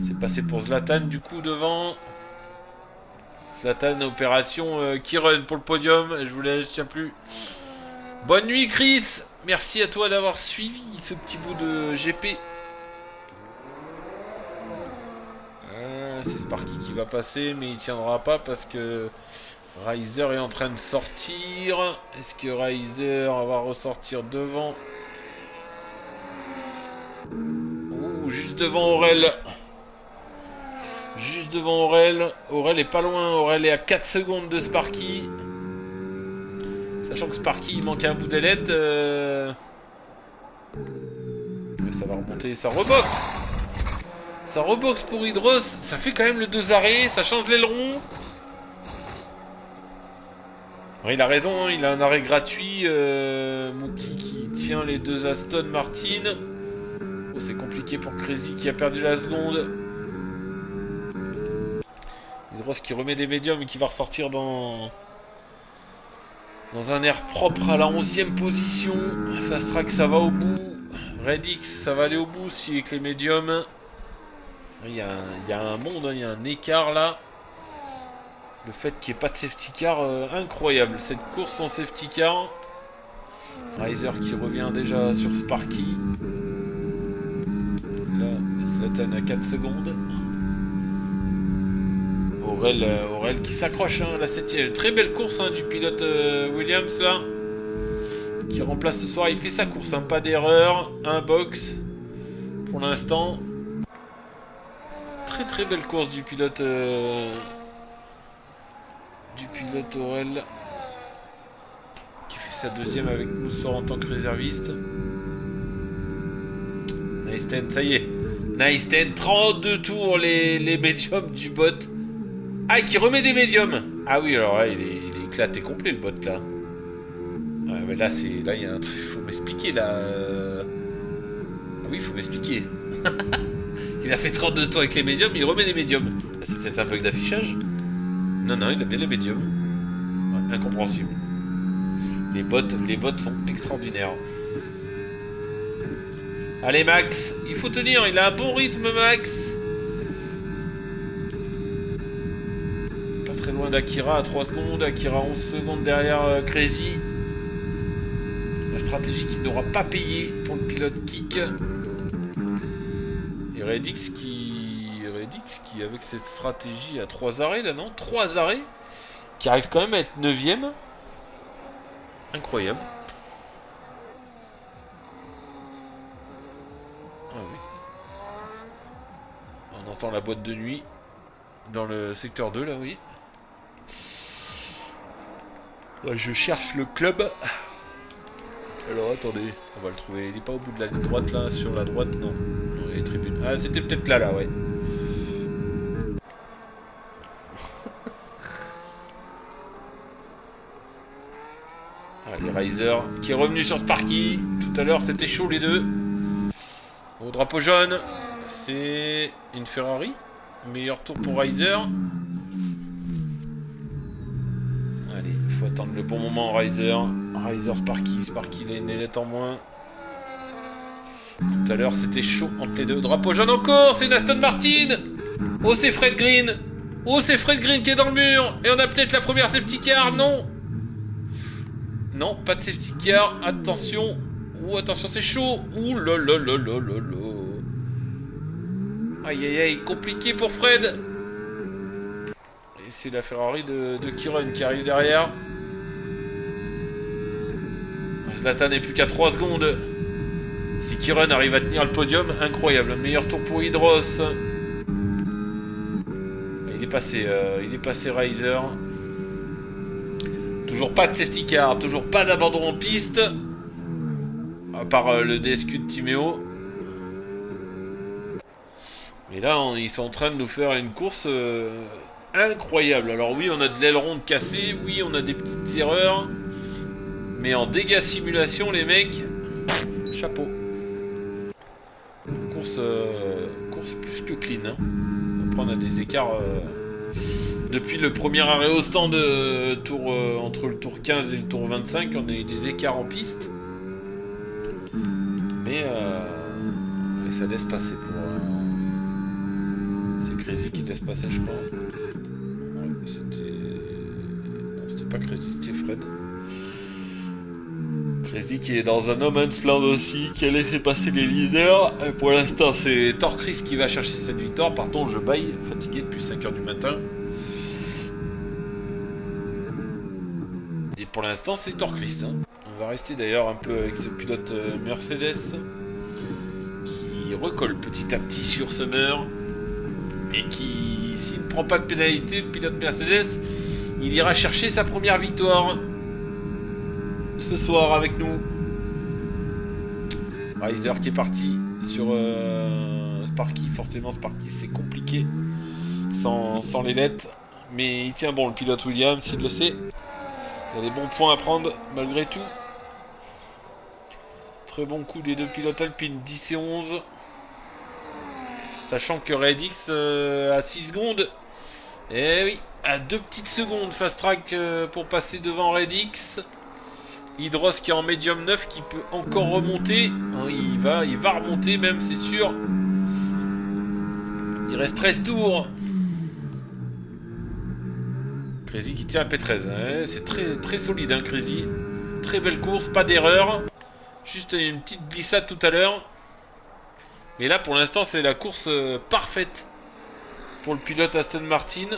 C'est passé pour Zlatan, du coup, devant. Zlatan, opération qui run pour le podium. Je vous laisse, je tiens plus. Bonne nuit, Chris. Merci à toi d'avoir suivi ce petit bout de GP. C'est Sparky qui va passer, mais il tiendra pas parce que Riser est en train de sortir. Est-ce que Riser va ressortir devant? Ouh, juste devant Aurel. Juste devant Aurel. Aurel est pas loin. Aurel est à 4 secondes de Sparky. Sachant que Sparky il manque un bout d'ailette. Ça va remonter. Ça reboxe. Ça reboxe pour Hydros. Ça fait quand même le 2 arrêts. Ça change l'aileron. Il a raison. Hein, il a un arrêt gratuit. Mookie qui tient les 2 Aston Martin. Oh, c'est compliqué pour Crazy qui a perdu la seconde. Hydros qui remet des médiums et qui va ressortir dans un air propre à la 11e position. Fast Track ça va au bout. Redix ça va aller au bout aussi avec les médiums. Il y a un monde, hein, il y a un écart là. Le fait qu'il n'y ait pas de safety car, incroyable. Cette course sans safety car. Riser qui revient déjà sur Sparky. Là, Zlatan à 4 secondes. Aurel qui s'accroche, hein, la 7ème. Très belle course hein, du pilote Williams là. Qui remplace ce soir. Il fait sa course, hein, pas d'erreur. Un box pour l'instant. Très très belle course du pilote Aurel. Qui fait sa 2ème avec Moussor en tant que réserviste. Nice 10, ça y est. Nice 10, 32 tours les médiums du bot. Ah, qui remet des médiums. Ah oui, alors là, il est éclaté complet le bot là. Ouais, mais là, il y a un truc, il faut m'expliquer là. Ah oui, il faut m'expliquer. Il a fait 32 tours avec les médiums, il remet des médiums. C'est peut-être un bug d'affichage. Non, non, il a bien les médiums. Ouais, incompréhensible. Les bots sont extraordinaires. Allez Max, il faut tenir, il a un bon rythme Max. Pas très loin d'Akira à 3 secondes, Akira 11 secondes derrière Crazy. stratégie qui n'aura pas payé pour le pilote Kick. Et Redix qui avec cette stratégie à 3 arrêts là, non, 3 arrêts, qui arrive quand même à être 9ème. Incroyable. Ah oui. On entend la boîte de nuit dans le secteur 2 là, oui. Ouais, je cherche le club. Alors attendez, on va le trouver. Il est pas au bout de la droite là, sur la droite, non. Non, les tribunes. Ah, c'était peut-être là, ouais. Ah, les Risers qui est revenu sur Sparky. Tout à l'heure, c'était chaud les deux. Au drapeau jaune, c'est une Ferrari. Meilleur tour pour Riser. Allez, il faut attendre le bon moment Riser. Riser Sparky, Sparky les nailettes en moins. Tout à l'heure c'était chaud entre les deux. Drapeau jaune encore, c'est une Aston Martin. Oh c'est Fred Green. Oh c'est Fred Green qui est dans le mur. Et on a peut-être la première safety car, non. Non, pas de safety car, attention. Ouh, attention c'est chaud. Ouh là là là là là là. Aïe aïe aïe, compliqué pour Fred. Et c'est la Ferrari de Kiron qui arrive derrière. Zlatan n'est plus qu'à 3 secondes. Si Kiron arrive à tenir le podium, incroyable. Meilleur tour pour Hydros. Il est passé Riser. Toujours pas de safety car, toujours pas d'abandon en piste. À part le DSQ de Timéo. Mais là, ils sont en train de nous faire une course incroyable. Alors oui, on a de l'aileron cassé, oui, on a des petites erreurs. Mais en dégâts simulation, les mecs, chapeau. Course plus que clean. Hein. Après, on a des écarts... Depuis le premier arrêt au stand entre le tour 15 et le tour 25, on a eu des écarts en piste. Mais ça laisse passer pour... C'est Crazy qui laisse passer, je crois. Ouais, c'était... Non, c'était pas Crazy, c'était Fred. Crazy qui est dans un no man's land aussi, qui a laissé passer les leaders. Et pour l'instant, c'est Torchris qui va chercher cette victoire. Par contre, je baille, fatigué depuis 5h du matin. Et pour l'instant, c'est Torchris. Hein. On va rester d'ailleurs un peu avec ce pilote Mercedes qui recolle petit à petit sur Summer. Et qui, s'il ne prend pas de pénalité, le pilote Mercedes, il ira chercher sa première victoire ce soir avec nous. Riser qui est parti sur Sparky. Forcément, Sparky, c'est compliqué sans les lettres. Mais il tient bon, le pilote Williams, il le sait. Il y a des bons points à prendre malgré tout. Très bon coup des deux pilotes alpines, 10 et 11. Sachant que Redix à 6 secondes. Eh oui, à 2 petites secondes, fast track pour passer devant Redix. Hydros qui est en médium 9 qui peut encore remonter. Il va remonter même, c'est sûr. Il reste 13 tours. Crazy qui tient à P13. Ouais, c'est très solide, hein, Crazy. Très belle course, pas d'erreur. Juste une petite glissade tout à l'heure. Mais là, pour l'instant, c'est la course parfaite pour le pilote Aston Martin.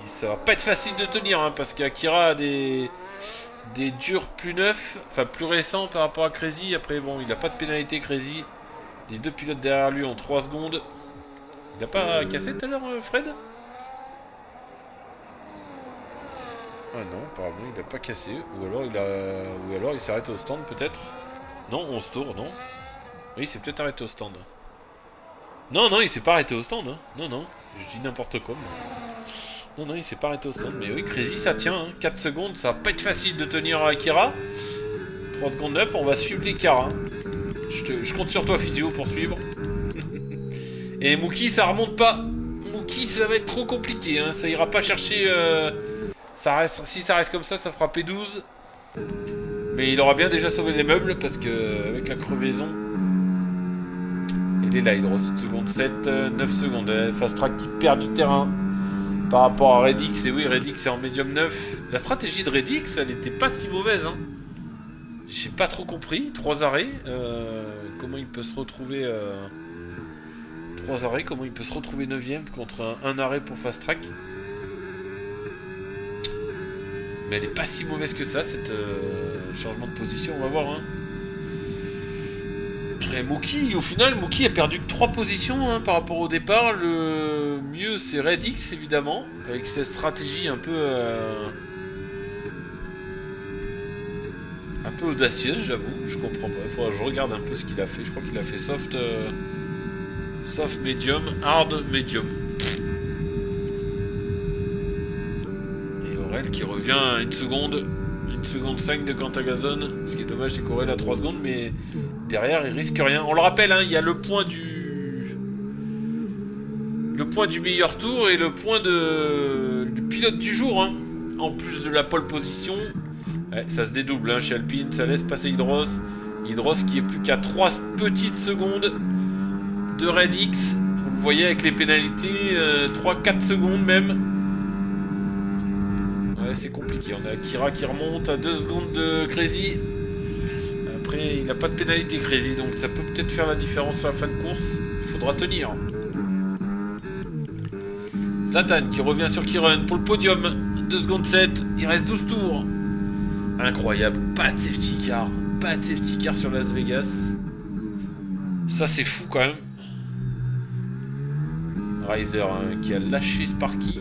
Ça va pas être facile de tenir, hein, parce qu'Akira a des durs plus neufs, enfin plus récents par rapport à Crazy. Après, bon, il n'a pas de pénalité, Crazy. Les deux pilotes derrière lui ont 3 secondes. Il n'a pas cassé tout à l'heure, Fred? Ah non, apparemment il n'a pas cassé. Ou alors il s'est arrêté au stand peut-être. Non, 11 tours, non. Oui, il s'est peut-être arrêté au stand. Non, il s'est pas arrêté au stand. Hein. Non, je dis n'importe quoi. Mais... Non, il s'est pas arrêté au stand. Mais oui, Crazy, ça tient. Hein. 4 secondes, ça va pas être facile de tenir Akira. 3 secondes 9, on va suivre l'écart. Hein. Je compte sur toi, Physio, pour suivre. Et Mookie, ça remonte pas. Mookie, ça va être trop compliqué. Hein. Ça ira pas chercher... si ça reste comme ça fera P12. Mais il aura bien déjà sauvé les meubles parce que avec la crevaison. Il est là, Hydros, seconde 7, 9 secondes. Fast track qui perd du terrain par rapport à Redix. Et oui, Redix est en médium 9. La stratégie de Redix, elle était pas si mauvaise. Hein. J'ai pas trop compris. 3 arrêts. Comment il peut se retrouver... 3 arrêts, comment il peut se retrouver 9ème contre un arrêt pour fast track. Mais elle est pas si mauvaise que ça, cette changement de position, on va voir. Hein. Et Mookie, au final, Mookie a perdu que 3 positions hein, par rapport au départ. Le mieux, c'est Redix, évidemment, avec cette stratégie un peu audacieuse, j'avoue. Je comprends pas. Il faudra que je regarde un peu ce qu'il a fait. Je crois qu'il a fait soft, soft medium, hard medium. Qui revient à 1 seconde 5 de Cantagazone. Ce qui est dommage, c'est qu'Aurel a 3 secondes, mais derrière il risque rien. On le rappelle, hein, il y a le point du meilleur tour et le point du pilote du jour, hein, en plus de la pole position. Ouais, ça se dédouble hein, chez Alpine, ça laisse passer Hydros. Hydros qui est plus qu'à 3 petites secondes de Redix. Vous le voyez avec les pénalités, 3-4 secondes même. C'est compliqué, on a Akira qui remonte à 2 secondes de Crazy. Après il n'a pas de pénalité Crazy, donc ça peut peut-être faire la différence sur la fin de course. Il faudra tenir. Zlatan qui revient sur Kiron pour le podium. 2 secondes 7, il reste 12 tours. Incroyable, pas de safety car. Pas de safety car sur Las Vegas. Ça c'est fou quand même. Riser hein, qui a lâché Sparky.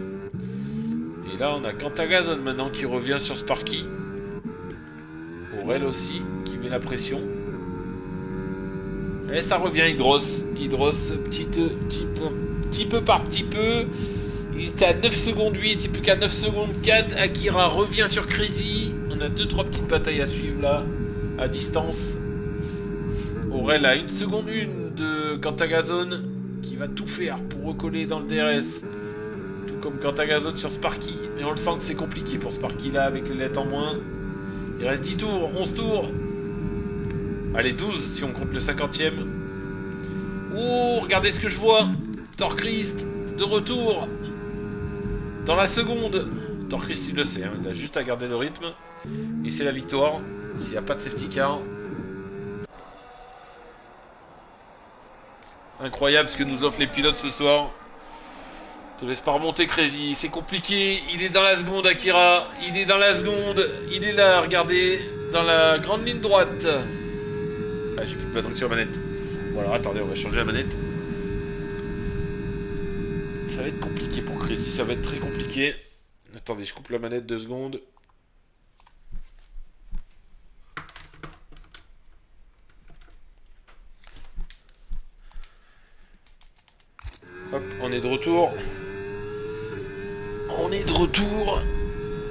Et là on a Cantagazone maintenant qui revient sur Sparky. Aurel aussi qui met la pression. Et ça revient Hydros. Hydros petit peu par petit peu. Il est à 9 secondes 8, c'est plus qu'à 9 secondes 4. Akira revient sur Crazy. On a 2-3 petites batailles à suivre là, à distance. Aurel à 1 seconde 1 de Cantagazone qui va tout faire pour recoller dans le DRS. Comme Cantagazone sur Sparky. Mais on le sent que c'est compliqué pour Sparky là avec les lettres en moins. Il reste 10 tours, 11 tours. Allez 12 si on compte le 50e. Oh regardez ce que je vois. Torchrist de retour dans la seconde. Torchrist il le sait, hein, il a juste à garder le rythme. Et c'est la victoire. S'il n'y a pas de safety car. Incroyable ce que nous offrent les pilotes ce soir. Te laisse pas remonter Crazy, c'est compliqué, il est dans la seconde Akira, il est dans la seconde, il est là, regardez, dans la grande ligne droite. Ah j'ai plus de batterie sur la manette. Voilà, attendez, on va changer la manette. Ça va être compliqué pour Crazy, ça va être très compliqué. Attendez, je coupe la manette 2 secondes. Hop, on est de retour. On est de retour.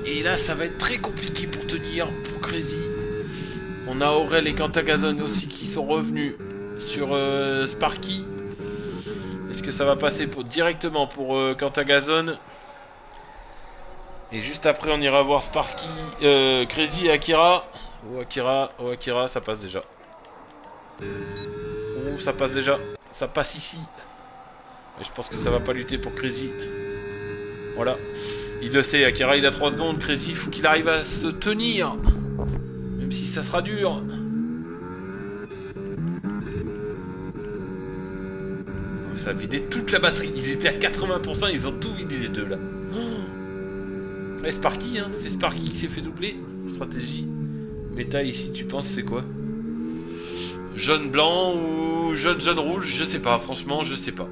Et là, ça va être très compliqué pour tenir pour Crazy. On a Aurel et Cantagazone aussi qui sont revenus sur Sparky. Est-ce que ça va passer directement pour Cantagazone? Et juste après, on ira voir Sparky, Crazy et Akira. Oh Akira, ça passe déjà. Oh, ça passe déjà. Ça passe ici. Et je pense que ça va pas lutter pour Crazy. Voilà. Il le sait, Akira il a 3 secondes, Crazy il faut qu'il arrive à se tenir. Même si ça sera dur. Ça a vidé toute la batterie. Ils étaient à 80%, ils ont tout vidé les deux là. Oh. Et Sparky, hein, c'est Sparky qui s'est fait doubler. Stratégie. Méta ici, tu penses c'est quoi? Jaune blanc ou jaune rouge? Je sais pas, franchement, je sais pas.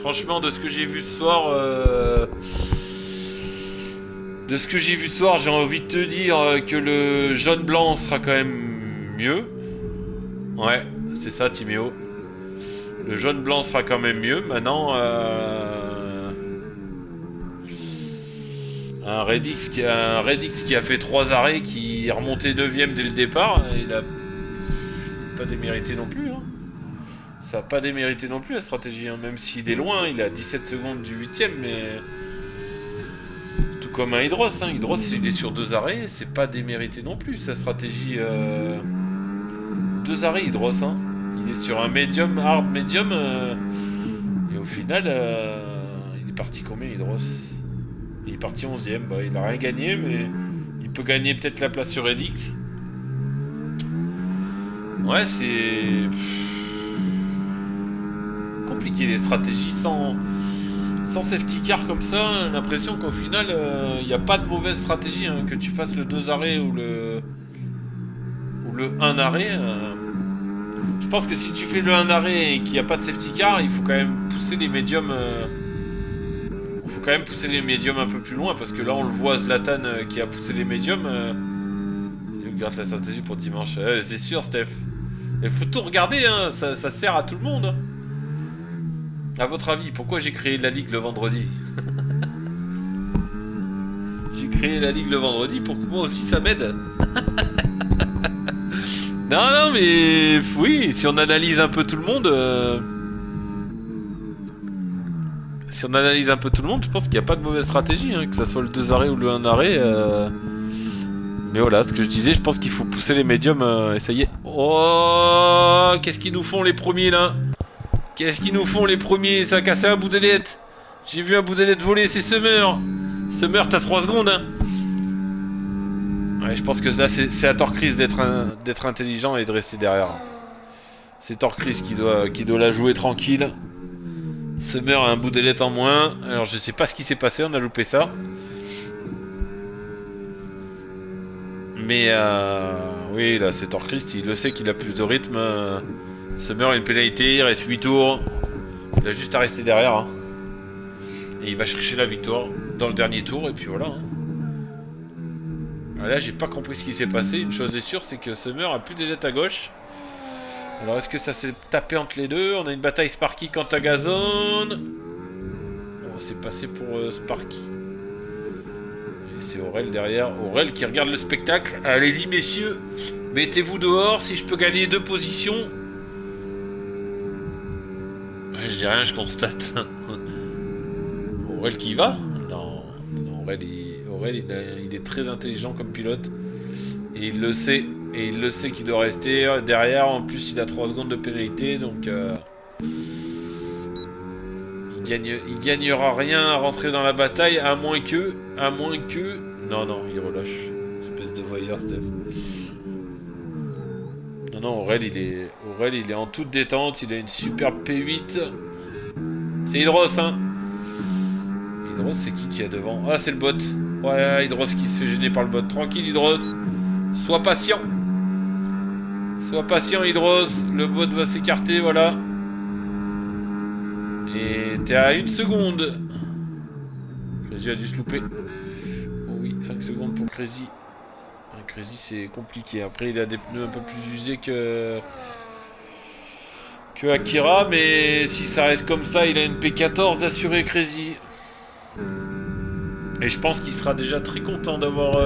Franchement, de ce que j'ai vu ce soir, j'ai envie de te dire que le jaune-blanc sera quand même mieux. Ouais, c'est ça, Timéo. Le jaune-blanc sera quand même mieux. Maintenant, un Redix qui a fait 3 arrêts, qui est remonté 9ème dès le départ, il a pas démérité non plus. Hein. Ça n'a pas démérité non plus la stratégie, hein. Même s'il est loin, il est à 17 secondes du 8ème, mais tout comme un Hydros, hein. Hydros il est sur 2 arrêts, c'est pas démérité non plus sa stratégie. 2 arrêts Hydros, hein. Il est sur un médium, hard médium, et au final, il est parti combien, Hydros? Il est parti 11ème. Bah, il a rien gagné, mais il peut gagner peut-être la place sur Edix. Ouais, c'est compliqué les stratégies sans safety car comme ça. L'impression qu'au final, il n'y a pas de mauvaise stratégie, hein, que tu fasses le 2 arrêts ou le 1 arrêt. Je pense que si tu fais le 1 arrêt et qu'il n'y a pas de safety car, il faut quand même pousser les médiums. Il faut quand même pousser les médiums un peu plus loin, parce que là on le voit, Zlatan qui a poussé les médiums. Il garde la stratégie pour dimanche. C'est sûr, Steph. Il faut tout regarder, hein, ça sert à tout le monde. À votre avis, pourquoi j'ai créé la ligue le vendredi? J'ai créé la ligue le vendredi pour que moi aussi ça m'aide. Non, non, mais oui, si on analyse un peu tout le monde, si on analyse un peu tout le monde, je pense qu'il n'y a pas de mauvaise stratégie, hein, que ça soit le 2 arrêts ou le 1 arrêt. Mais voilà, ce que je disais, je pense qu'il faut pousser les médiums. Et ça y est. Oh, qu'est-ce qu'ils nous font les premiers là? Qu'est-ce qu'ils nous font les premiers? Ça a cassé un bout d'ailette. J'ai vu un bout d'ailette voler, c'est Summer. Summer, t'as 3 secondes, hein. Ouais, je pense que là, c'est à Torchris d'être intelligent et de rester derrière. C'est Torchris qui doit la jouer tranquille. Summer a un bout d'ailette en moins. Alors, je sais pas ce qui s'est passé, on a loupé ça. Mais oui, là, c'est Torchris, il le sait qu'il a plus de rythme. Summer a une pénalité, il reste 8 tours. Il a juste à rester derrière. Hein. Et il va chercher la victoire dans le dernier tour, et puis voilà. Hein. Là, j'ai pas compris ce qui s'est passé. Une chose est sûre, c'est que Summer a plus d'ailette à gauche. Alors, est-ce que ça s'est tapé entre les deux? On a une bataille Sparky quant à Gazon. Bon, c'est passé pour Sparky. Et c'est Aurel derrière. Aurel qui regarde le spectacle. Allez-y, messieurs. Mettez-vous dehors si je peux gagner 2 positions. Ouais, je dis rien, je constate. Aurel qui y va? Non, Aurel, il est très intelligent comme pilote. Et il le sait. Et il le sait qu'il doit rester derrière. En plus, il a 3 secondes de pénalité. Donc, il gagnera rien à rentrer dans la bataille. À moins que. Non, non, il relâche. Espèce de voyeur, Steph. Non, non, Aurel, il est en toute détente. Il a une superbe P8. C'est Hydros, hein. Hydros, c'est qui est devant? Ah, c'est le bot. Ouais, Hydros qui se fait gêner par le bot. Tranquille, Hydros. Sois patient. Sois patient, Hydros. Le bot va s'écarter, voilà. Et t'es à 1 seconde. Crazy a dû se louper. Oh oui, 5 secondes pour Crazy. Crazy, c'est compliqué. Après, il a des pneus un peu plus usés que Akira. Mais si ça reste comme ça, il a une P14 d'assurer Crazy. Et je pense qu'il sera déjà très content d'avoir...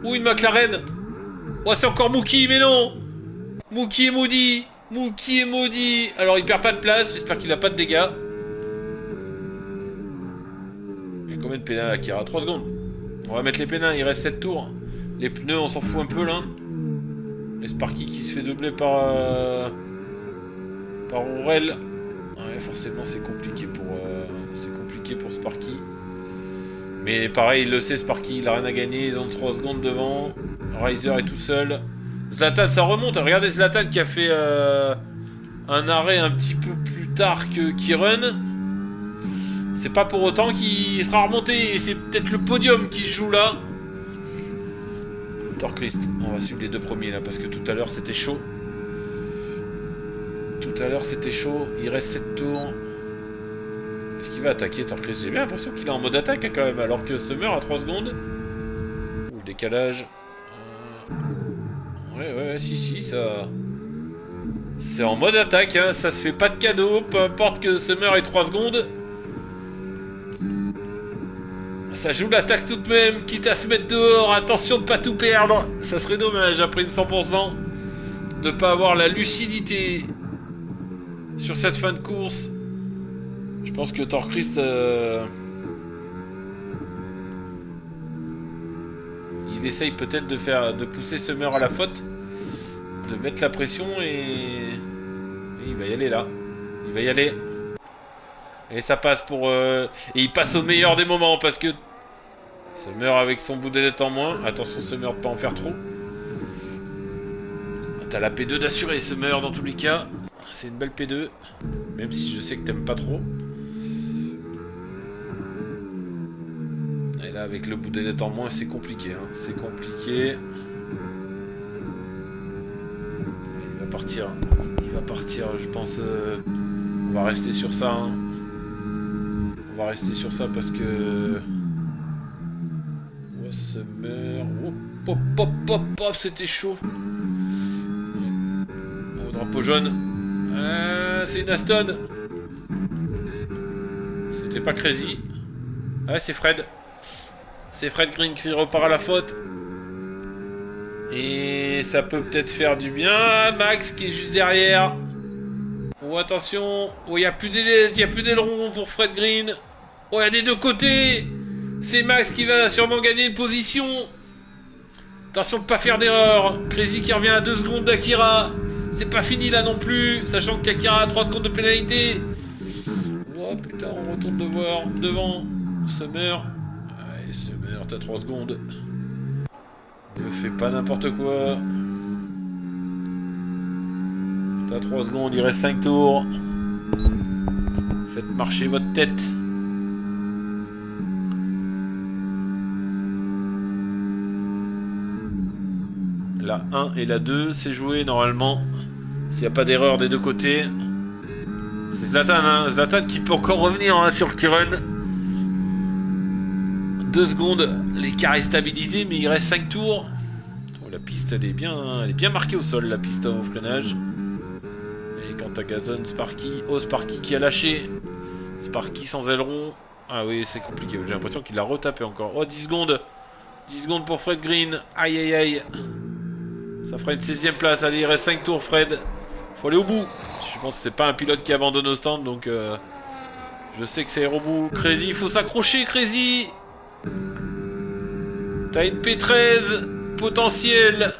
Ouh, une McLaren. Oh, c'est encore Mookie, mais non. Mookie est maudit. Mookie est maudit. Alors, il perd pas de place. J'espère qu'il a pas de dégâts. Il y a combien de pénins, Akira? 3 secondes. On va mettre les pénins. Il reste 7 tours. Les pneus, on s'en fout un peu, là. Et Sparky qui se fait doubler par Aurel. Ouais, forcément, c'est compliqué pour Sparky. Mais pareil, il le sait, Sparky, il a rien à gagner. Ils ont 3 secondes devant. Riser est tout seul. Zlatan, ça remonte. Regardez Zlatan qui a fait un arrêt un petit peu plus tard que Kiren. C'est pas pour autant qu'il sera remonté. Et c'est peut-être le podium qui se joue là. Torchrist, on va suivre les 2 premiers là parce que tout à l'heure c'était chaud. Il reste 7 tours. Est-ce qu'il va attaquer Torchrist? J'ai bien l'impression qu'il est en mode attaque hein, quand même. Alors que Summer à 3 secondes. Ou le décalage. Ouais, si, ça. C'est en mode attaque, hein. Ça se fait pas de cadeau. Peu importe que Summer ait 3 secondes. Ça joue l'attaque tout de même, quitte à se mettre dehors. Attention de pas tout perdre. Ça serait dommage après une 100% de pas avoir la lucidité sur cette fin de course. Je pense que Torchrist il essaye peut-être de pousser Summer à la faute, de mettre la pression et il va y aller là. Il va y aller. Et ça passe pour... Et il passe au meilleur des moments parce que... Summer avec son bout d'ailette en moins. Attention Summer de pas en faire trop. T'as la P2 d'assurer Summer dans tous les cas. C'est une belle P2. Même si je sais que t'aimes pas trop. Et là avec le bout d'ailette en moins c'est compliqué. Hein. C'est compliqué. Il va partir. Il va partir je pense... On va rester sur ça. Hein. On va rester sur ça parce que... Oh, Summer... Oh, pop, pop, pop, pop, c'était chaud. Oh, drapeau jaune. C'est une Aston. C'était pas Crazy. Ouais, c'est Fred. C'est Fred Green qui repart à la faute. Et ça peut peut-être faire du bien. Max qui est juste derrière. Oh, attention. Oh, il n'y a plus d'aileron pour Fred Green. Oh, il y a des deux côtés. C'est Max qui va sûrement gagner une position. Attention de pas faire d'erreur. Crazy qui revient à 2 secondes d'Akira. C'est pas fini là non plus. Sachant qu'Akira a 3 secondes de pénalité. Oh putain, on retourne devant. Summer. Allez, Summer, t'as 3 secondes. Ne fais pas n'importe quoi. T'as 3 secondes, il reste 5 tours. Faites marcher votre tête. La 1 et la 2, c'est joué normalement. S'il n'y a pas d'erreur des deux côtés. C'est Zlatan, hein. Zlatan qui peut encore revenir hein, sur le Kiren. 2 secondes, l'écart est stabilisé, mais il reste 5 tours. Oh, la piste, elle est bien marquée au sol, la piste au freinage. Et quant à Gazon, Sparky. Oh, Sparky qui a lâché. Sparky sans aileron. Ah oui, c'est compliqué. J'ai l'impression qu'il a retapé encore. Oh, 10 secondes. 10 secondes pour Fred Green. Aïe, aïe, aïe. Ça fera une 16e place. Allez, il reste 5 tours, Fred. Faut aller au bout. Je pense que c'est pas un pilote qui abandonne au stand, donc je sais que c'est au bout. Crazy, il faut s'accrocher, Crazy. T'as une P13 potentielle.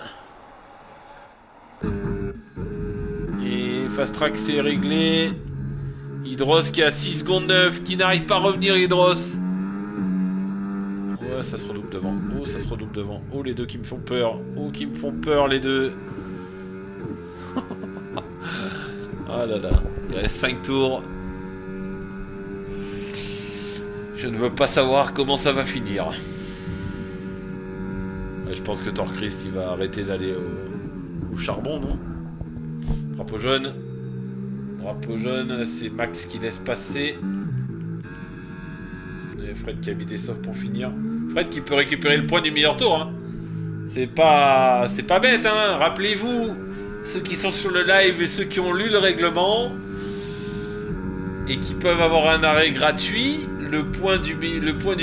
Et Fast Track c'est réglé. Hydros qui a 6 secondes 9, qui n'arrive pas à revenir, Hydros. Ouais, ça se redouble devant. Oh, ça se redouble devant. Oh, les deux qui me font peur. Oh, qui me font peur, les deux. Ah là là. Il reste 5 tours. Je ne veux pas savoir comment ça va finir. Je pense que Torchrist il va arrêter d'aller au charbon, non? Drapeau jaune. Drapeau jaune, c'est Max qui laisse passer. Et Fred qui a mis des softs pour finir. Fred qui peut récupérer le point du meilleur tour. Hein. C'est pas bête, hein. Rappelez-vous, ceux qui sont sur le live et ceux qui ont lu le règlement et qui peuvent avoir un arrêt gratuit. Le point du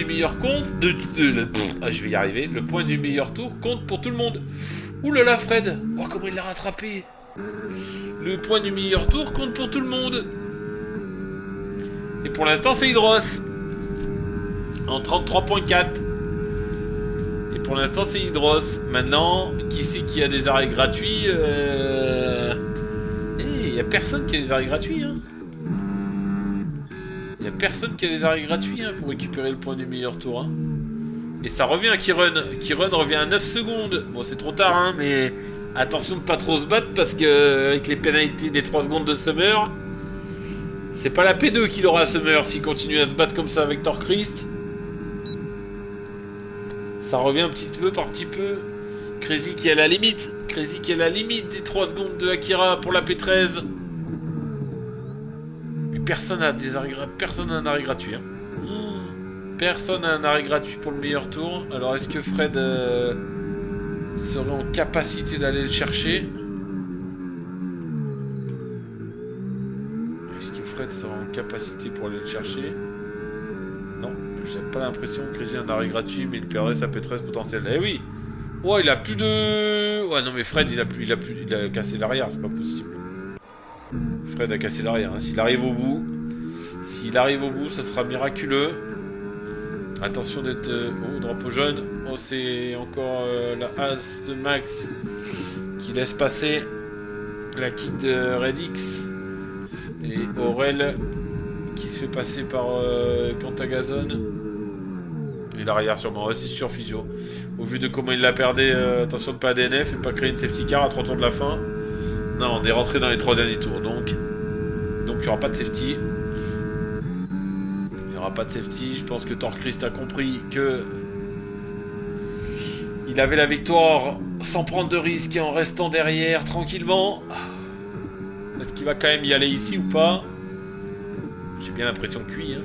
meilleur compte je vais y arriver. Le point du meilleur tour compte pour tout le monde. Ouh là là, Fred. Oh, comment il l'a rattrapé. Le point du meilleur tour compte pour tout le monde. Et pour l'instant, c'est Hydros. En 33.4. Et pour l'instant, c'est Hydros. Maintenant, qui c'est qui a des arrêts gratuits il y a personne qui a des arrêts gratuits, hein. Il n'y a personne qui a les arrêts gratuits hein, pour récupérer le point du meilleur tour. Hein. Et ça revient à Kiren. Kiren revient à 9 secondes. Bon, c'est trop tard, hein, mais attention de pas trop se battre parce que avec les pénalités des 3 secondes de Summer, c'est pas la P2 qu'il aura Summer s'il continue à se battre comme ça avec Torchrist. Ça revient un petit peu par petit peu. Crazy qui est à la limite. Crazy qui est à la limite des 3 secondes de Akira pour la P13. Personne n'a un arrêt gratuit. Hein. Personne n'a un arrêt gratuit pour le meilleur tour. Alors est-ce que Fred serait en capacité d'aller le chercher? Est-ce que Fred serait en capacité pour aller le chercher? Non, j'ai pas l'impression que j'ai un arrêt gratuit, mais il perdrait sa P13 potentielle. Eh oui. Oh, il a plus de... Ouais, non mais Fred il a cassé l'arrière, c'est pas possible. Fred a cassé l'arrière. Hein. S'il arrive au bout, ça sera miraculeux. Attention d'être... Oh, drapeau jaune. Oh, c'est encore la As de Max qui laisse passer la kick de Redix. Et Aurel qui se fait passer par Cantagazon. Et l'arrière sûrement, aussi sur Physio. Au vu de comment il l'a perdé, attention de pas DNF et pas créer une safety car à 3 tours de la fin. Non, on est rentré dans les 3 derniers tours, donc il n'y aura pas de safety. Il n'y aura pas de safety. Je pense que Torchrist a compris que il avait la victoire sans prendre de risque et en restant derrière tranquillement. Est-ce qu'il va quand même y aller ici ou pas? J'ai bien l'impression que oui. Hein.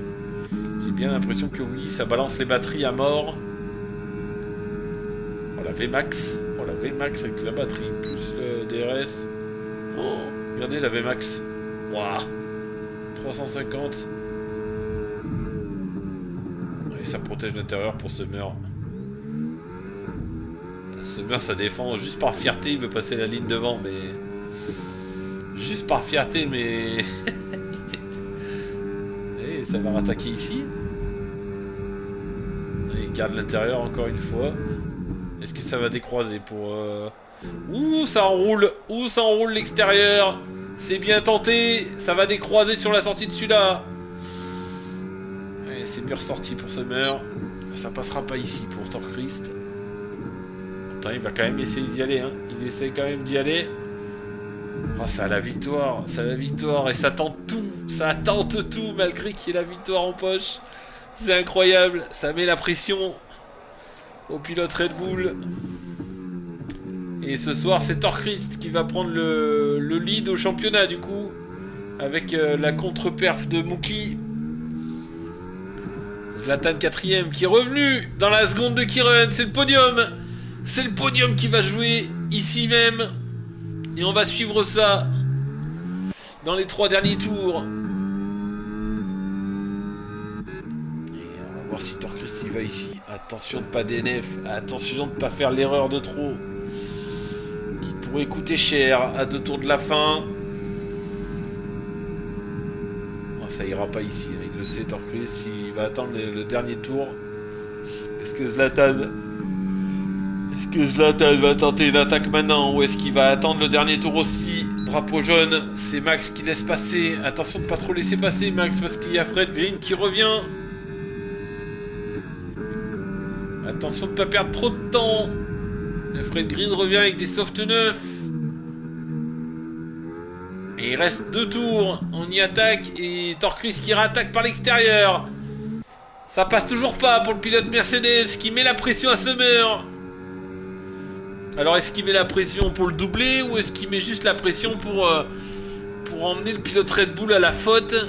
J'ai bien l'impression que oui. Ça balance les batteries à mort. Oh la VMAX. Oh la VMAX avec la batterie plus le DRS. Oh, regardez la VMAX. Waouh. 350. Et ça protège l'intérieur pour Summer. Summer ça défend juste par fierté, il veut passer la ligne devant, mais... Juste par fierté, mais... Et ça va rattaquer ici. Et il garde l'intérieur encore une fois. Est-ce que ça va décroiser pour... Ouh, ça enroule. Ouh, ça enroule l'extérieur. C'est bien tenté. Ça va décroiser sur la sortie de celui-là. C'est bien ressorti pour Summer. Ça passera pas ici pour Torchrist. Attends, il va quand même essayer d'y aller. Hein. Il essaie quand même d'y aller. Oh, ça a la victoire. Ça a la victoire. Et ça tente tout. Ça tente tout malgré qu'il y ait la victoire en poche. C'est incroyable. Ça met la pression au pilote Red Bull. Et ce soir, c'est Torchrist qui va prendre le lead au championnat du coup. Avec la contre-perf de Mookie. Zlatan 4ème qui est revenu dans la seconde de Kyren. C'est le podium. C'est le podium qui va jouer ici même. Et on va suivre ça dans les 3 derniers tours. Et on va voir si Torchrist y va ici. Attention de pas DNF. Attention de pas faire l'erreur de trop. Qui pourrait coûter cher à 2 tours de la fin. Oh, ça ira pas ici. Il le sait Torchrist. Il va attendre le dernier tour. Est-ce que Zlatan va tenter une attaque maintenant ou est-ce qu'il va attendre le dernier tour aussi? Drapeau jaune, c'est Max qui laisse passer. Attention de pas trop laisser passer Max parce qu'il y a Fred Green qui revient. Attention de pas perdre trop de temps. Fred Green revient avec des softs neufs. Et il reste 2 tours. On y attaque et Torchrist qui rattaque par l'extérieur. Ça passe toujours pas pour le pilote Mercedes qui met la pression à Summer. Alors est-ce qu'il met la pression pour le doubler ou est-ce qu'il met juste la pression pour emmener le pilote Red Bull à la faute?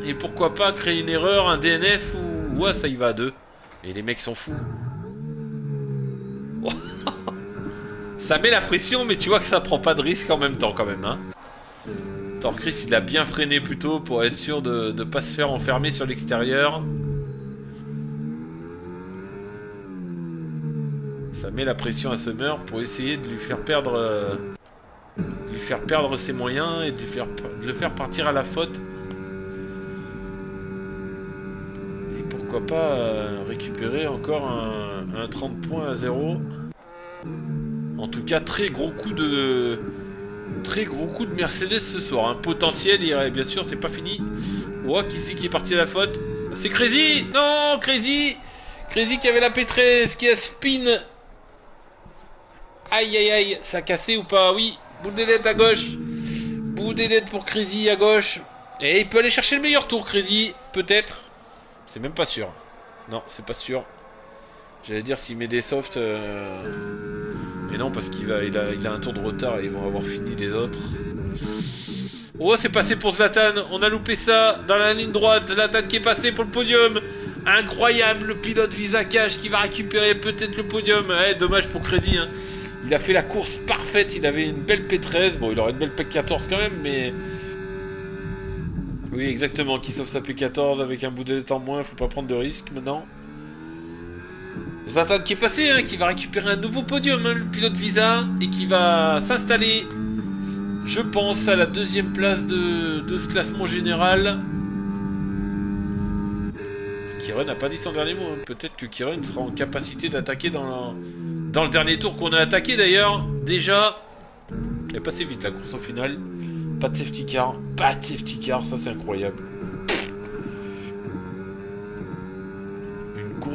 Et pourquoi pas créer une erreur, un DNF ou... Ouais, ça y va à 2. Et les mecs sont fous. Ça met la pression mais tu vois que ça prend pas de risque en même temps quand même. Hein. Torchrist il a bien freiné plutôt pour être sûr de ne pas se faire enfermer sur l'extérieur. Ça met la pression à Summer pour essayer de lui faire perdre ses moyens et de le faire partir à la faute. Et pourquoi pas récupérer encore un 30 points à 0. En tout cas, très gros coup de Mercedes ce soir. Un potentiel, bien sûr, c'est pas fini. Oh, qui c'est qui est parti à la faute? C'est Crazy. Non, Crazy qui avait la P13, qui a spin. Aïe aïe aïe, ça a cassé ou pas? Oui, bout d'ailette à gauche. Bout d'ailette pour Crazy à gauche. Et il peut aller chercher le meilleur tour, Crazy, peut-être. C'est même pas sûr. Non, c'est pas sûr. J'allais dire s'il met des softs. Mais non, parce qu'il a un tour de retard et ils vont avoir fini les autres. Oh, c'est passé pour Zlatan. On a loupé ça dans la ligne droite. Zlatan qui est passé pour le podium. Incroyable, le pilote Visa Cash qui va récupérer peut-être le podium. Dommage pour Crazy. Hein. Il a fait la course parfaite. Il avait une belle P13. Bon, il aurait une belle P14 quand même, mais... Oui, exactement. Qui sauve sa P14 avec un bout de temps moins. Faut pas prendre de risques maintenant. Zlatan qui est passé, hein, qui va récupérer un nouveau podium, hein, le pilote Visa, et qui va s'installer, je pense, à la 2ème place de ce classement général. Kyren n'a pas dit son dernier mot, hein. Peut-être que Kyren sera en capacité d'attaquer dans le dernier tour qu'on a attaqué d'ailleurs. Déjà, il est passé vite la course au final. Pas de safety car, ça c'est incroyable.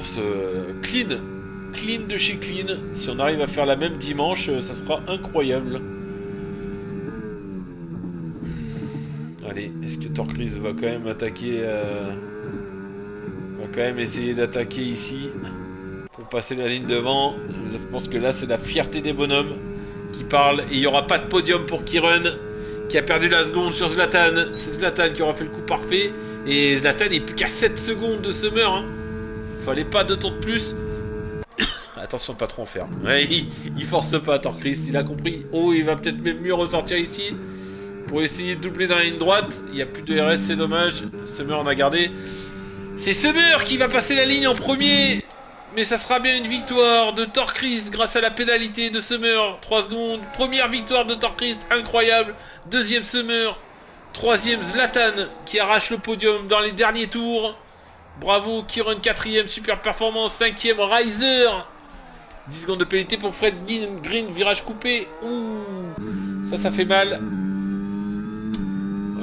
course clean. Clean de chez clean. Si on arrive à faire la même dimanche, ça sera incroyable. Allez, est-ce que Torchris va quand même attaquer va quand même essayer d'attaquer ici pour passer la ligne devant. Je pense que là c'est la fierté des bonhommes qui parle. Et il n'y aura pas de podium pour Kiron qui a perdu la seconde sur Zlatan. C'est Zlatan qui aura fait le coup parfait. Et Zlatan est plus qu'à 7 secondes de Summer. Hein. Fallait pas 2 tours de plus. Attention pas trop en faire. Ouais, il force pas Torchris, il a compris. Oh, il va peut-être même mieux ressortir ici pour essayer de doubler dans la ligne droite. Il n'y a plus de RS, c'est dommage. Summer on a gardé. C'est Summer qui va passer la ligne en premier. Mais ça sera bien une victoire de Torchris grâce à la pénalité de Summer. 3 secondes. Première victoire de Torchris, incroyable. Deuxième Summer. Troisième Zlatan qui arrache le podium dans les derniers tours. Bravo, Kiron 4ème, super performance. 5ème, Riser. 10 secondes de pénalité pour Fred Green, virage coupé. Ouh, ça fait mal.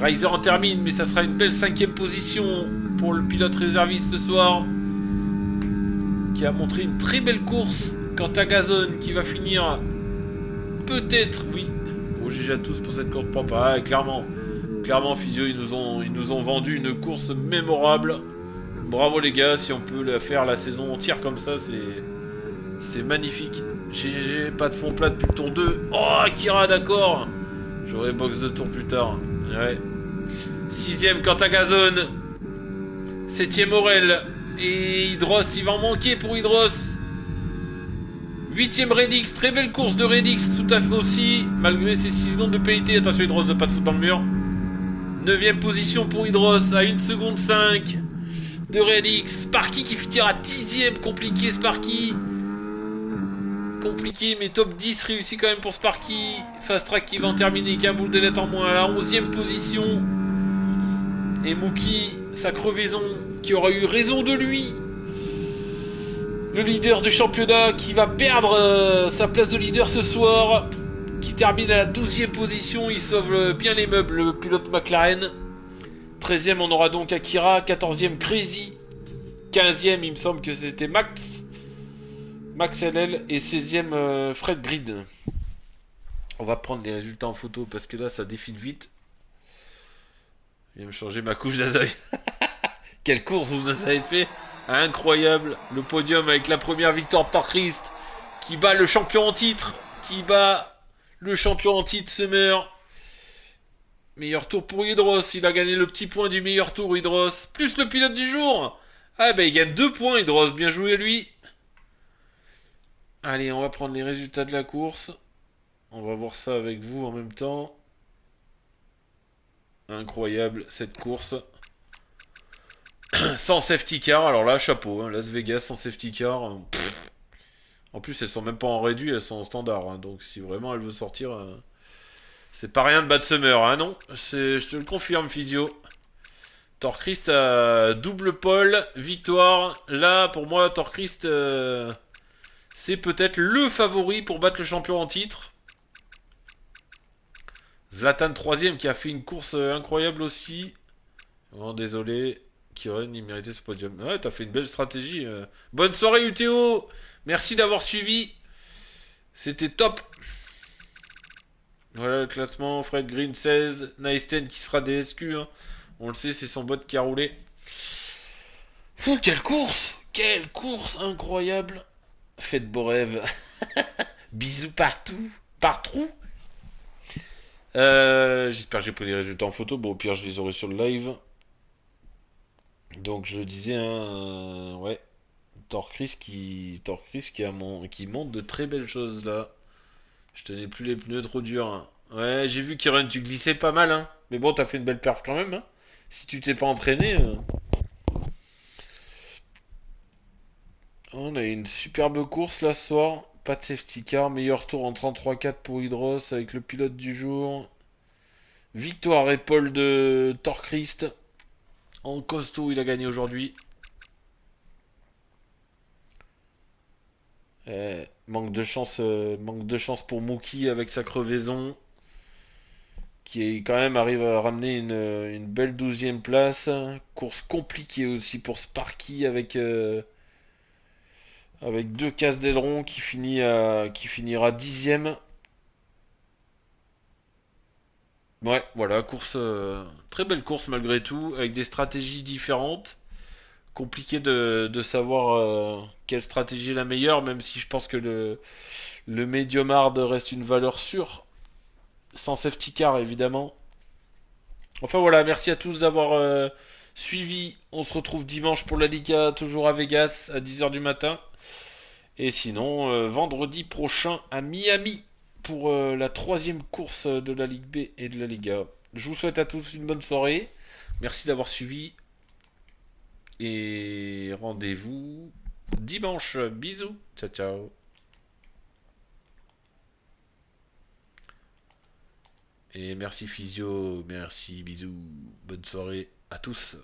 Riser en termine, mais ça sera une belle 5ème position pour le pilote réserviste ce soir. Qui a montré une très belle course. Quant à Gazon qui va finir peut-être, oui. Bon, GG à tous pour cette course propre. Ah, clairement, Physio, ils nous ont vendu une course mémorable. Bravo les gars, si on peut la faire la saison entière comme ça, c'est magnifique. GG, pas de fond plat depuis le tour 2. Oh, Akira, d'accord. J'aurai box de tour plus tard. Ouais. 6ème quant à Gazon. 7ème Aurel. Et Hydros, il va en manquer pour Hydros. 8ème Redix, très belle course de Redix tout à fait aussi, malgré ses 6 secondes de pénalité. Attention Hydros de pas de foot dans le mur. 9ème position pour Hydros à 1 seconde 5 de Redix. Sparky qui finira 10ème, compliqué Sparky. Compliqué mais top 10 réussi quand même pour Sparky. Fast Track qui va en terminer, qui a un boule de lettre en moins à la 11ème position. Et Mookie, sa crevaison, qui aura eu raison de lui. Le leader du championnat qui va perdre sa place de leader ce soir. Qui termine à la 12ème position. Il sauve bien les meubles, le pilote McLaren. 13ème, on aura donc Akira. 14ème, Crazy. 15ème, il me semble que c'était Max LL. Et 16ème, Fred Grid. On va prendre les résultats en photo parce que là, ça défile vite. Je viens me changer ma couche d'adeuil. Quelle course vous avez fait! Incroyable, le podium avec la première victoire de Torchris qui bat le champion en titre, Summer. Meilleur tour pour Hydros, il a gagné le petit point du meilleur tour Hydros, plus le pilote du jour. Ah bah il gagne 2 points Hydros, bien joué lui. Allez, on va prendre les résultats de la course. On va voir ça avec vous en même temps. Incroyable cette course. Sans safety car, alors là, chapeau, hein, Las Vegas sans safety car. En plus, elles sont même pas en réduit, elles sont en standard. Hein, donc si vraiment elle veut sortir, c'est pas rien de bad summer, hein, non. Je te le confirme, Physio. Torchris a double pole, victoire. Là, pour moi, Torchris, c'est peut-être le favori pour battre le champion en titre. Zlatan 3ème qui a fait une course incroyable aussi. Vraiment désolé. Kiron, il méritait ce podium. Ouais, t'as fait une belle stratégie. Bonne soirée, UTO. Merci d'avoir suivi. C'était top. Voilà le classement. Fred Green 16. Naisten qui sera DSQ. Hein. On le sait, c'est son bot qui a roulé. Fou, quelle course! Quelle course incroyable! Faites beaux rêves. Bisous partout. Partout. J'espère que j'ai pris les résultats en photo. Bon, au pire, je les aurai sur le live. Donc, je le disais, hein, ouais. Torchris qui montre de très belles choses là. Je tenais plus les pneus trop durs. Hein. Ouais, j'ai vu Kiron, tu glissais pas mal, hein. Mais bon, t'as fait une belle perf quand même, hein. Si tu t'es pas entraîné. On a eu une superbe course là ce soir. Pas de safety car. Meilleur tour en 33-4 pour Hydros avec le pilote du jour. Victoire épaule de Torchris. En costaud, il a gagné aujourd'hui. Manque de chance pour Mookie avec sa crevaison. Qui quand même arrive à ramener une belle 12ème place. Course compliquée aussi pour Sparky avec avec deux cases d'aileron qui finira dixième. Ouais, voilà, course, très belle course malgré tout, avec des stratégies différentes. Compliqué de savoir quelle stratégie est la meilleure, même si je pense que le medium hard reste une valeur sûre, sans safety car évidemment. Enfin voilà, merci à tous d'avoir suivi. On se retrouve dimanche pour la Liga, toujours à Vegas, à 10 h du matin. Et sinon, vendredi prochain à Miami pour la troisième course de la Ligue B et de la Liga. Je vous souhaite à tous une bonne soirée. Merci d'avoir suivi. Et rendez-vous dimanche. Bisous. Ciao, ciao. Et merci Physio. Merci, bisous. Bonne soirée à tous.